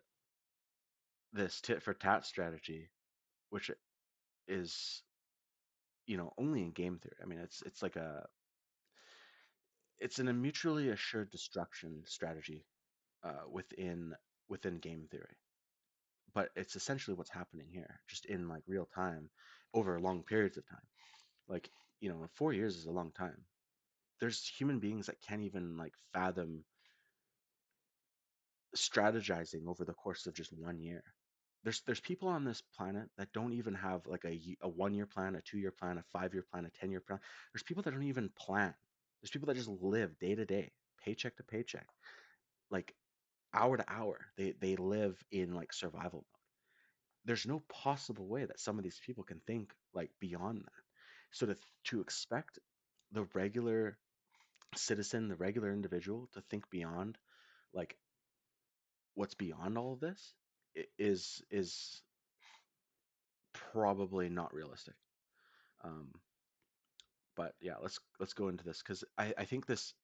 this tit for tat strategy, which is, only in game theory. I mean, it's in a mutually assured destruction strategy within game theory. But it's essentially what's happening here, just in like real time, over long periods of time. Like 4 years is a long time. There's human beings that can't even like fathom strategizing over the course of just 1 year. There's people on this planet that don't even have like a 1 year plan, a 2 year plan, a 5 year plan, a 10 year plan. There's people that don't even plan. There's people that just live day to day, paycheck to paycheck, like hour to hour. They live in like survival mode. There's no possible way that some of these people can think like beyond that. So to expect the regular citizen, the regular individual to think beyond like what's beyond all of this is probably not realistic. Um, but yeah, let's go into this because I think this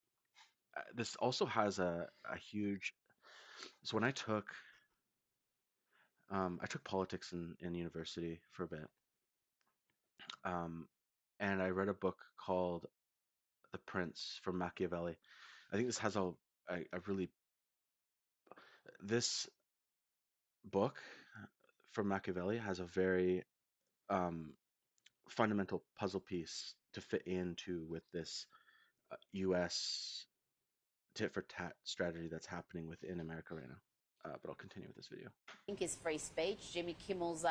also has a huge. So when I took politics in university for a bit, um, and I read a book called The Prince from Machiavelli. I think this has a really this book from Machiavelli has a very um, fundamental puzzle piece to fit into with this U.S. tit for tat strategy that's happening within America right now. But I'll continue with this video. I think is free speech. Jimmy Kimmel's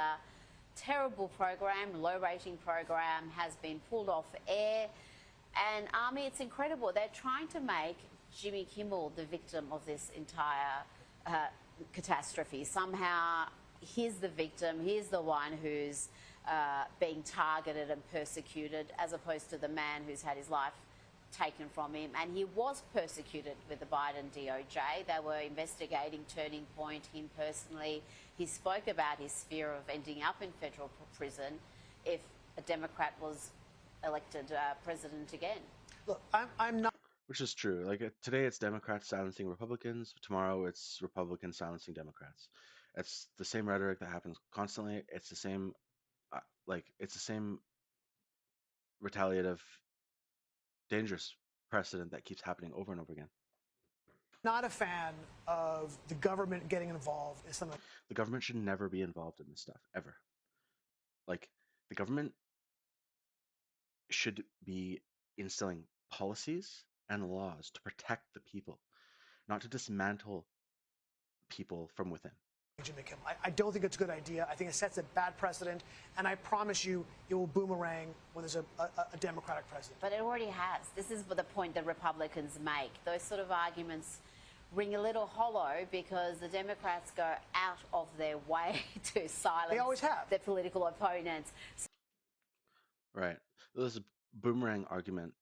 terrible program, low rating program, has been pulled off air. And Army, it's incredible. They're trying to make Jimmy Kimmel the victim of this entire catastrophe. Somehow he's the victim, he's the one who's being targeted and persecuted, as opposed to the man who's had his life taken from him. And he was persecuted with the Biden DOJ. They were investigating Turning Point, him personally. He spoke about his fear of ending up in federal prison if a Democrat was elected president again. Look, I'm not. Which is true. Like today, it's Democrats silencing Republicans. Tomorrow, it's Republicans silencing Democrats. It's the same rhetoric that happens constantly. It's the same, it's the same retaliative, dangerous precedent that keeps happening over and over again. Not a fan of the government getting involved in some of the government should never be involved in this stuff ever. Like the government should be instilling policies and laws to protect the people, not to dismantle people from within. Jimmy Kimmel. I don't think it's a good idea. I think it sets a bad precedent, and I promise you it will boomerang when there's a Democratic president. But it already has. This is the point that Republicans make. Those sort of arguments ring a little hollow because the Democrats go out of their way to silence they always have. Their political opponents. Right. There's a boomerang argument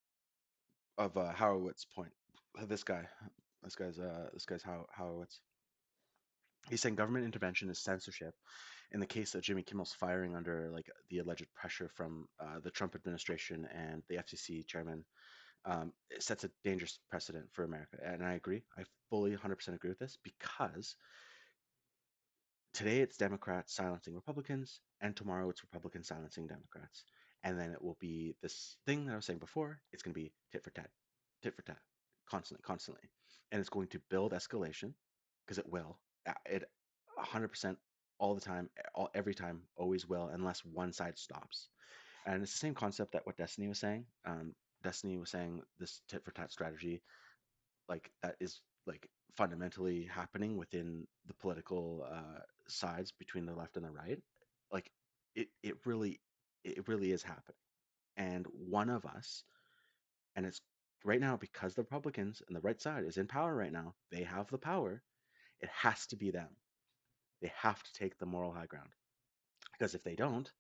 of Howards' point. This guy's Howard's. He's saying government intervention is censorship. In the case of Jimmy Kimmel's firing under like the alleged pressure from the Trump administration and the FCC chairman, it sets a dangerous precedent for America. And I agree. I fully 100% agree with this, because today it's Democrats silencing Republicans, and tomorrow it's Republicans silencing Democrats. And then it will be this thing that I was saying before. It's going to be tit for tat, constantly. And it's going to build escalation, because it will. It 100% all the time, every time, always will, unless one side stops. And it's the same concept that what Destiny was saying. Destiny was saying this tit for tat strategy, like that is like fundamentally happening within the political sides between the left and the right. Like it really is happening. And one of us, and it's right now, because the Republicans and the right side is in power right now, they have the power. It has to be them. They have to take the moral high ground. Because if they don't,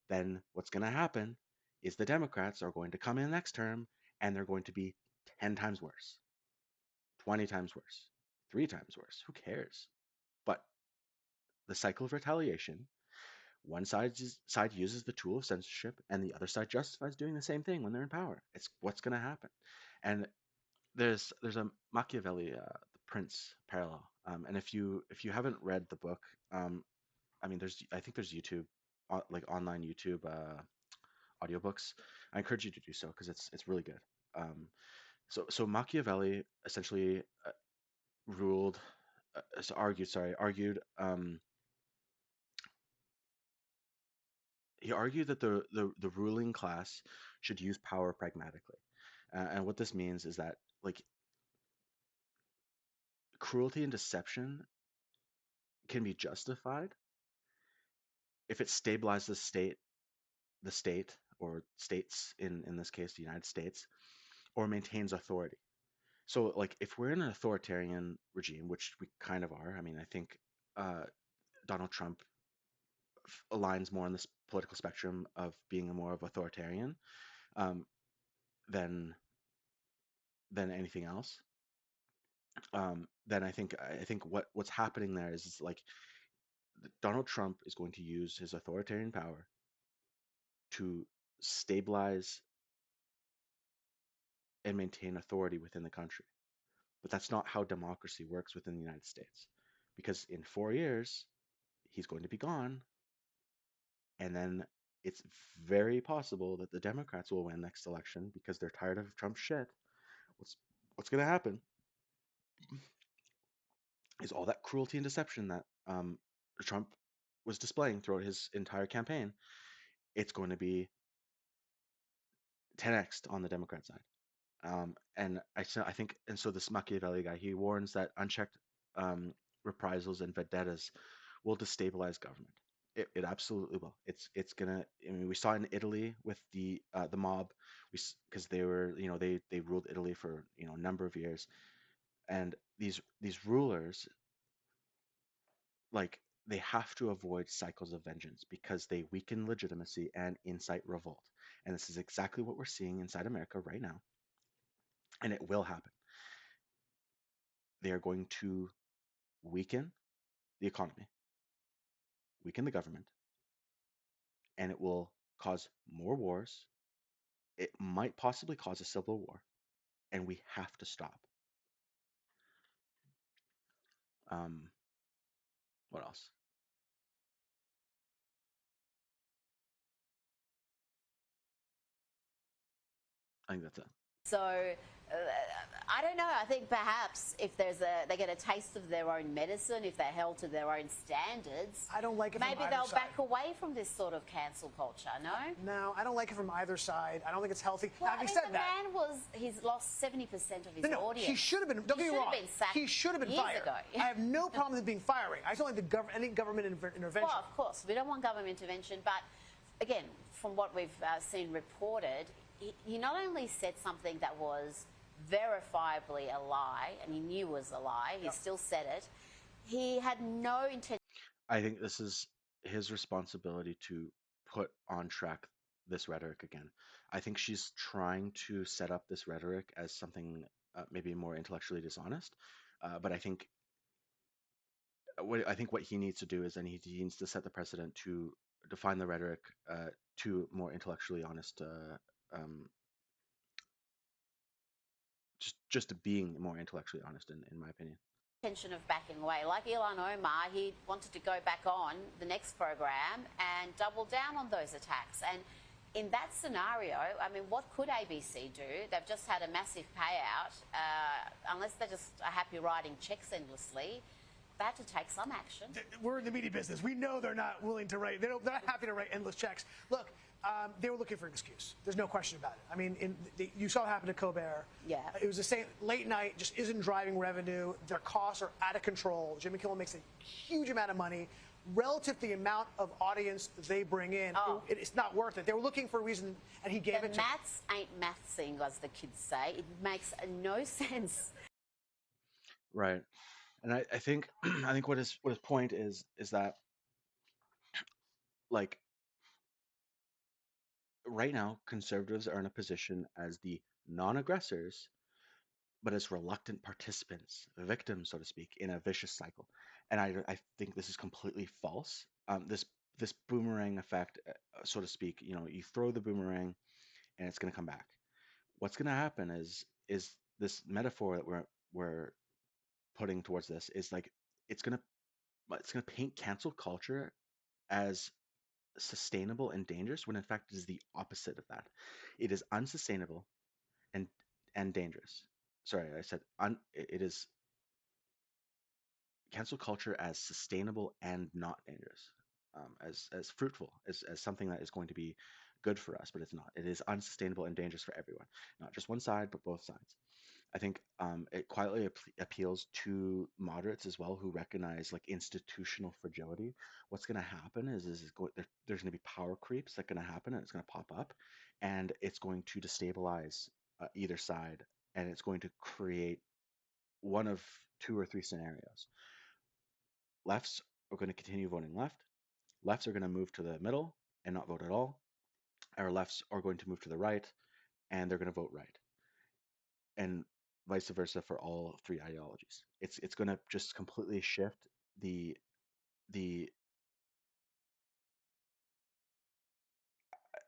then what's going to happen is the Democrats are going to come in next term and they're going to be 10 times worse, 20 times worse, 3 times worse. Who cares? But the cycle of retaliation, one side uses the tool of censorship and the other side justifies doing the same thing when they're in power. It's what's going to happen. And there's a Machiavelli, the Prince parallel. And if you haven't read the book, I mean, I think there's YouTube, like online YouTube audiobooks. I encourage you to do so, because it's really good. So Machiavelli essentially argued. He argued that the ruling class should use power pragmatically, and what this means is that, like, cruelty and deception can be justified if it stabilizes the state or states, in this case the United States, or maintains authority. So, like, if we're in an authoritarian regime, which we kind of are, I mean, I think Donald Trump aligns more on this political spectrum of being a more of authoritarian um, than anything else. Then I think what's happening there is like Donald Trump is going to use his authoritarian power to stabilize and maintain authority within the country. But that's not how democracy works within the United States. Because in 4 years, he's going to be gone. And then it's very possible that the Democrats will win next election because they're tired of Trump's shit. What's going to happen is all that cruelty and deception that Trump was displaying throughout his entire campaign, it's going to be 10x on the Democrat side. And I think, and so this Machiavelli guy, he warns that unchecked reprisals and vendettas will destabilize government. It absolutely will. It's gonna. I mean, we saw in Italy with the mob, because they were, they ruled Italy for a number of years, and these rulers, like, they have to avoid cycles of vengeance because they weaken legitimacy and incite revolt. And this is exactly what we're seeing inside America right now. And it will happen. They are going to weaken the economy, weaken the government, and it will cause more wars. It might possibly cause a civil war, and we have to stop. What else? I think that's it. So I don't know. I think perhaps if they get a taste of their own medicine, if they're held to their own standards, I don't like it. Maybe from they'll either side. back away from this sort of cancel culture. No, I don't like it from either side. I don't think it's healthy. Well, Having I mean, said the that, man he's lost 70% of his audience. he should have been. Don't get me wrong. He should have been years fired. ago. I have no problem with being firing. I don't like any government intervention. Well, of course, we don't want government intervention, but again, from what we've seen reported, he not only said something that was verifiably a lie, and he knew was a lie, he still said it. He had no intention. I think this is his responsibility to put on track this rhetoric again. I think she's trying to set up this rhetoric as something maybe more intellectually dishonest, but I think what I think what he needs to do is, then he needs to set the precedent to define the rhetoric to more intellectually honest, just to being more intellectually honest, in my opinion. Intention of backing away. Like Ilhan Omar, he wanted to go back on the next program and double down on those attacks. And in that scenario, I mean, what could ABC do? They've just had a massive payout. Unless they just are happy writing checks endlessly, they have to take some action. We're in the media business. We know they're not willing to write. They're not happy to write endless checks. Look, they were looking for an excuse. There's no question about it. I mean, you saw what happened to Colbert. Yeah. It was the same. Late night just isn't driving revenue. Their costs are out of control. Jimmy Kimmel makes a huge amount of money relative to the amount of audience they bring in. Oh. It's not worth it. They were looking for a reason, and he gave it to them. Maths ain't mathsing, as the kids say. It makes no sense. Right. And I think I think what his point is that, like, right now conservatives are in a position as the non-aggressors, but as reluctant participants, victims, so to speak, in a vicious cycle. And I think this is completely false. This boomerang effect, so to speak, you know, you throw the boomerang and it's going to come back. What's going to happen is this metaphor that we're putting towards this is like it's going to paint cancel culture as sustainable and dangerous, when in fact it is the opposite of that. It is unsustainable and dangerous. Sorry, I said it is cancel culture as sustainable and not dangerous, as fruitful, as something that is going to be good for us, but it's not. It is unsustainable and dangerous for everyone, not just one side, but both sides. I think it quietly appeals to moderates as well, who recognize like institutional fragility. What's going to happen is there's going to be power creeps that are going to happen, and it's going to pop up, and it's going to destabilize either side, and it's going to create one of two or three scenarios. Lefts are going to continue voting left. Lefts are going to move to the middle and not vote at all. Or lefts are going to move to the right, and they're going to vote right. And vice versa for all three ideologies. It's going to just completely shift the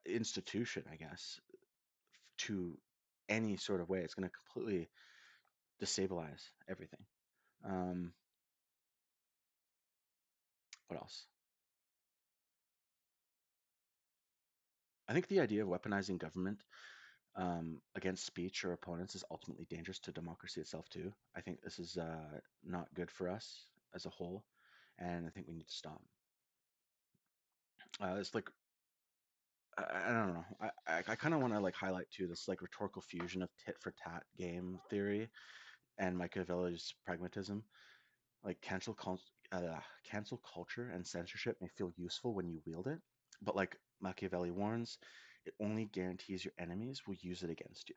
institution, I guess, to any sort of way. It's going to completely destabilize everything. What else? I think the idea of weaponizing government against speech or opponents is ultimately dangerous to democracy itself too. I think this is not good for us as a whole, and I think we need to stop. It's like I don't know. I kind of want to like highlight too this like rhetorical fusion of tit for tat game theory and Machiavelli's pragmatism. Like cancel culture and censorship may feel useful when you wield it, but like Machiavelli warns, it only guarantees your enemies will use it against you,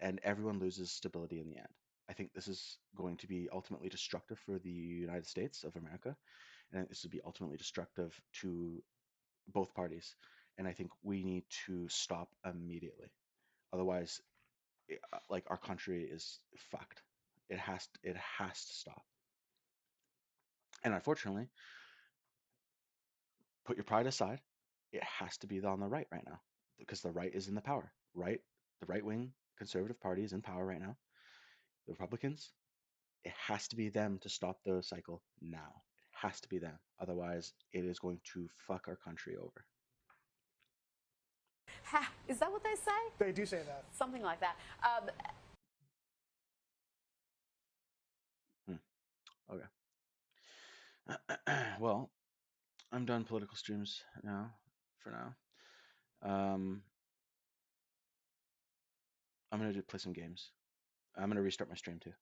and everyone loses stability in the end. I think this is going to be ultimately destructive for the United States of America, and this would be ultimately destructive to both parties. And I think we need to stop immediately. Otherwise, like our country is fucked. It has to stop. And unfortunately, put your pride aside, it has to be on the right now, because the right is in the power. Right, the right wing conservative party is in power right now. The Republicans, it has to be them to stop the cycle now. It has to be them. Otherwise, it is going to fuck our country over. Ha, is that what they say? They do say that. Something like that. Okay. Well, I'm done political streams now, for now. I'm going to play some games. I'm going to restart my stream too.